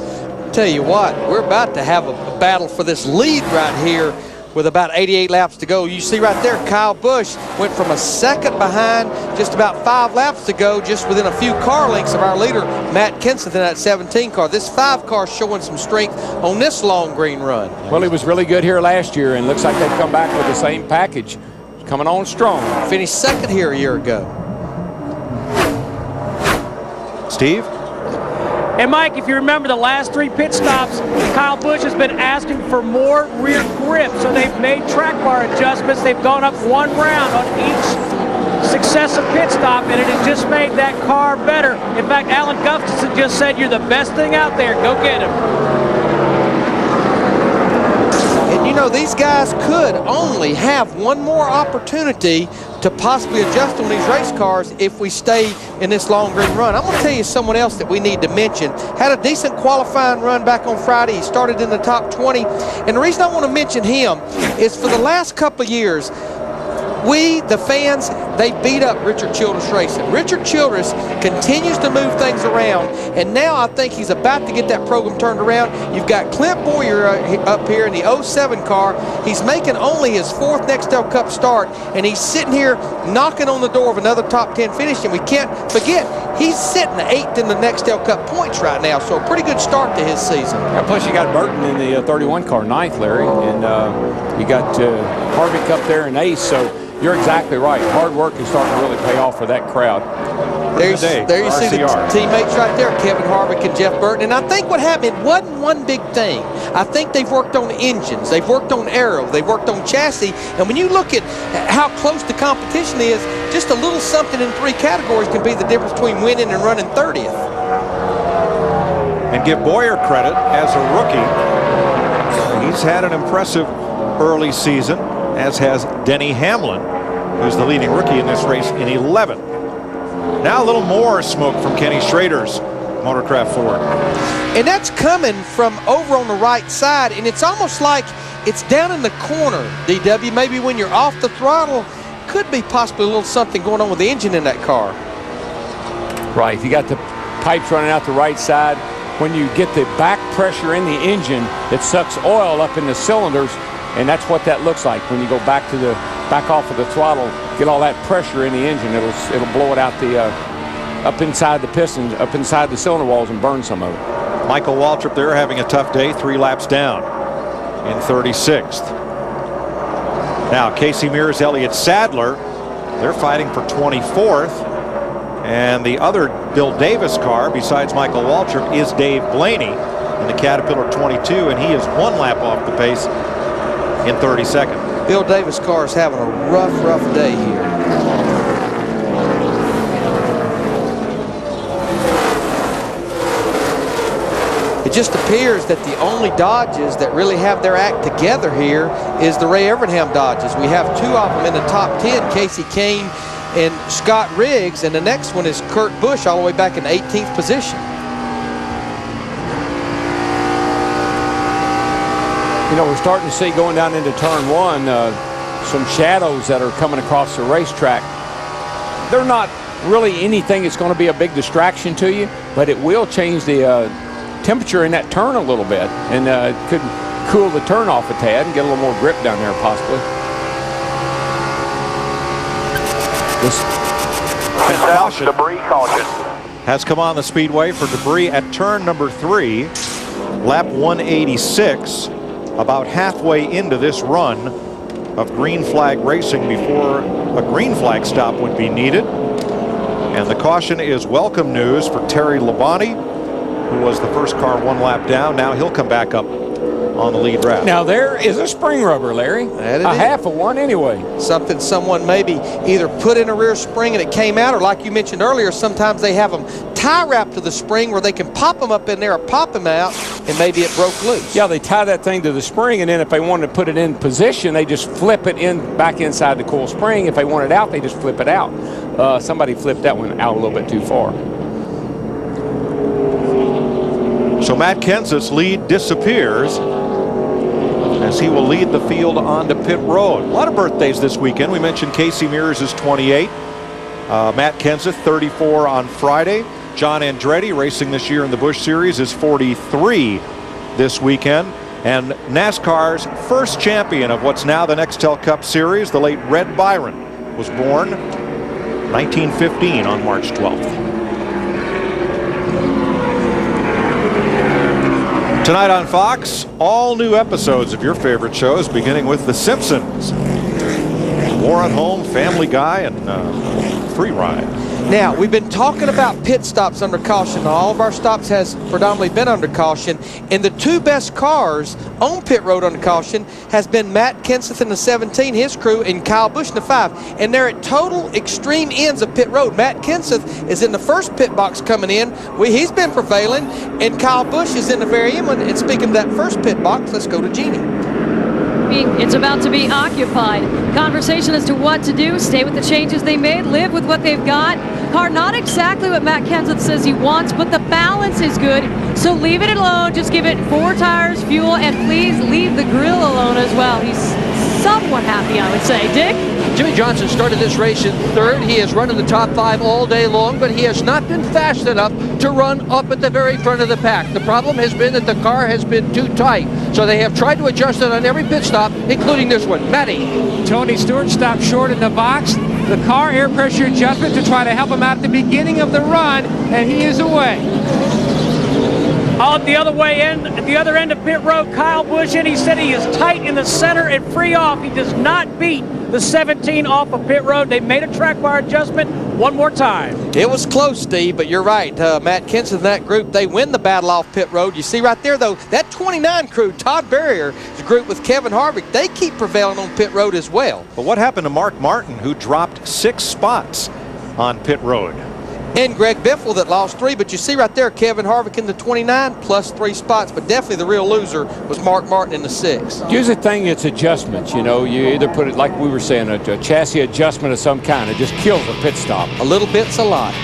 Tell you what, we're about to have a battle for this lead right here with about 88 laps to go. You see right there, Kyle Busch went from a second behind just about 5 laps to go, just within a few car lengths of our leader, Matt Kenseth, in that 17 car. This 5 car showing some strength on this long green run. Well, he was really good here last year, and looks like they've come back with the same package. Coming on strong. Finished second here a year ago. Steve? And Mike, if you remember the last 3 pit stops, Kyle Busch has been asking for more rear grip. So they've made track bar adjustments. They've gone up 1 round on each successive pit stop, and it has just made that car better. In fact, Alan Gustafson just said, "You're the best thing out there. Go get him." And you know, these guys could only have one more opportunity to possibly adjust on these race cars if we stay in this long green run. I'm going to tell you someone else that we need to mention. Had a decent qualifying run back on Friday. He started in the top 20. And the reason I want to mention him is for the last couple of years, we, the fans, they beat up Richard Childress Racing. Richard Childress continues to move things around, and now I think he's about to get that program turned around. You've got Clint Boyer up here in the 07 car. He's making only his 4th Nextel Cup start, and he's sitting here knocking on the door of another top 10 finish, and we can't forget, he's sitting 8th in the Nextel Cup points right now, so a pretty good start to his season. Yeah, plus you got Burton in the 31 car, 9th, Larry, and you got Harvick up there in ace, so you're exactly right. Hard work is starting to really pay off for that crowd. There you see the teammates right there, Kevin Harvick and Jeff Burton. And I think what happened, it wasn't one big thing. I think they've worked on engines, they've worked on aero, they've worked on chassis. And when you look at how close the competition is, just a little something in 3 categories can be the difference between winning and running 30th. And give Boyer credit as a rookie. He's had an impressive early season, as has Denny Hamlin, who's the leading rookie in this race in 11th. Now a little more smoke from Kenny Schrader's Motorcraft Ford. And that's coming from over on the right side, and it's almost like it's down in the corner, DW. Maybe when you're off the throttle, could be possibly a little something going on with the engine in that car. Right. You got the pipes running out the right side. When you get the back pressure in the engine, it sucks oil up in the cylinders, and that's what that looks like. When you go back off of the throttle, get all that pressure in the engine, it'll blow it out up inside the pistons, up inside the cylinder walls, and burn some of it. Michael Waltrip there having a tough day, 3 laps down in 36th. Now Casey Mears, Elliott Sadler, they're fighting for 24th. And the other Bill Davis car, besides Michael Waltrip, is Dave Blaney in the Caterpillar 22, and he is 1 lap off the pace in 32nd. Bill Davis' car is having a rough day here. It just appears that the only Dodges that really have their act together here is the Ray Evernham Dodges. We have 2 of them in the top 10, Casey Kane and Scott Riggs, and the next one is Kurt Busch all the way back in 18th position. You know, we're starting to see going down into turn 1 some shadows that are coming across the racetrack. They're not really anything that's going to be a big distraction to you, but it will change the temperature in that turn a little bit, and could cool the turn off a tad and get a little more grip down there possibly. This caution has come on the speedway for debris at turn number 3, lap 186, about halfway into this run of green flag racing before a green flag stop would be needed. And the caution is welcome news for Terry Labonte, who was the first car 1 lap down. Now he'll come back up on the lead route. Now there is a spring rubber, Larry. Half of one anyway. Something someone maybe either put in a rear spring and it came out, or like you mentioned earlier, sometimes they have them tie wrapped to the spring where they can pop them up in there or pop them out, and maybe it broke loose. Yeah, they tie that thing to the spring, and then if they wanted to put it in position, they just flip it in back inside the coil spring. If they want it out, they just flip it out. Somebody flipped that one out a little bit too far. So Matt Kenseth's lead disappears as he will lead the field onto pit road. A lot of birthdays this weekend. We mentioned Casey Mears is 28. Matt Kenseth, 34 on Friday. John Andretti, racing this year in the Busch Series, is 43 this weekend. And NASCAR's first champion of what's now the Nextel Cup Series, the late Red Byron, was born 1915 on March 12th. Tonight on Fox, all new episodes of your favorite shows, beginning with The Simpsons, War at Home, Family Guy, and Free Ride. Now, we've been talking about pit stops under caution. All of our stops has predominantly been under caution, and the 2 best cars on pit road under caution has been Matt Kenseth in the 17, his crew, and Kyle Busch in the 5. And they're at total extreme ends of pit road. Matt Kenseth is in the first pit box coming in. He's been prevailing, and Kyle Busch is in the very end one. And speaking of that first pit box, let's go to Jeannie. It's about to be occupied. Conversation as to what to do. Stay with the changes they made. Live with what they've got. Car not exactly what Matt Kenseth says he wants, but the balance is good. So leave it alone. Just give it 4 tires, fuel, and please leave the grill alone as well. He's somewhat happy, I would say. Dick? Jimmie Johnson started this race in 3rd. He has run in the top 5 all day long, but he has not been fast enough to run up at the very front of the pack. The problem has been that the car has been too tight, so they have tried to adjust it on every pit stop, including this one. Matty. Tony Stewart stopped short in the box. The car air pressure adjustment to try to help him out at the beginning of the run, and he is away. On the other end of pit road, Kyle Busch, and he said he is tight in the center and free off. He does not beat the 17 off of pit road. They made a track bar adjustment one more time. It was close, Steve, but you're right. Matt Kenseth and that group, they win the battle off pit road. You see right there, though, that 29 crew, Todd Berrier's group with Kevin Harvick, they keep prevailing on pit road as well. But what happened to Mark Martin, who dropped 6 spots on pit road? And Greg Biffle that lost 3, but you see right there, Kevin Harvick in the 29 plus 3 spots, but definitely the real loser was Mark Martin in the 6. Here's the thing, it's adjustments. You know, you either put it, like we were saying, a chassis adjustment of some kind. It just kills a pit stop. A little bit's a lot.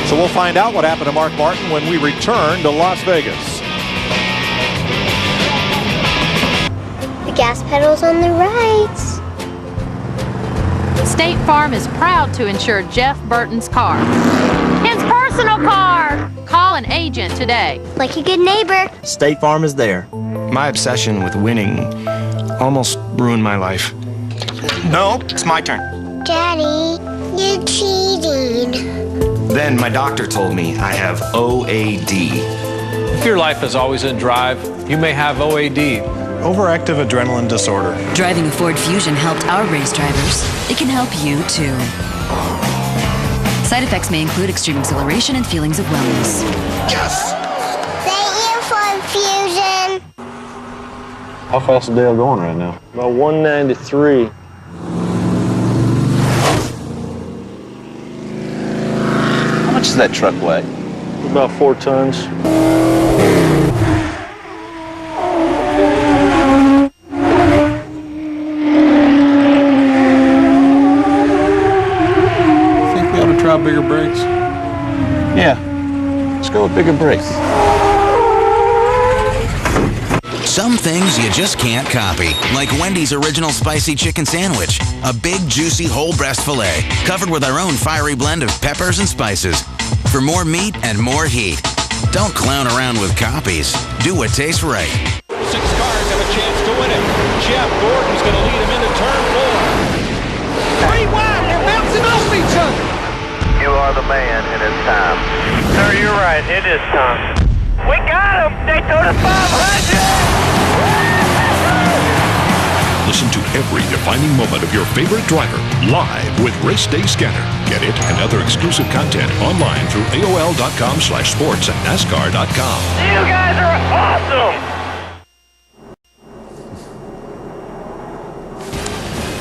So we'll find out what happened to Mark Martin when we return to Las Vegas. The gas pedal's on the right. State Farm is proud to insure Jeff Burton's car. His personal car! Call an agent today. Like a good neighbor. State Farm is there. My obsession with winning almost ruined my life. No, it's my turn. Daddy, you're cheating. Then my doctor told me I have OAD. If your life is always in drive, you may have OAD. Overactive adrenaline disorder. Driving a Ford Fusion helped our race drivers. It can help you too. Side effects may include extreme exhilaration and feelings of wellness. Yes! Thank you, Ford Fusion. How fast is Dale going right now? About 193. How much does that truck weigh? About 4 tons. Try bigger brakes? Yeah. Let's go with bigger brakes. Some things you just can't copy, like Wendy's original spicy chicken sandwich. A big, juicy whole breast filet, covered with our own fiery blend of peppers and spices. For more meat and more heat. Don't clown around with copies. Do what tastes right. 6 cars have a chance to win it. Jeff Gordon's going to lead him into turn 4. 3 wide, they're bouncing off each other. You are the man, and it's time. Sir, you're right. It is time. We got him! Daytona 500! Listen to every defining moment of your favorite driver live with Race Day Scanner. Get it and other exclusive content online through AOL.com/sports and NASCAR.com. You guys are awesome!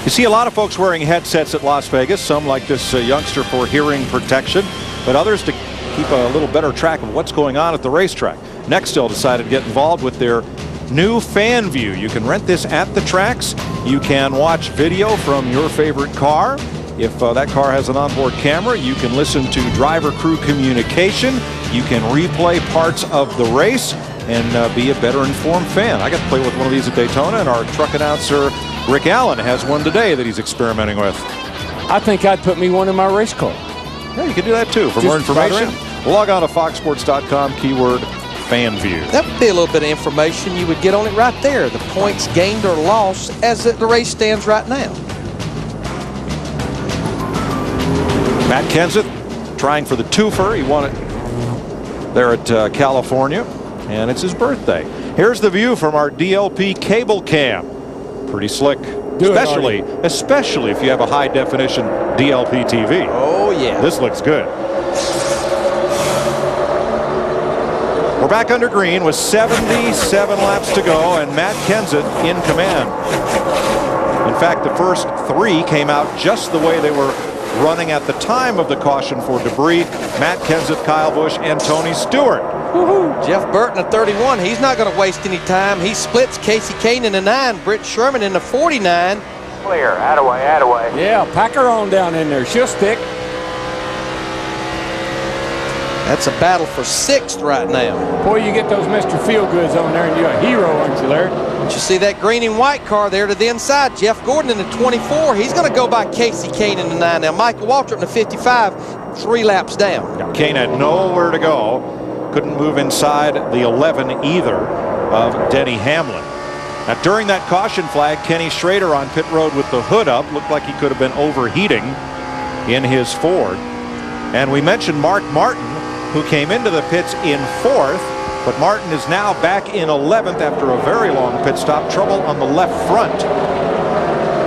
You see a lot of folks wearing headsets at Las Vegas, some like this youngster for hearing protection, but others to keep a little better track of what's going on at the racetrack. Nextel decided to get involved with their new Fan View. You can rent this at the tracks. You can watch video from your favorite car. If that car has an onboard camera, you can listen to driver-crew communication. You can replay parts of the race and be a better informed fan. I got to play with one of these at Daytona, and our truck announcer Rick Allen has one today that he's experimenting with. I think I'd put me one in my race car. Yeah, you can do that too. For more information, log on to foxsports.com, keyword Fan View. That would be a little bit of information you would get on it right there. The points gained or lost as the race stands right now. Matt Kenseth trying for the twofer. He won it there at California, and it's his birthday. Here's the view from our DLP cable cam. Pretty slick, especially if you have a high definition DLP TV. Oh yeah, this looks good. We're back under green with 77 laps to go, and Matt Kenseth in command. In fact, the first 3 came out just the way they were running at the time of the caution for debris. Matt Kenseth, Kyle Busch, and Tony Stewart. Jeff Burton at 31. He's not going to waste any time. He splits Casey Kane in the 9, Britt Sherman in the 49. Clear. Attaway. Yeah, pack her on down in there. She'll stick. That's a battle for 6th right now. Boy, you get those Mr. Feelgoods on there and you're a hero, aren't you, Larry? But you see that green and white car there to the inside. Jeff Gordon in the 24. He's going to go by Casey Kane in the 9. Now, Michael Waltrip in the 55, 3 laps down. Kane had nowhere to go. Couldn't move inside the 11 either of Denny Hamlin. Now, during that caution flag, Kenny Schrader on pit road with the hood up looked like he could have been overheating in his Ford. And we mentioned Mark Martin, who came into the pits in 4th, but Martin is now back in 11th after a very long pit stop. Trouble on the left front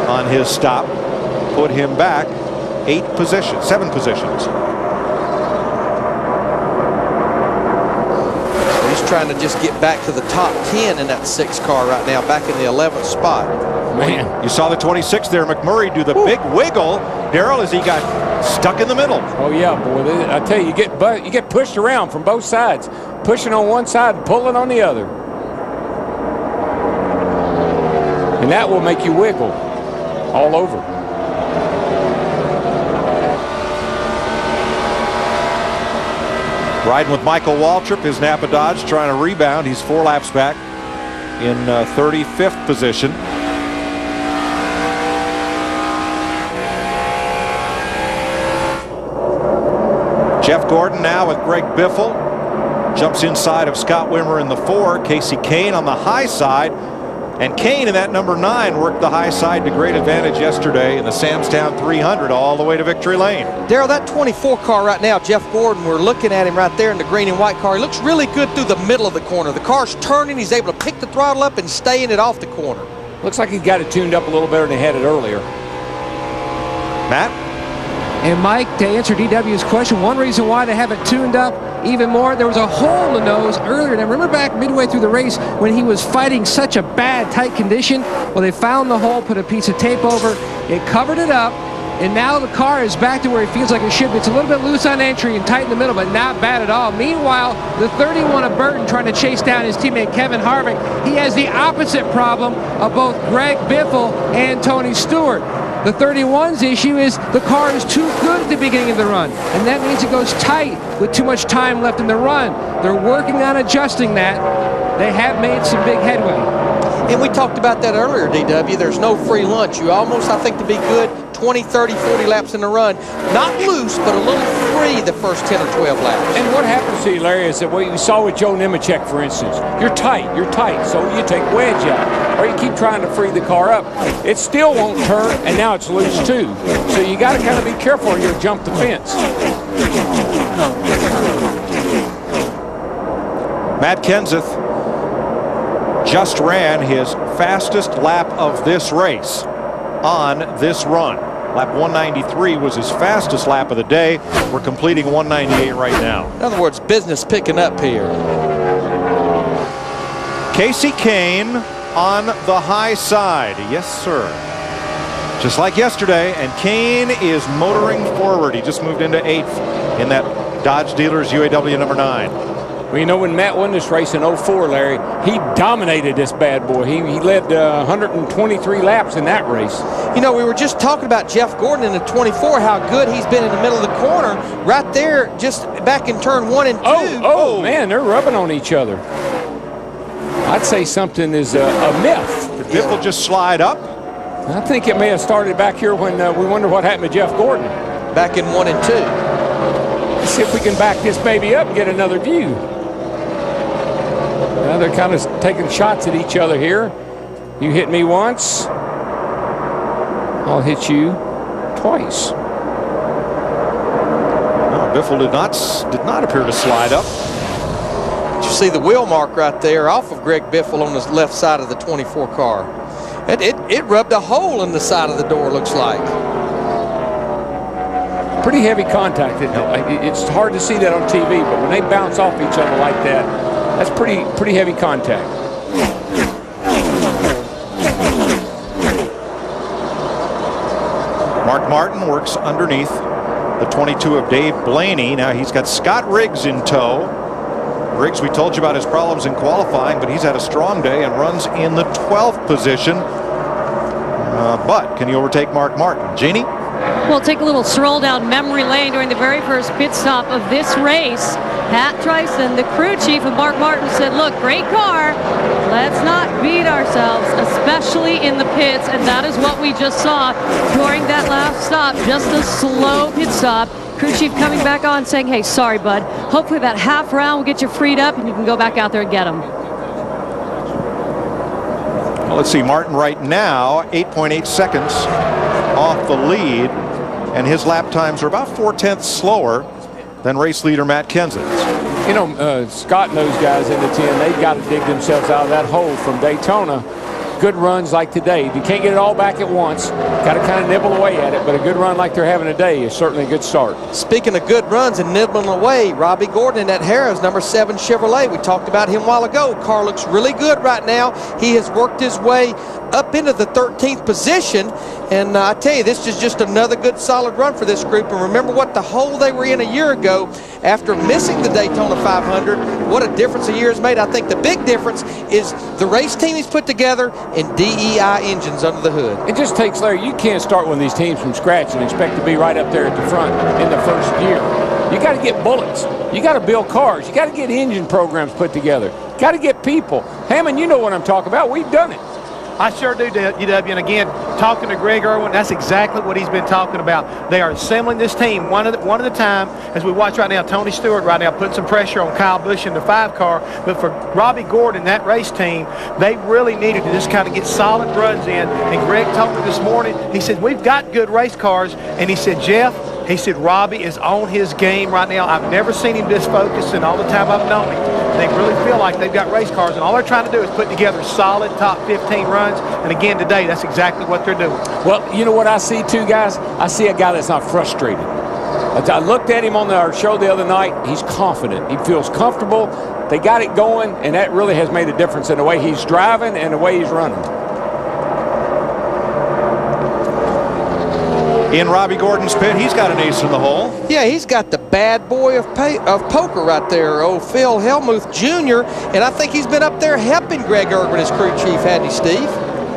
on his stop put him back 7 positions. Trying to just get back to the top 10 in that 6 car right now, back in the 11th spot. Man, you saw the 26 there, McMurray do the big wiggle, Darrell, as he got stuck in the middle. Oh yeah, boy! I tell you, you get pushed around from both sides, pushing on one side and pulling on the other, and that will make you wiggle all over. Riding with Michael Waltrip, his Napa Dodge, trying to rebound. He's 4 laps back in 35th position. Jeff Gordon now with Greg Biffle. Jumps inside of Scott Wimmer in the 4. Casey Kane on the high side. And Kane in that number 9 worked the high side to great advantage yesterday in the Samstown 300 all the way to victory lane. Darrell, that 24 car right now, Jeff Gordon, we're looking at him right there in the green and white car. He looks really good through the middle of the corner. The car's turning. He's able to pick the throttle up and stay in it off the corner. Looks like he got it tuned up a little better than he had it earlier. Matt? And Mike, to answer DW's question, one reason why they haven't tuned up even more, there was a hole in the nose earlier. And I remember back midway through the race when he was fighting such a bad, tight condition. Well, they found the hole, put a piece of tape over, it covered it up, and now the car is back to where it feels like it should be. It's a little bit loose on entry and tight in the middle, but not bad at all. Meanwhile, the 31 of Burton trying to chase down his teammate Kevin Harvick. He has the opposite problem of both Greg Biffle and Tony Stewart. The 31's issue is the car is too good at the beginning of the run, and that means it goes tight with too much time left in the run. They're working on adjusting that. They have made some big headway. And we talked about that earlier, DW. There's no free lunch. You almost, I think, to be good, 20, 30, 40 laps in the run. Not loose, but a little free the first 10 or 12 laps. And what happens to you, Larry, is that what you saw with Joe Nemechek, for instance. You're tight, so you take wedge out, or you keep trying to free the car up. It still won't turn, and now it's loose too. So you got to kind of be careful or you'll jump the fence. Matt Kenseth just ran his fastest lap of this race on this run. Lap 193 was his fastest lap of the day. We're completing 198 right now. In other words, business picking up here. Casey Kane on the high side. Yes, sir. Just like yesterday, and Kane is motoring forward. He just moved into 8th in that Dodge Dealers UAW number 9. Well, you know, when Matt won this race in 04, Larry, he dominated this bad boy. He led 123 laps in that race. You know, we were just talking about Jeff Gordon in the 24, how good he's been in the middle of the corner. Right there, just back in turn 1 and 2. Oh, man, they're rubbing on each other. I'd say something is a myth. Did Biffle just slide up? I think it may have started back here when we wonder what happened to Jeff Gordon. Back in 1 and 2. Let's see if we can back this baby up and get another view. Now they're kind of taking shots at each other here. You hit me once, I'll hit you twice. No, Biffle did not appear to slide up. You see the wheel mark right there off of Greg Biffle on the left side of the 24 car. It rubbed a hole in the side of the door, looks like. Pretty heavy contact. It's hard to see that on TV, but when they bounce off each other like that, that's pretty heavy contact. Mark Martin works underneath the 22 of Dave Blaney. Now he's got Scott Riggs in tow. Riggs, we told you about his problems in qualifying, but he's had a strong day and runs in the 12th position. But can he overtake Mark Martin? Jeannie? We'll take a little stroll down memory lane during the very first pit stop of this race. Pat Tryson, the crew chief of Mark Martin, said, look, great car. Let's not beat ourselves, especially in the pits. And that is what we just saw during that last stop, just a slow pit stop. Crew chief coming back on saying, hey, sorry, bud. Hopefully that half round will get you freed up and you can go back out there and get him. Well, let's see, Martin right now, 8.8 seconds off the lead, and his lap times are about 4/10 slower than race leader Matt Kenseth. You know, Scott and those guys in the 10, they've got to dig themselves out of that hole from Daytona. Good runs like today. You can't get it all back at once. Got to kind of nibble away at it, but a good run like they're having today is certainly a good start. Speaking of good runs and nibbling away, Robbie Gordon in that Harris number 7 Chevrolet. We talked about him a while ago. Car looks really good right now. He has worked his way up into the 13th position, and I tell you, this is just another good solid run for this group. And remember what the hole they were in a year ago after missing the Daytona 500. What a difference a year has made. I think the big difference is the race team he's put together and DEI engines under the hood. It just takes, Larry, you can't start one of these teams from scratch and expect to be right up there at the front in the first year. You got to get bullets. You got to build cars. You got to get engine programs put together. Got to get people. Hammond, you know what I'm talking about. We've done it. I sure do, UW. And again, talking to Greg Irwin, that's exactly what he's been talking about. They are assembling this team one at a time. As we watch right now, Tony Stewart right now putting some pressure on Kyle Busch in the 5 car. But for Robbie Gordon, that race team, they really needed to just kind of get solid runs in. And Greg told me this morning, he said, we've got good race cars. And he said, Jeff, he said, Robbie is on his game right now. I've never seen him this focused in all the time I've known him. They really feel like they've got race cars, and all they're trying to do is put together solid top 15 runs. And again, today, that's exactly what they're doing. Well, you know what I see too, guys? I see a guy that's not frustrated. I looked at him on our show the other night. He's confident. He feels comfortable. They got it going, and that really has made a difference in the way he's driving and the way he's running. In Robbie Gordon's pit, he's got an ace in the hole. Yeah, he's got the bad boy of poker right there, old Phil Hellmuth Jr., and I think he's been up there helping Greg Irwin as crew chief, hadn't he, Steve?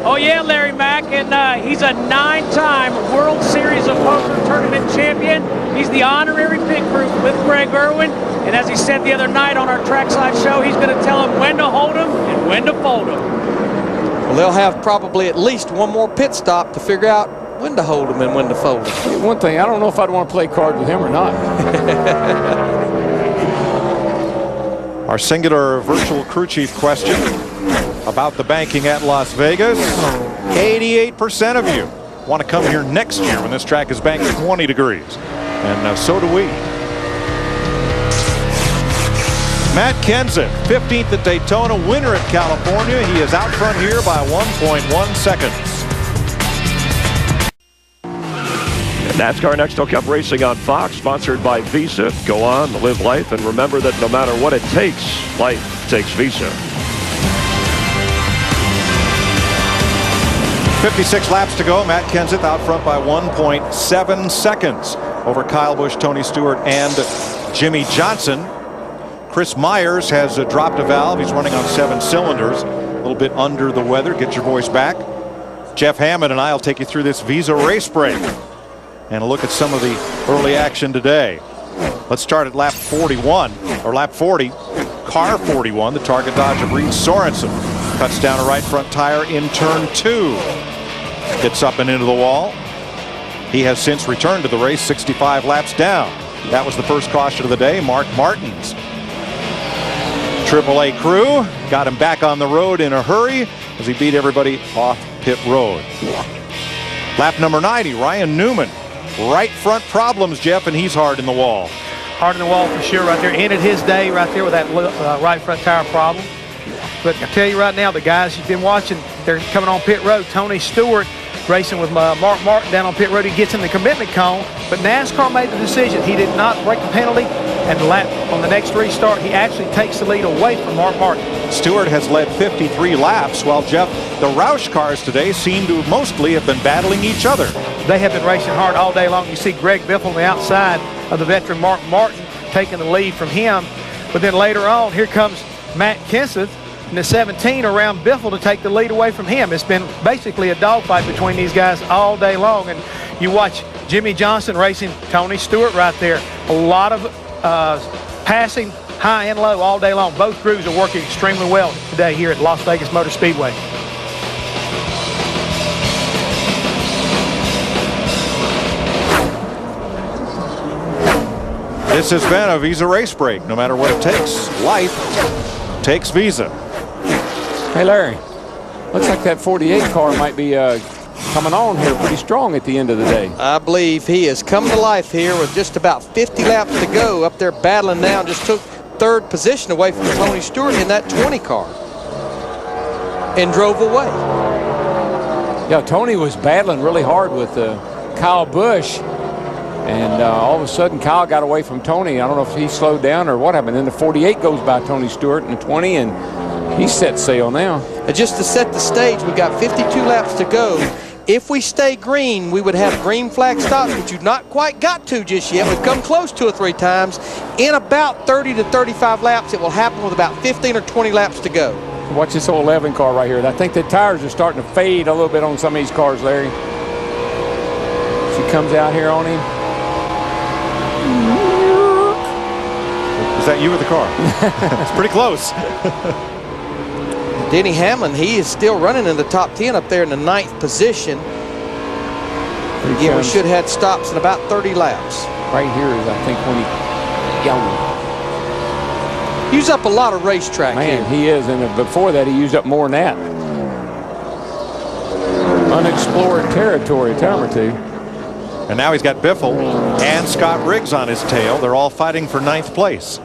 Oh, yeah, Larry Mack, and he's a 9-time World Series of Poker Tournament champion. He's the honorary pit crew with Greg Irwin, and as he said the other night on our trackside show, he's going to tell him when to hold him and when to fold him. Well, they'll have probably at least one more pit stop to figure out when to hold him and when to fold him. One thing, I don't know if I'd want to play cards with him or not. Our singular virtual crew chief question about the banking at Las Vegas. 88% of you want to come here next year when this track is banked 20 degrees. And so do we. Matt Kenseth, 15th at Daytona, winner at California. He is out front here by 1.1 seconds. NASCAR Next Cup Racing on Fox, sponsored by Visa. Go on, live life, and remember that no matter what it takes, life takes Visa. 56 laps to go. Matt Kenseth out front by 1.7 seconds over Kyle Busch, Tony Stewart, and Jimmy Johnson. Chris Myers has dropped a valve. He's running on 7 cylinders. A little bit under the weather. Get your voice back. Jeff Hammond and I will take you through this Visa race break and a look at some of the early action today. Let's start at lap 41, or lap 40. Car 41, the target Dodge of Reed Sorensen. Cuts down a right front tire in turn 2. Gets up and into the wall. He has since returned to the race 65 laps down. That was the first caution of the day, Mark Martins. AAA crew got him back on the road in a hurry as he beat everybody off pit road. Lap number 90, Ryan Newman. Right front problems, Jeff, and he's hard in the wall. Hard in the wall for sure right there. Ended his day right there with that right front tire problem. But I tell you right now, the guys you've been watching, they're coming on pit road. Tony Stewart racing with Mark Martin down on pit road. He gets in the commitment cone, but NASCAR made the decision. He did not break the penalty, and on the next restart, he actually takes the lead away from Mark Martin. Stewart has led 53 laps, while Jeff, the Roush cars today seem to mostly have been battling each other. They have been racing hard all day long. You see Greg Biffle on the outside of the veteran Mark Martin taking the lead from him. But then later on, here comes Matt Kenseth in the 17 around Biffle to take the lead away from him. It's been basically a dogfight between these guys all day long. And you watch Jimmy Johnson racing Tony Stewart right there. A lot of passing high and low all day long. Both crews are working extremely well today here at Las Vegas Motor Speedway. This has been a Visa race break. No matter what it takes, life takes Visa. Hey, Larry, looks like that 48 car might be coming on here pretty strong at the end of the day. I believe he has come to life here with just about 50 laps to go. Up there battling now, just took third position away from Tony Stewart in that 20 car and drove away. Yeah, Tony was battling really hard with Kyle Busch. And all of a sudden, Kyle got away from Tony. I don't know if he slowed down or what happened. Then the 48 goes by Tony Stewart in the 20, and he's set sail now. And just to set the stage, we've got 52 laps to go. If we stay green, we would have green flag stops, which you've not quite got to just yet. We've come close 2 or 3 times. In about 30 to 35 laps, it will happen with about 15 or 20 laps to go. Watch this old 11 car right here. I think the tires are starting to fade a little bit on some of these cars, Larry. She comes out here on him. Is that you with the car? It's pretty close. Denny Hamlin, he is still running in the top 10 up there in the 9th position. Yeah, we should have had stops in about 30 laps. Right here is, I think, when he used up a lot of racetrack Man, here. he is, and before that, he used up more than that. Unexplored territory, a time or two. And now he's got Biffle and Scott Riggs on his tail. They're all fighting for 9th place.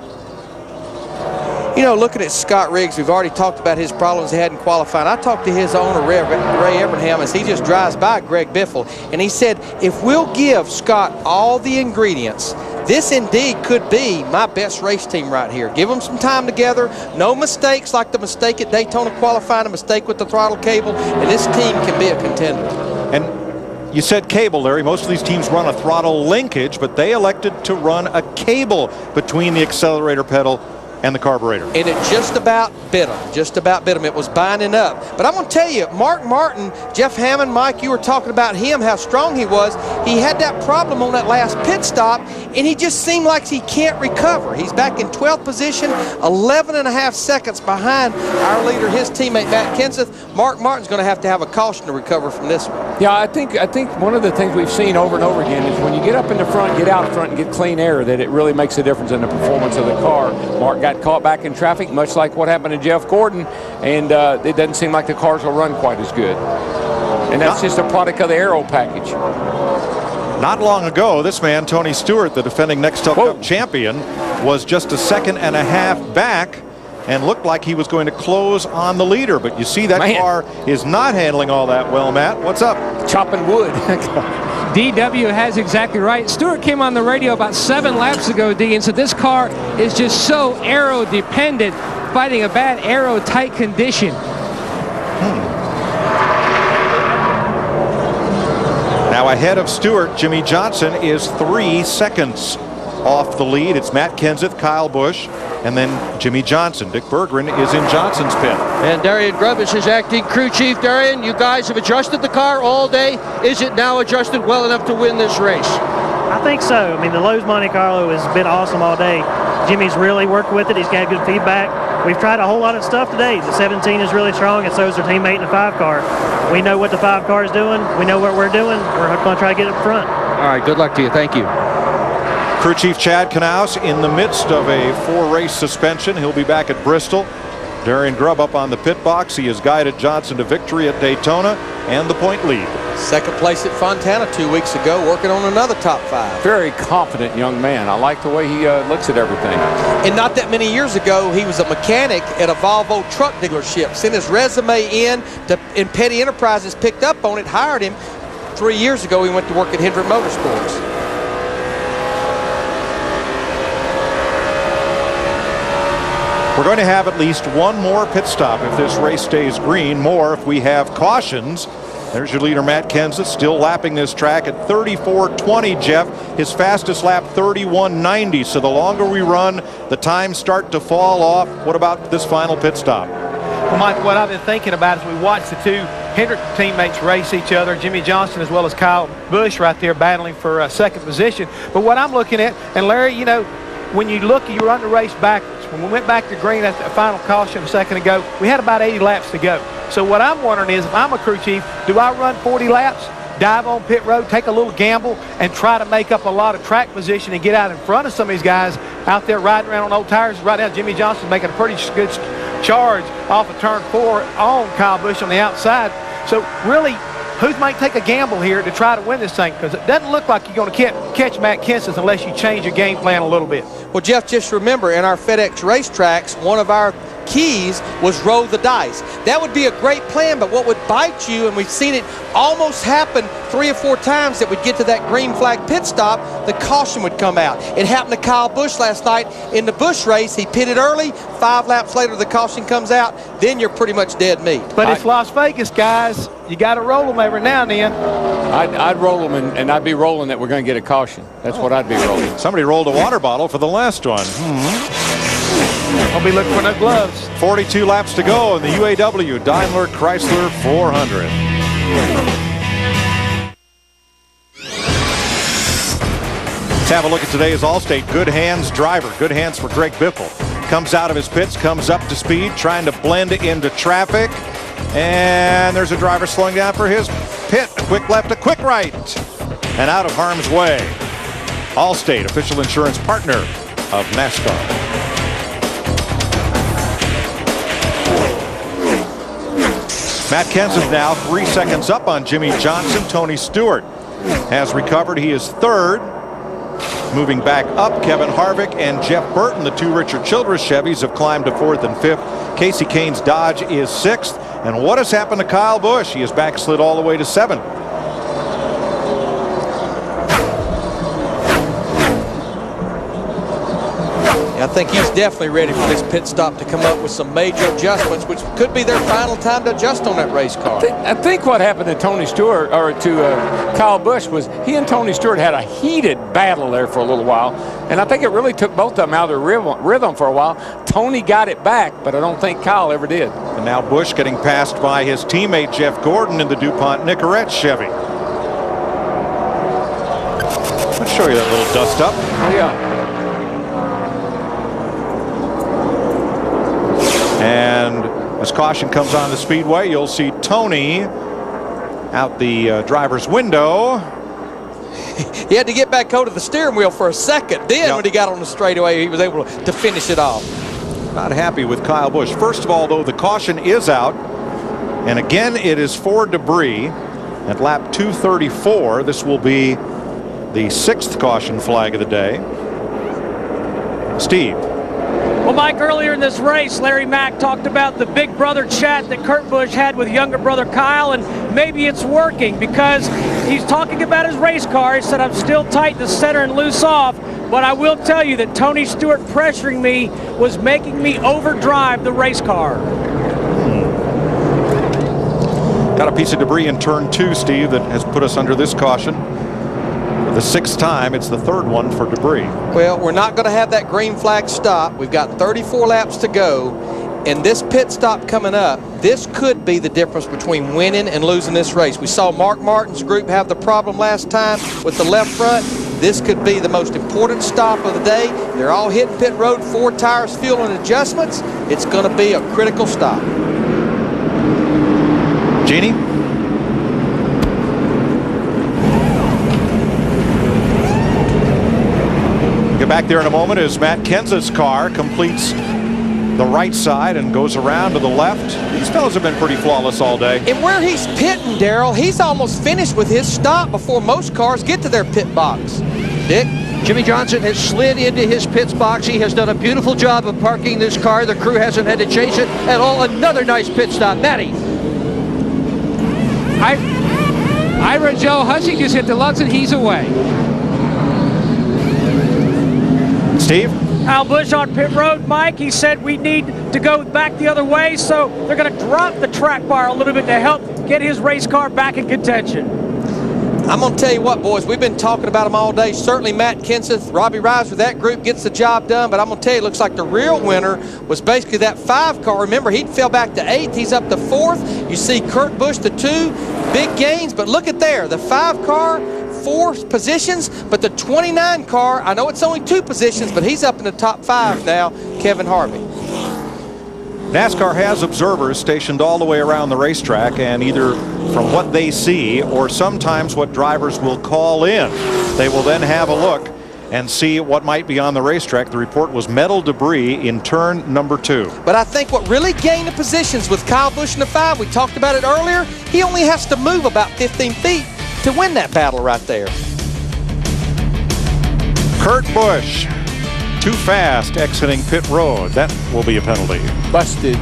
You know, looking at Scott Riggs, we've already talked about his problems he had in qualifying. I talked to his owner, Ray Abraham, as he just drives by Greg Biffle, and he said, if we'll give Scott all the ingredients, this indeed could be my best race team right here. Give them some time together, no mistakes like the mistake at Daytona qualifying, a mistake with the throttle cable, and this team can be a contender. And you said cable, Larry. Most of these teams run a throttle linkage, but they elected to run a cable between the accelerator pedal and the carburetor. And it just about bit them. It was binding up. But I'm going to tell you, Mark Martin, Jeff Hammond, Mike, you were talking about him, how strong he was. He had that problem on that last pit stop, and he just seemed like he can't recover. He's back in 12th position, 11.5 seconds behind our leader, his teammate, Matt Kenseth. Mark Martin's going to have a caution to recover from this one. Yeah, I think one of the things we've seen over and over again is when you get up in the front, get out front, and get clean air, that it really makes a difference in the performance of the car. Mark got caught back in traffic, much like what happened to Jeff Gordon, and it doesn't seem like the cars will run quite as good. And that's just a product of the aero package. Not long ago, this man, Tony Stewart, the defending Nextel Cup champion, was just a 2.5 seconds back and looked like he was going to close on the leader. But you see that car is not handling all that well, Matt. What's up? Chopping wood. DW has exactly right. Stewart came on the radio about 7 laps ago, D, and said this car is just so aero dependent, fighting a bad aero tight condition. Now ahead of Stewart, Jimmy Johnson is 3 seconds off the lead. It's Matt Kenseth, Kyle Busch, and then Jimmy Johnson. Dick Berggren is in Johnson's pit. And Darian Grubb is his acting crew chief. Darian, you guys have adjusted the car all day. Is it now adjusted well enough to win this race? I think so. I mean, the Lowe's Monte Carlo has been awesome all day. Jimmy's really worked with it. He's got good feedback. We've tried a whole lot of stuff today. The 17 is really strong, and so is their teammate in the 5 car. We know what the 5 car is doing. We know what we're doing. We're going to try to get up front. All right, good luck to you. Thank you. Crew Chief Chad Knaus in the midst of a 4-race suspension. He'll be back at Bristol. Darian Grubb up on the pit box. He has guided Johnson to victory at Daytona and the point lead. Second place at Fontana 2 weeks ago, working on another top 5. Very confident young man. I like the way he looks at everything. And not that many years ago, he was a mechanic at a Volvo truck dealership. Sent his resume in, and Petty Enterprises picked up on it, hired him. 3 years ago, he went to work at Hendrick Motorsports. We're going to have at least one more pit stop if this race stays green. More if we have cautions. There's your leader, Matt Kenseth, still lapping this track at 34:20, Jeff. His fastest lap, 31:90. So the longer we run, the times start to fall off. What about this final pit stop? Well, Mike, what I've been thinking about is we watched the 2 Hendrick teammates race each other, Jimmy Johnson as well as Kyle Busch right there battling for second position. But what I'm looking at, and Larry, you know, when you look, you run the race backwards. When we went back to green at the final caution a second ago, we had about 80 laps to go. So what I'm wondering is, if I'm a crew chief, do I run 40 laps, dive on pit road, take a little gamble, and try to make up a lot of track position and get out in front of some of these guys out there riding around on old tires? Right now, Jimmy Johnson's making a pretty good charge off of turn 4 on Kyle Busch on the outside. So really, who might take a gamble here to try to win this thing? Because it doesn't look like you're going to catch Matt Kenseth unless you change your game plan a little bit. Well, Jeff, just remember, in our FedEx racetracks, one of our keys was roll the dice. That would be a great plan, but what would bite you, and we've seen it almost happen 3 or 4 times, that would get to that green flag pit stop, the caution would come out. It happened to Kyle Busch last night in the Busch race. He pitted early, 5 laps later the caution comes out, then you're pretty much dead meat. But it's Las Vegas, guys. You got to roll them every now and then. I'd roll them, and I'd be rolling that we're going to get a caution. That's what I'd be rolling. Somebody rolled a water bottle for the last one. I'll be looking for no gloves. 42 laps to go in the UAW-DaimlerChrysler 400. Let's have a look at today's Allstate Good Hands driver. Good hands for Greg Biffle. Comes out of his pits, comes up to speed, trying to blend into traffic. And there's a driver slowing down for his pit. A quick left, a quick right. And out of harm's way. Allstate, official insurance partner of NASCAR. Matt Kenseth now 3 seconds up on Jimmy Johnson. Tony Stewart has recovered. He is third. Moving back up, Kevin Harvick and Jeff Burton, the two Richard Childress Chevys, have climbed to 4th and 5th. Casey Kane's Dodge is 6th. And what has happened to Kyle Busch? He has backslid all the way to 7th. I think he's definitely ready for this pit stop to come up with some major adjustments, which could be their final time to adjust on that race car. I think what happened to Tony Stewart, or to Kyle Busch, was he and Tony Stewart had a heated battle there for a little while, and I think it really took both of them out of their rhythm for a while. Tony got it back, but I don't think Kyle ever did. And now Busch getting passed by his teammate Jeff Gordon in the DuPont Nicorette Chevy. Let's show you that little dust up. Oh, yeah. And as caution comes on the speedway, you'll see Tony out the driver's window. He had to get back hold of the steering wheel for a second. Then when he got on the straightaway, he was able to finish it off. Not happy with Kyle Busch. First of all, though, the caution is out. And again, it is for debris at lap 234. This will be the 6th caution flag of the day. Steve. Well, Mike, earlier in this race, Larry Mack talked about the big brother chat that Kurt Busch had with younger brother Kyle, and maybe it's working because he's talking about his race car. He said, I'm still tight to center and loose off, but I will tell you that Tony Stewart pressuring me was making me overdrive the race car. Got a piece of debris in turn 2, Steve, that has put us under this caution. The 6th time, it's the 3rd one for debris. Well, we're not going to have that green flag stop. We've got 34 laps to go. And this pit stop coming up, this could be the difference between winning and losing this race. We saw Mark Martin's group have the problem last time with the left front. This could be the most important stop of the day. They're all hitting pit road, 4 tires, fuel, and adjustments. It's going to be a critical stop. Jeannie? Get back there in a moment as Matt Kenseth's car completes the right side and goes around to the left. These fellas have been pretty flawless all day. And where he's pitting, Darrell, he's almost finished with his stop before most cars get to their pit box. Dick, Jimmy Johnson has slid into his pits box. He has done a beautiful job of parking this car. The crew hasn't had to chase it at all. Another nice pit stop. Matty. Ira Joe Hussey just hit the lugs and he's away. Steve? Kyle Busch on pit road, Mike. He said we need to go back the other way, so they're going to drop the track bar a little bit to help get his race car back in contention. I'm going to tell you what, boys, we've been talking about him all day. Certainly Matt Kenseth, Robbie Reiser, that group gets the job done, but I'm going to tell you, it looks like the real winner was basically that 5 car. Remember, he fell back to 8th. He's up to 4th. You see Kurt Busch, the 2, big gains, but look at there, the 5 car, 4 positions, but the 29 car, I know it's only 2 positions, but he's up in the top 5 now, Kevin Harvick. NASCAR has observers stationed all the way around the racetrack, and either from what they see or sometimes what drivers will call in, they will then have a look and see what might be on the racetrack. The report was metal debris in turn number 2. But I think what really gained the positions with Kyle Busch in the 5, we talked about it earlier, he only has to move about 15 feet to win that battle right there. Kurt Busch, too fast exiting pit road. That will be a penalty. Busted.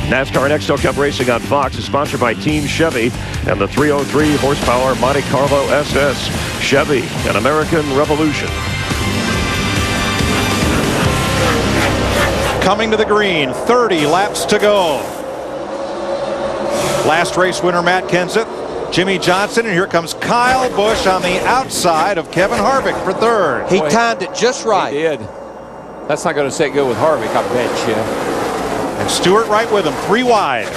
NASCAR and XL Cup Racing on Fox is sponsored by Team Chevy and the 303 horsepower Monte Carlo SS. Chevy, an American revolution. Coming to the green, 30 laps to go. Last race winner Matt Kenseth, Jimmy Johnson, and here comes Kyle Busch on the outside of Kevin Harvick for 3rd. He timed it just right. He did. That's not going to sit good with Harvick, I bet you. And Stewart right with him, 3 wide.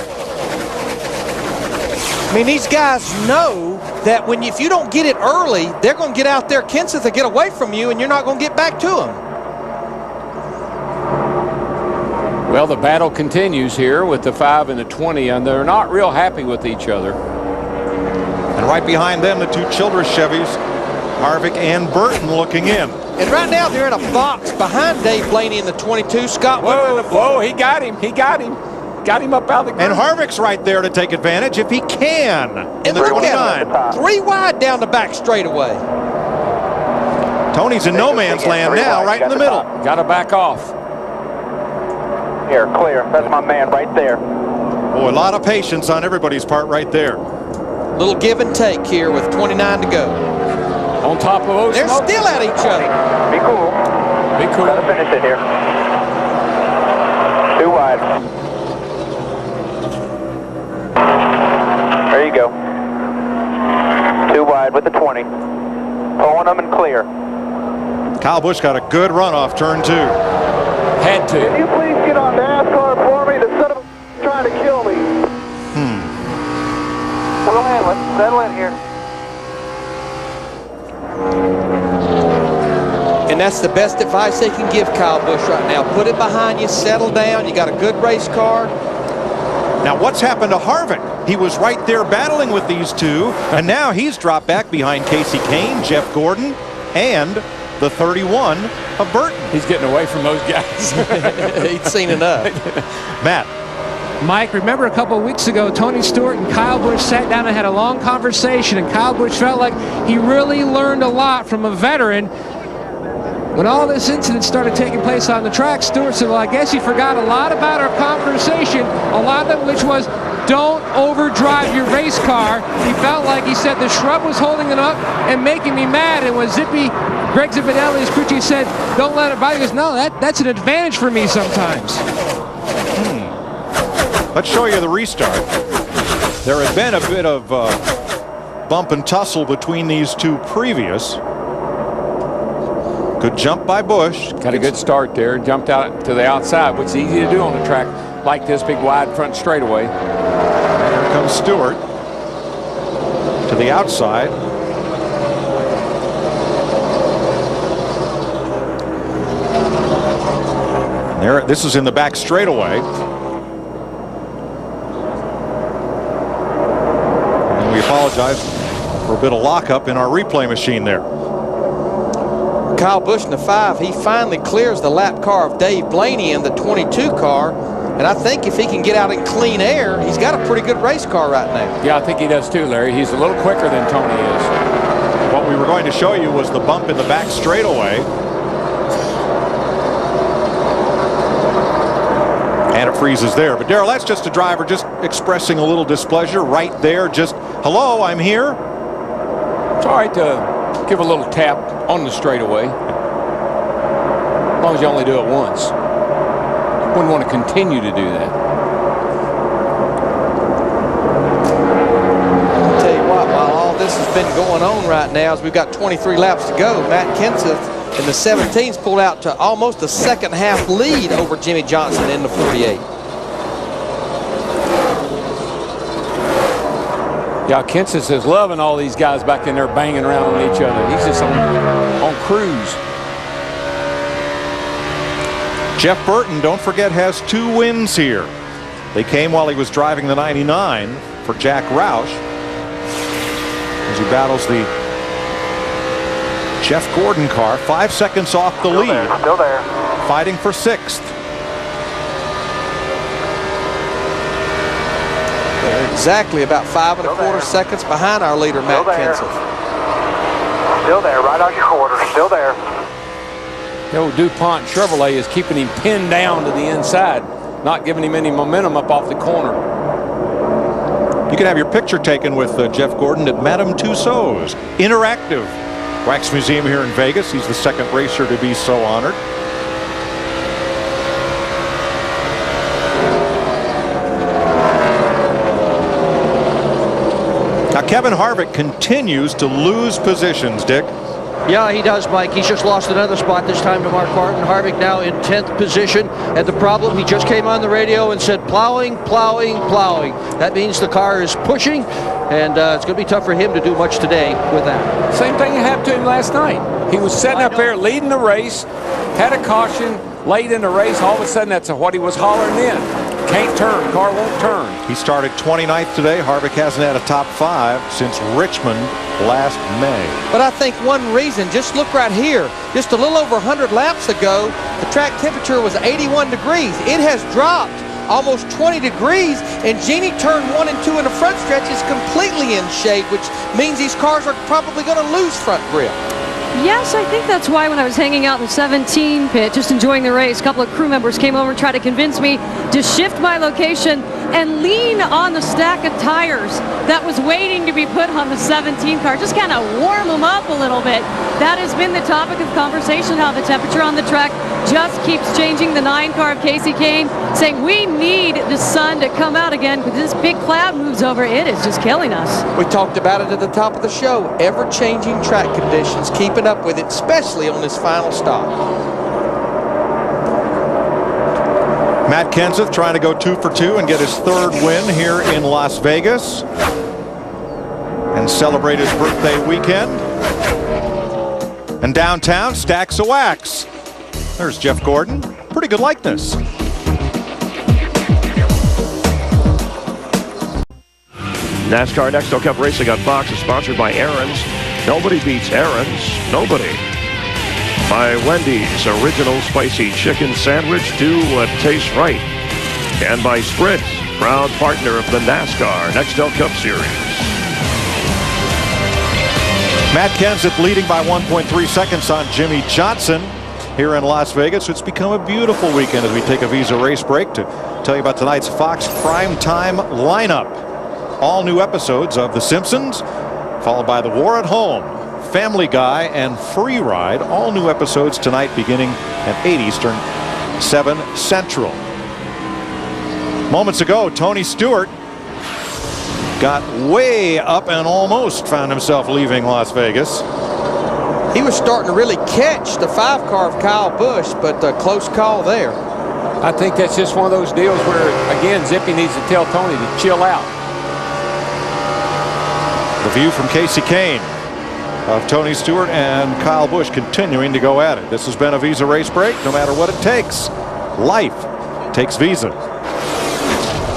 I mean, these guys know that if you don't get it early, they're going to get out there, Kenseth, and get away from you, and you're not going to get back to them. Well, the battle continues here with the 5 and the 20, and they're not real happy with each other. And right behind them, the two Childress Chevys, Harvick and Burton looking in. And right now they're in a box behind Dave Blaney in the 22. Scott Woodward. Whoa, he got him. He got him. Got him up out of the ground. And Harvick's right there to take advantage if he can. In the 29. 3 wide down the back straightaway. Tony's in no man's land now, right in the middle. Got to back off. Here, clear. That's my man right there. Boy, a lot of patience on everybody's part right there. Little give and take here with 29 to go. On top of those. They're still at each other. Be cool. Be cool. Gotta finish it here. 2 wide. There you go. 2 wide with the 20. Pulling them and clear. Kyle Busch got a good run off turn 2. Had to. Can you please get on NASCAR for me? The son of a trying to kill me. Settle in. Let's settle in here. And that's the best advice they can give Kyle Busch right now. Put it behind you, settle down. You got a good race car. Now, what's happened to Harvick? He was right there battling with these two, and now he's dropped back behind Casey Kane, Jeff Gordon, and the 31 of Burton. He's getting away from those guys. He'd seen enough. Matt. Mike, remember a couple of weeks ago, Tony Stewart and Kyle Busch sat down and had a long conversation, and Kyle Busch felt like he really learned a lot from a veteran. When all this incident started taking place on the track, Stewart said, well, I guess he forgot a lot about our conversation, a lot of it which was, don't overdrive your race car. He felt like, he said, the shrub was holding him up and making me mad. And when Greg Zipadelli's crew chief said, don't let it bother you, he goes, no, that's an advantage for me sometimes. Let's show you the restart. There had been a bit of bump and tussle between these two previous. Good jump by Busch. Got a good start there. Jumped out to the outside, which is easy to do on a track like this, big wide front straightaway. Here comes Stewart to the outside. There, this is in the back straightaway. And we apologize for a bit of lockup in our replay machine there. Kyle Busch in the 5, he finally clears the lap car of Dave Blaney in the 22 car. And I think if he can get out in clean air, he's got a pretty good race car right now. Yeah, I think he does too, Larry. He's a little quicker than Tony is. What we were going to show you was the bump in the back straightaway. And it freezes there. But Darrell, that's just a driver just expressing a little displeasure right there. Just, hello, I'm here. It's all right to give a little tap on the straightaway, as long as you only do it once. Wouldn't want to continue to do that. I'll tell you what, while all this has been going on right now, as we've got 23 laps to go, Matt Kenseth in the 17's pulled out to almost a second half lead over Jimmy Johnson in the 48. Yeah, Kenseth is loving all these guys back in there banging around on each other. He's just on cruise. Jeff Burton, don't forget, has 2 wins here. They came while he was driving the 99 for Jack Roush as he battles the Jeff Gordon car, 5 seconds off the lead. Still there. Fighting for 6th. They're exactly about 5 1/4 seconds behind our leader, Matt Kenseth. Still there, right on your quarter. Still there. The old DuPont Chevrolet is keeping him pinned down to the inside, not giving him any momentum up off the corner. You can have your picture taken with Jeff Gordon at Madame Tussauds Interactive Wax Museum here in Vegas. He's the 2nd racer to be so honored. Now Kevin Harvick continues to lose positions, Dick. Yeah, he does, Mike. He's just lost another spot, this time to Mark Martin. Harvick now in 10th position. And the problem, he just came on the radio and said plowing, plowing, plowing. That means the car is pushing. and it's going to be tough for him to do much today with that. Same thing happened to him last night. He was sitting up there leading the race, had a caution late in the race. All of a sudden, that's what he was hollering in. Can't turn, car won't turn. He started 29th today. Harvick hasn't had a top 5 since Richmond last May. But I think one reason, just look right here, just a little over 100 laps ago, the track temperature was 81 degrees. It has dropped almost 20 degrees, and Genie turn 1 and 2 in the front stretch is completely in shade, which means these cars are probably going to lose front grip. Yes, I think that's why when I was hanging out in the 17 pit, just enjoying the race, a couple of crew members came over and tried to convince me to shift my location and lean on the stack of tires that was waiting to be put on the 17 car. Just kind of warm them up a little bit. That has been the topic of conversation, how the temperature on the track just keeps changing. The 9 car of Casey Kane saying we need the sun to come out again because this big cloud moves over. It is just killing us. We talked about it at the top of the show. Ever-changing track conditions, keeping up with it, especially on this final stop. Matt Kenseth trying to go 2 for 2 and get his 3rd win here in Las Vegas and celebrate his birthday weekend. And downtown, stacks of wax. There's Jeff Gordon. Pretty good likeness. NASCAR Next Cup Racing on Fox is sponsored by Aaron's. Nobody beats Aaron's. Nobody. By Wendy's Original Spicy Chicken Sandwich. Do what tastes right. And by Sprint, proud partner of the NASCAR Next Cup Series. Matt Kenseth leading by 1.3 seconds on Jimmy Johnson here in Las Vegas. It's become a beautiful weekend as we take a Visa race break to tell you about tonight's Fox primetime lineup. All new episodes of The Simpsons, followed by The War at Home, Family Guy, and Free Ride. All new episodes tonight beginning at 8 Eastern, 7 Central. Moments ago, Tony Stewart got way up and almost found himself leaving Las Vegas. He was starting to really catch the 5 car of Kyle Busch, but a close call there. I think that's just one of those deals where, again, Zippy needs to tell Tony to chill out. The view from Casey Kane of Tony Stewart and Kyle Busch continuing to go at it. This has been a Visa race break. No matter what it takes, life takes Visa.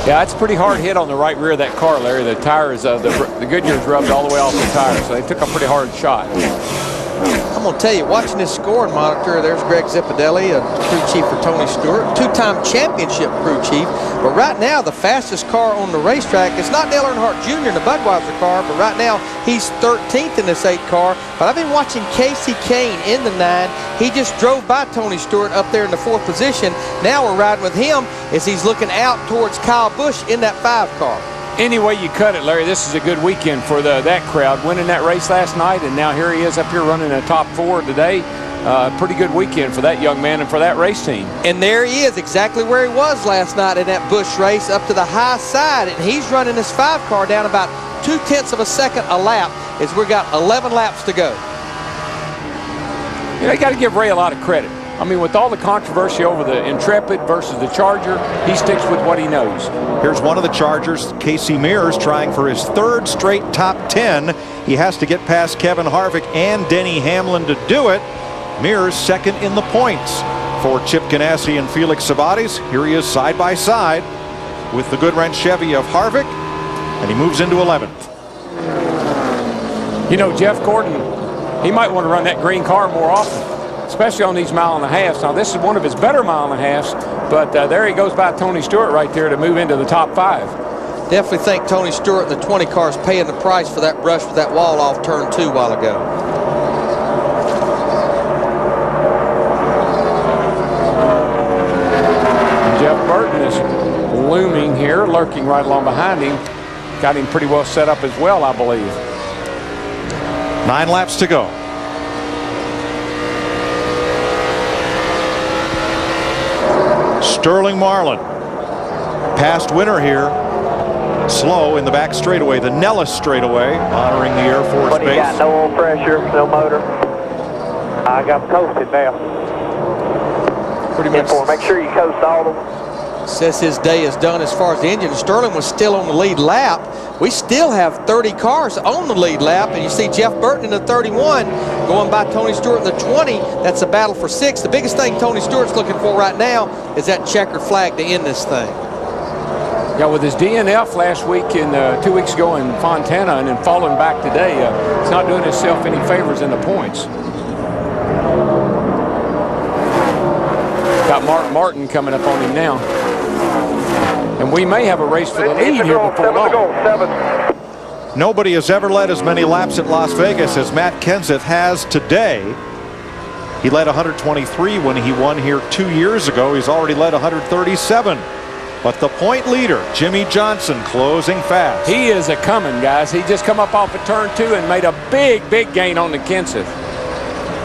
Yeah, it's a pretty hard hit on the right rear of that car, Larry. The tires, the Goodyear's rubbed all the way off the tires, so they took a pretty hard shot. I'm going to tell you, watching this scoring monitor, there's Greg Zippadelli, a crew chief for Tony Stewart, 2-time championship crew chief. But right now, the fastest car on the racetrack is not Dale Earnhardt Jr. in the Budweiser car, but right now he's 13th in this 8 car. But I've been watching Casey Kane in the 9. He just drove by Tony Stewart up there in the 4th position. Now we're riding with him as he's looking out towards Kyle Busch in that 5 car. Any way you cut it, Larry, this is a good weekend for that crowd. Winning that race last night, and now here he is up here running a top 4 today. Pretty good weekend for that young man and for that race team. And there he is, exactly where he was last night in that Busch race, up to the high side. And he's running his 5 car down about 0.2 of a second a lap as we've got 11 laps to go. You know, you got to give Ray a lot of credit. I mean, with all the controversy over the Intrepid versus the Charger, he sticks with what he knows. Here's one of the Chargers, Casey Mears, trying for his 3rd straight top 10. He has to get past Kevin Harvick and Denny Hamlin to do it. Mears 2nd in the points for Chip Ganassi and Felix Sabates. Here he is side by side with the Goodwrench Chevy of Harvick, and he moves into 11th. You know, Jeff Gordon, he might want to run that green car more often, especially on these 1.5 miles. Now, this is one of his better 1.5 miles, but there he goes by Tony Stewart right there to move into the top 5. Definitely think Tony Stewart and the 20 cars paying the price for that brush with that wall off turn 2 a while ago. Jeff Burton is looming here, lurking right along behind him. Got him pretty well set up as well, I believe. 9 laps to go. Sterling Marlin, past winner here, slow in the back straightaway, the Nellis straightaway, honoring the Air Force What do you base. got? No oil pressure, no motor. I got coasted now. Pretty much. Make sure you coast all the Says his day is done as far as the engine. Sterling was still on the lead lap. We still have 30 cars on the lead lap, and you see Jeff Burton in the 31 going by Tony Stewart in the 20. That's a battle for 6. The biggest thing Tony Stewart's looking for right now is that checkered flag to end this thing. Yeah, with his DNF last week and 2 weeks ago in Fontana and then falling back today, it's not doing himself any favors in the points. Got Mark Martin coming up on him now. And we may have a race for the lead here before long. Nobody has ever led as many laps at Las Vegas as Matt Kenseth has today. He led 123 when he won here 2 years ago. He's already led 137. But the point leader, Jimmy Johnson, closing fast. He is a coming, guys. He just come up off of turn 2 and made a big gain on the Kenseth.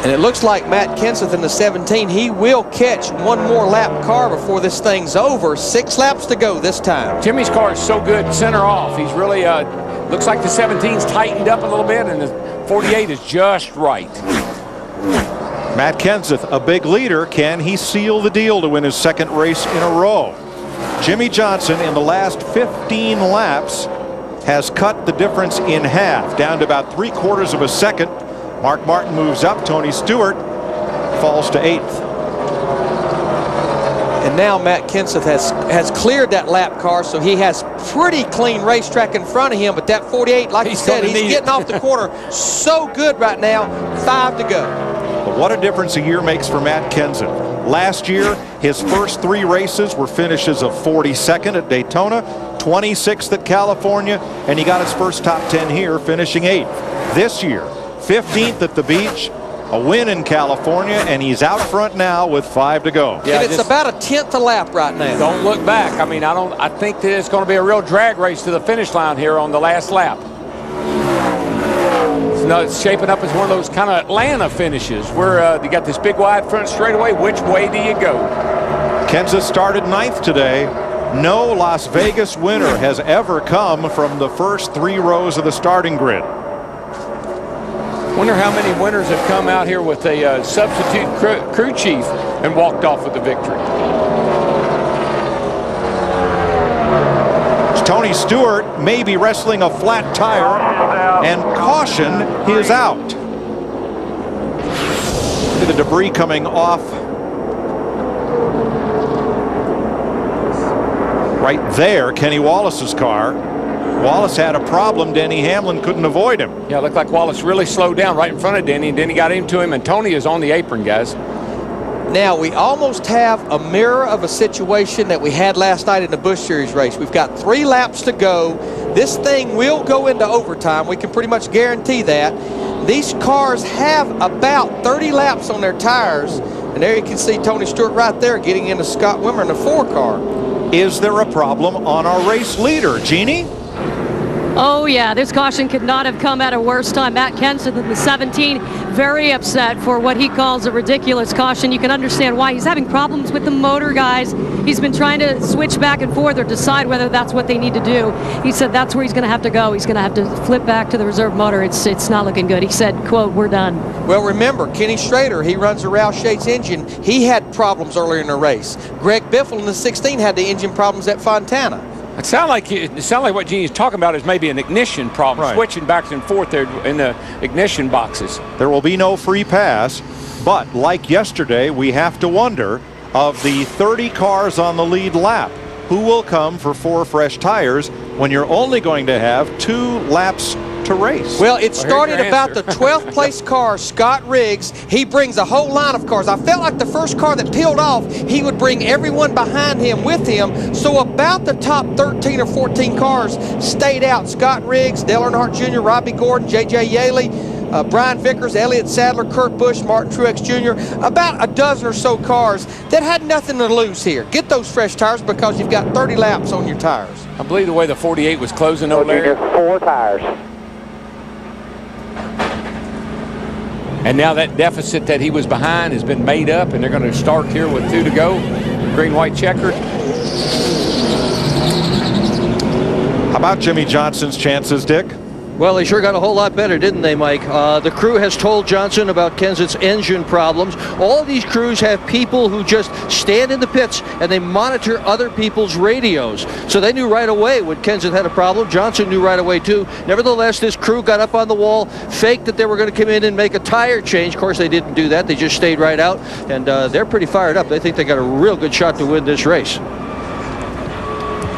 And it looks like Matt Kenseth in the 17, he will catch one more lap car before this thing's over. 6 laps to go this time. Jimmy's car is so good center off. He's really, looks like the 17's tightened up a little bit and the 48 is just right. Matt Kenseth, a big leader. Can he seal the deal to win his 2nd race in a row? Jimmy Johnson in the last 15 laps has cut the difference in half, down to about 3/4 of a second. Mark Martin moves up. Tony Stewart falls to 8th. And now Matt Kenseth has cleared that lap car, so he has pretty clean racetrack in front of him. But that 48, like you said, he's getting off the corner so good right now. 5 to go. But what a difference a year makes for Matt Kenseth. Last year, his first 3 races were finishes of 42nd at Daytona, 26th at California, and he got his first top 10 here, finishing 8th. This year, 15th at the beach, a win in California, and he's out front now with 5 to go. Yeah, and it's about a 10th a lap right now. Don't look back. I mean, I think that it's going to be a real drag race to the finish line here on the last lap. It's shaping up as one of those kind of Atlanta finishes where you got this big wide front straightaway. Which way do you go? Kenseth started 9th today. No Las Vegas winner has ever come from the first 3 rows of the starting grid. Wonder how many winners have come out here with a substitute crew chief and walked off with the victory. Tony Stewart may be wrestling a flat tire, and caution, he is out. See the debris coming off right there, Kenny Wallace's car. Wallace had a problem. Denny Hamlin couldn't avoid him. Yeah, it looked like Wallace really slowed down right in front of Denny, and Denny got into him, and Tony is on the apron, guys. Now, we almost have a mirror of a situation that we had last night in the Busch Series race. We've got 3 laps to go. This thing will go into overtime. We can pretty much guarantee that. These cars have about 30 laps on their tires. And there you can see Tony Stewart right there getting into Scott Wimmer in the 4 car. Is there a problem on our race leader, Jeannie? Oh, yeah, this caution could not have come at a worse time. Matt Kenseth in the 17, very upset for what he calls a ridiculous caution. You can understand why. He's having problems with the motor, guys. He's been trying to switch back and forth or decide whether that's what they need to do. He said that's where he's going to have to go. He's going to have to flip back to the reserve motor. It's not looking good. He said, quote, "We're done." Well, remember, Kenny Schrader, he runs the Roush Yates engine. He had problems earlier in the race. Greg Biffle in the 16 had the engine problems at Fontana. It sounds like what Genie's talking about is maybe an ignition problem, right. Switching back and forth there in the ignition boxes. There will be no free pass, but like yesterday, we have to wonder, of the 30 cars on the lead lap, who will come for 4 fresh tires when you're only going to have 2 laps to race? Well, it started about the 12th place car, Scott Riggs. He brings a whole line of cars. I felt like the first car that peeled off, he would bring everyone behind him with him. So about the top 13 or 14 cars stayed out. Scott Riggs, Dale Earnhardt Jr., Robbie Gordon, J.J. Yaley, Brian Vickers, Elliott Sadler, Kurt Busch, Martin Truex Jr., about a dozen or so cars that had nothing to lose here. Get those fresh tires because you've got 30 laps on your tires. I believe the way the 48 was closing over there. 4 tires. And now that deficit that he was behind has been made up, and they're going to start here with 2 to go. Green-white checkered. How about Jimmy Johnson's chances, Dick? Well, they sure got a whole lot better, didn't they, Mike? The crew has told Johnson about Kenseth's engine problems. All of these crews have people who just stand in the pits and they monitor other people's radios. So they knew right away when Kenseth had a problem. Johnson knew right away, too. Nevertheless, this crew got up on the wall, faked that they were going to come in and make a tire change. Of course, they didn't do that. They just stayed right out, and they're pretty fired up. They think they got a real good shot to win this race.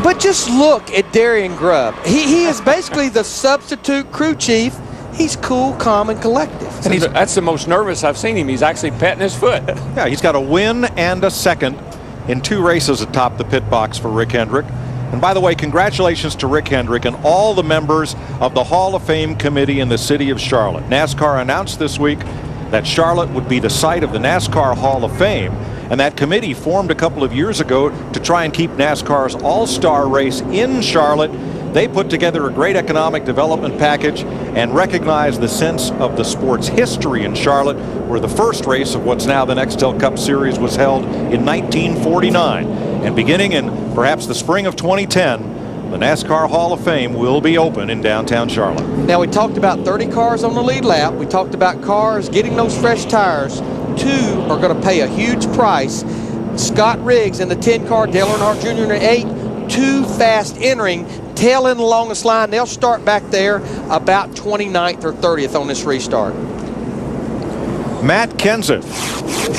But just look at Darian Grubb. He is basically the substitute crew chief. He's cool, calm, and collective. And that's the most nervous I've seen him. He's actually petting his foot. Yeah, he's got a win and a second in 2 races atop the pit box for Rick Hendrick. And by the way, congratulations to Rick Hendrick and all the members of the Hall of Fame committee in the city of Charlotte. NASCAR announced this week that Charlotte would be the site of the NASCAR Hall of Fame. And that committee formed a couple of years ago to try and keep NASCAR's all-star race in Charlotte. They put together a great economic development package and recognized the sense of the sport's history in Charlotte, where the first race of what's now the Nextel Cup Series was held in 1949. And beginning in perhaps the spring of 2010, the NASCAR Hall of Fame will be open in downtown Charlotte. Now, we talked about 30 cars on the lead lap. We talked about cars getting those fresh tires. 2 are going to pay a huge price. Scott Riggs in the 10 car, Dale Earnhardt Jr. in the 8, 2 fast entering, tail in the longest line. They'll start back there about 29th or 30th on this restart. Matt Kenseth,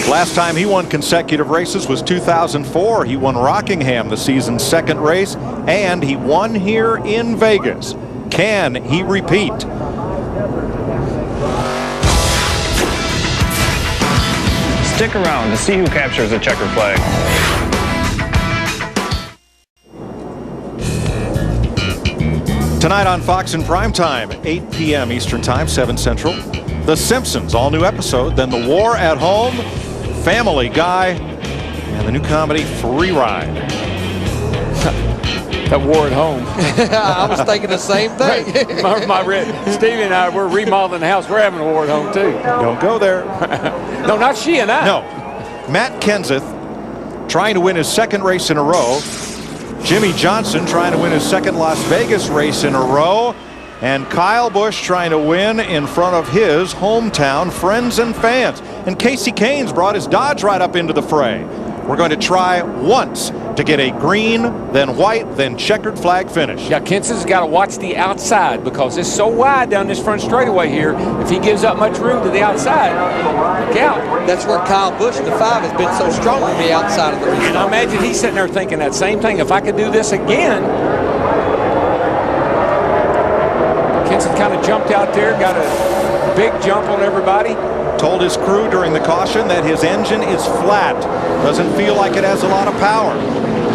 last time he won consecutive races was 2004. He won Rockingham, the season's 2nd race, and he won here in Vegas. Can he repeat? Stick around to see who captures the checkered flag. Tonight on Fox in primetime, 8 p.m. Eastern Time, 7 Central. The Simpsons, all new episode. Then The War at Home, Family Guy, and the new comedy Free Ride. That War at Home. I was thinking the same thing. Stevie and I, we're remodeling the house. We're having a war at home, too. Don't go there. No, not she and I. No. Matt Kenseth trying to win his 2nd race in a row. Jimmy Johnson trying to win his 2nd Las Vegas race in a row. And Kyle Busch trying to win in front of his hometown friends and fans. And Casey Kane's brought his Dodge right up into the fray. We're going to try once to get a green, then white, then checkered flag finish. Yeah, Kenseth's got to watch the outside because it's so wide down this front straightaway here. If he gives up much room to the outside, look out. That's where Kyle Busch in the 5 has been so strong on the outside of the race. And I imagine he's sitting there thinking that same thing. If I could do this again. Kenseth kind of jumped out there, got a big jump on everybody. Told his crew during the caution that his engine is flat. Doesn't feel like it has a lot of power.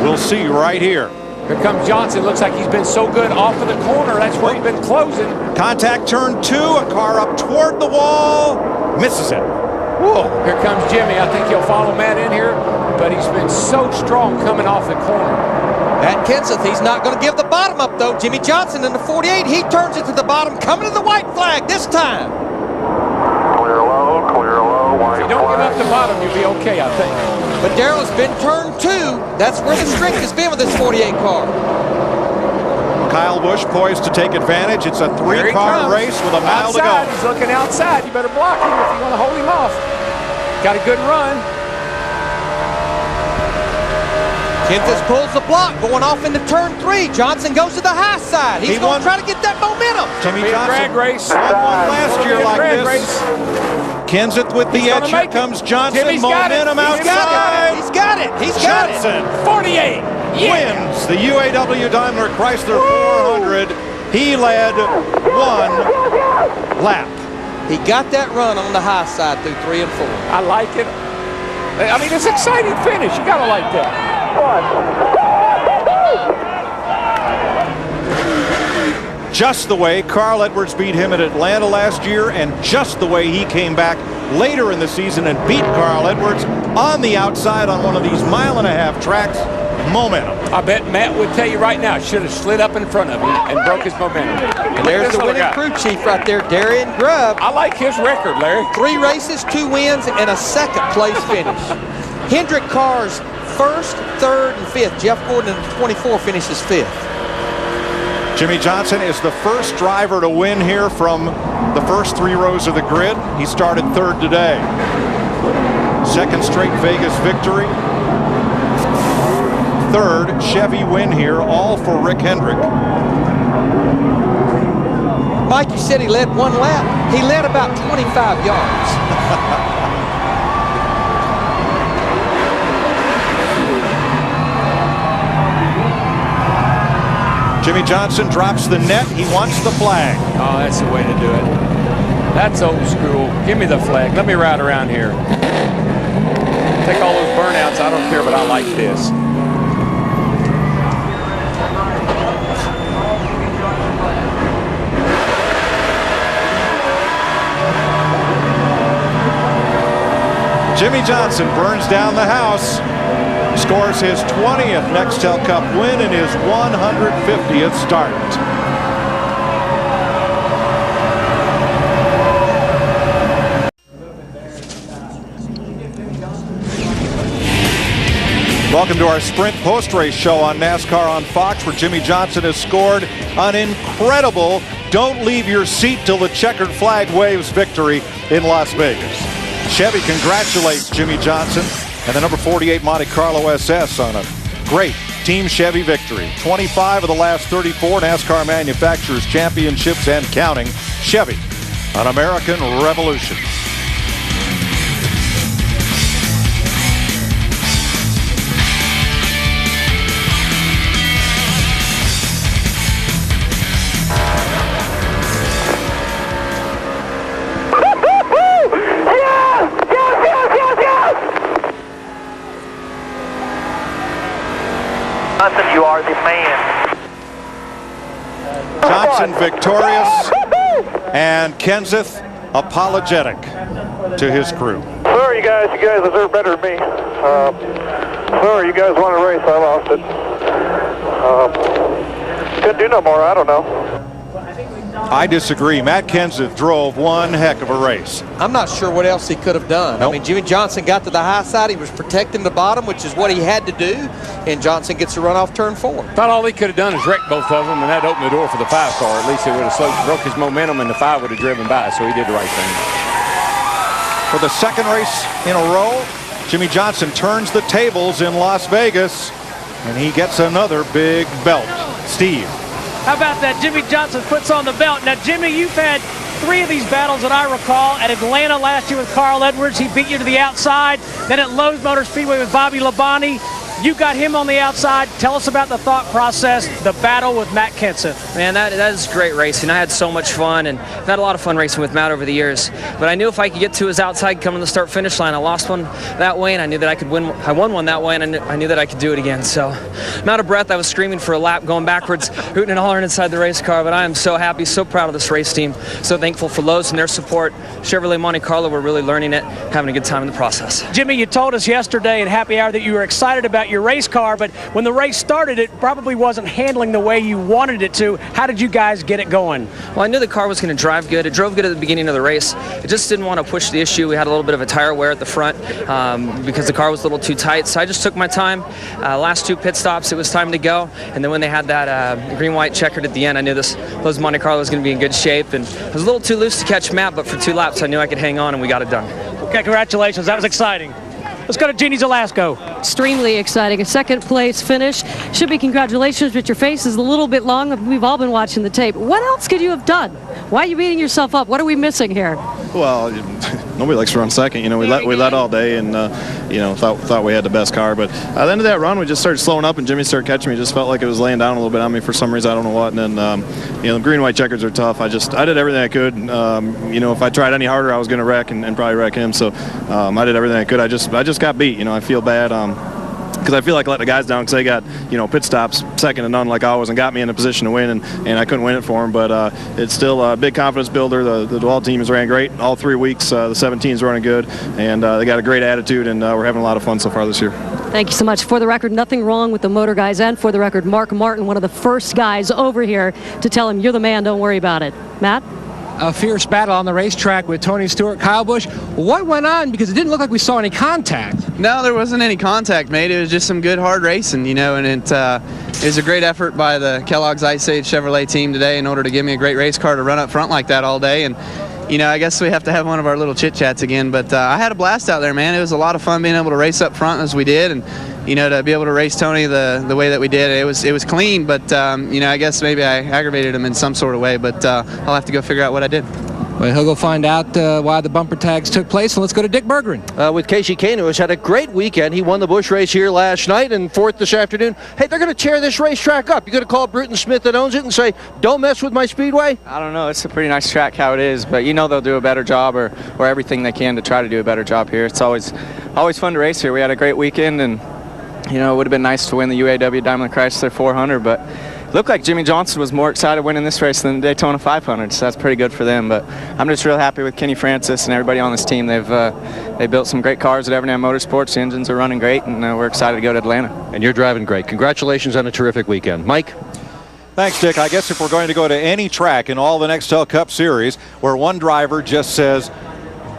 We'll see right here. Here comes Johnson. Looks like he's been so good off of the corner. That's where he's been closing. Contact turn 2. A car up toward the wall. Misses it. Whoa. Here comes Jimmy. I think he'll follow Matt in here, but he's been so strong coming off the corner. Matt Kenseth, he's not going to give the bottom up, though. Jimmy Johnson in the 48, he turns it to the bottom, coming to the white flag this time. Clear low, If you don't give up the bottom, you'll be okay, I think. But Darrell has been turned 2. That's where the strength has been with this 48 car. Kyle Busch poised to take advantage. It's a 3-car race with a mile to go. He's looking outside. You better block him if you want to hold him off. Got a good run. Kenseth pulls the block, going off into turn 3. Johnson goes to the high side. He's going to try to get that momentum. Jimmy Johnson drag race. won one last year like this. Race. Kenseth with the edge. Here comes Johnson. Jimmy's momentum outside. He's got it. He's got it. Johnson 48 wins the UAW-DaimlerChrysler 400. He led 1 lap. He got that run on the high side through 3 and 4. I like it. I mean, it's an exciting finish. You got to like that. Just the way Carl Edwards beat him at Atlanta last year, and just the way he came back later in the season and beat Carl Edwards on the outside on one of these 1.5-mile tracks. Momentum. I bet Matt would tell you right now, should have slid up in front of him and broke his momentum. And there's the winning crew chief right there, Darian Grubb. I like his record, Larry. 3 races, 2 wins, and a 2nd place finish. Hendrick cars 1st, 3rd, and 5th. Jeff Gordon in the 24 finishes 5th. Jimmy Johnson is the first driver to win here from the first 3 rows of the grid. He started 3rd today. Second straight Vegas victory. 3rd Chevy win here, all for Rick Hendrick. Mike, you said he led 1 lap. He led about 25 yards. Jimmy Johnson drops the net. He wants the flag. Oh, that's the way to do it. That's old school. Give me the flag. Let me ride around here. Take all those burnouts. I don't care, but I like this. Jimmy Johnson burns down the house, scores his 20th Nextel Cup win and his 150th start. Welcome to our sprint post-race show on NASCAR on Fox, where Jimmy Johnson has scored an incredible don't leave your seat till the checkered flag waves victory in Las Vegas. Chevy congratulates Jimmy Johnson and the number 48 Monte Carlo SS on a great Team Chevy victory. 25 of the last 34 NASCAR Manufacturers Championships and counting. Chevy, an American revolution. Johnson, you are the man. Johnson victorious, and Kenseth apologetic to his crew. Sorry, you guys deserve better than me. Sorry, you guys won a race. I lost it. Couldn't do no more. I don't know. I disagree. Matt Kenseth drove one heck of a race. I'm not sure what else he could have done. Nope. I mean, Jimmy Johnson got to the high side. He was protecting the bottom, which is what he had to do, and Johnson gets a run off turn 4. Thought all he could have done is wreck both of them, and that opened the door for the 5 car. At least it would have broke his momentum, and the 5 would have driven by, so he did the right thing. For the second race in a row, Jimmy Johnson turns the tables in Las Vegas, and he gets another big belt. Steve. How about that? Jimmy Johnson puts on the belt. Now, Jimmy, you've had 3 of these battles that I recall. At Atlanta last year with Carl Edwards, he beat you to the outside. Then at Lowe's Motor Speedway with Bobby Labonte, you got him on the outside. Tell us about the thought process, the battle with Matt Kenseth. Man, that is great racing. I had so much fun, and I've had a lot of fun racing with Matt over the years. But I knew if I could get to his outside, come to the start-finish line, I lost one that way, and I knew that I could win. I won one that way, and I knew that I could do it again. So I'm out of breath. I was screaming for a lap, going backwards, hooting and hollering inside the race car. But I am so happy, so proud of this race team. So thankful for Lowe's and their support. Chevrolet Monte Carlo, we're really learning it, having a good time in the process. Jimmy, you told us yesterday at Happy Hour that you were excited about your race car, but when the race started, it probably wasn't handling the way you wanted it to. How did you guys get it going? Well, I knew the car was going to drive good. It drove good at the beginning of the race. It just didn't want to push the issue. We had a little bit of a tire wear at the front because the car was a little too tight. So I just took my time. Last 2 pit stops, it was time to go. And then when they had that green-white checkered at the end, I knew those Monte Carlo was going to be in good shape. And I was a little too loose to catch Matt, but for 2 laps, I knew I could hang on, and we got it done. Okay, congratulations. That was exciting. Let's go to Jeannie Zelasco. Extremely exciting. A second place finish. Should be congratulations, but your face is a little bit long. We've all been watching the tape. What else could you have done? Why are you beating yourself up? What are we missing here? Well, nobody likes to run second. You know, we led all day, and you know, thought we had the best car. But at the end of that run, we just started slowing up, and Jimmy started catching me. Just felt like it was laying down a little bit on me for some reason. I don't know what. And then you know, the green-white checkers are tough. I did everything I could. You know, if I tried any harder, I was going to wreck and probably wreck him. So I did everything I could. I just got beat. You know, I feel bad. Because I feel like I let the guys down because they got, you know, pit stops second to none like always and got me in a position to win, and I couldn't win it for them. But it's still a big confidence builder. The Dwell team has ran great all 3 weeks. The 17's running good, and they got a great attitude, and we're having a lot of fun so far this year. Thank you so much. For the record, nothing wrong with the motor guys, and for the record, Mark Martin, one of the first guys over here to tell him, you're the man, don't worry about it. Matt? A fierce battle on the racetrack with Tony Stewart, Kyle Busch. What went on? Because it didn't look like we saw any contact. No, there wasn't any contact made. It was just some good hard racing, you know, and It was a great effort by the Kellogg's Ice Age Chevrolet team today in order to give me a great race car to run up front like that all day. And, you know, I guess we have to have one of our little chit-chats again. But I had a blast out there, man. It was a lot of fun being able to race up front as we did. And, you know, to be able to race Tony the way that we did, it was clean. But, you know, I guess maybe I aggravated him in some sort of way. But I'll have to go figure out what I did. Well, he'll go find out why the bumper tags took place, and let's go to Dick Bergeron. With Casey Kane, who has had a great weekend. He won the Busch race here last night and fourth this afternoon. Hey, they're going to tear this racetrack up. You going to call Bruton Smith that owns it and say, don't mess with my speedway? I don't know. It's a pretty nice track how it is, but you know they'll do a better job or everything they can to try to do a better job here. It's always fun to race here. We had a great weekend, and you know it would have been nice to win the UAW-DaimlerChrysler 400, but it looked like Jimmy Johnson was more excited winning this race than the Daytona 500, so that's pretty good for them. But I'm just real happy with Kenny Francis and everybody on this team. They built some great cars at Evernham Motorsports. The engines are running great, and we're excited to go to Atlanta. And you're driving great. Congratulations on a terrific weekend. Mike? Thanks, Dick. I guess if we're going to go to any track in all the Nextel Cup Series where one driver just says,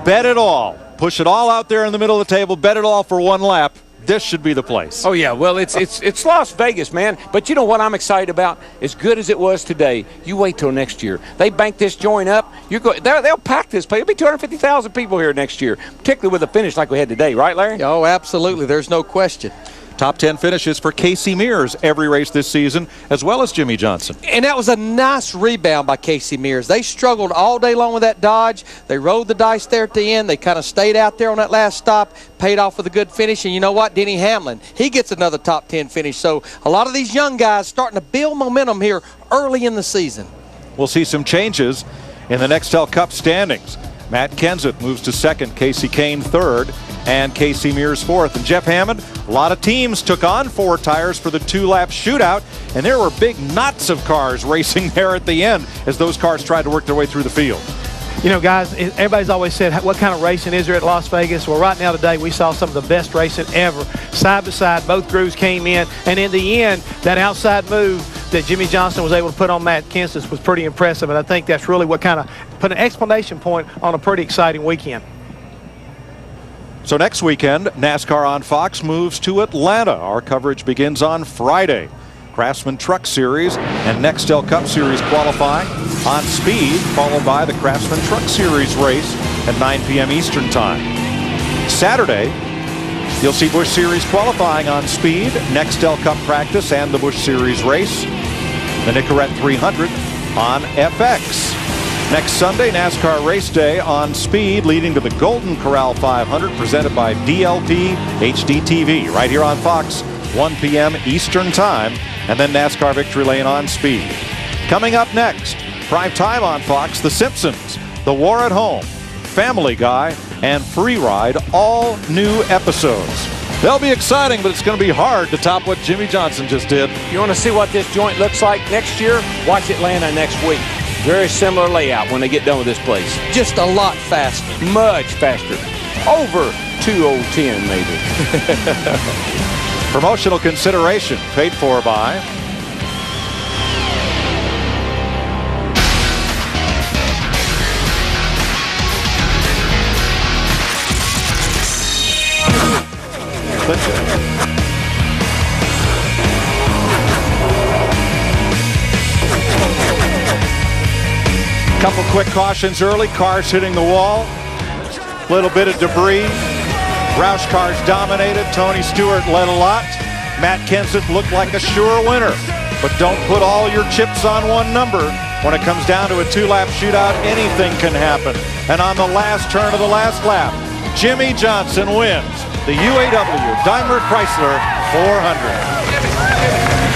bet it all, push it all out there in the middle of the table, bet it all for one lap, this should be the place. Oh yeah, well it's Las Vegas, man. But you know what I'm excited about? As good as it was today, you wait till next year. They bank this joint up. They'll pack this place. There'll be 250,000 people here next year, particularly with a finish like we had today, right, Larry? Oh, absolutely. There's no question. Top 10 finishes for Casey Mears every race this season, as well as Jimmy Johnson. And that was a nice rebound by Casey Mears. They struggled all day long with that Dodge. They rolled the dice there at the end. They kind of stayed out there on that last stop, paid off with a good finish. And you know what? Denny Hamlin, he gets another top 10 finish. So a lot of these young guys starting to build momentum here early in the season. We'll see some changes in the Nextel Cup standings. Matt Kenseth moves to second, Casey Kane third, and Casey Mears fourth. And Jeff Hammond, a lot of teams took on 4 tires for the 2-lap shootout, and there were big knots of cars racing there at the end as those cars tried to work their way through the field. You know, guys, everybody's always said, what kind of racing is there at Las Vegas? Well, right now today we saw some of the best racing ever. Side by side, both crews came in, and in the end, that outside move that Jimmy Johnson was able to put on Matt Kenseth was pretty impressive, and I think that's really what kind of put an exclamation point on a pretty exciting weekend. So next weekend, NASCAR on Fox moves to Atlanta. Our coverage begins on Friday. Craftsman Truck Series and Nextel Cup Series qualifying on Speed, followed by the Craftsman Truck Series race at 9 p.m. Eastern Time. Saturday, you'll see Busch Series qualifying on Speed, Nextel Cup practice, and the Busch Series race. The Nicorette 300 on FX. Next Sunday, NASCAR Race Day on Speed, leading to the Golden Corral 500, presented by DLP HD TV, right here on Fox, 1 p.m. Eastern Time, and then NASCAR Victory Lane on Speed. Coming up next, prime time on Fox, The Simpsons, The War at Home, Family Guy, and Free Ride, all new episodes. They'll be exciting, but it's going to be hard to top what Jimmy Johnson just did. You want to see what this joint looks like next year? Watch Atlanta next week. Very similar layout when they get done with this place. Just a lot faster. Much faster. Over 2010 maybe. Promotional consideration paid for by Couple quick cautions early. Cars hitting the wall. Little bit of debris. Roush cars dominated. Tony Stewart led a lot. Matt Kenseth looked like a sure winner. But don't put all your chips on one number. When it comes down to a 2-lap shootout, anything can happen. And on the last turn of the last lap, Jimmy Johnson wins the UAW-DaimlerChrysler 400.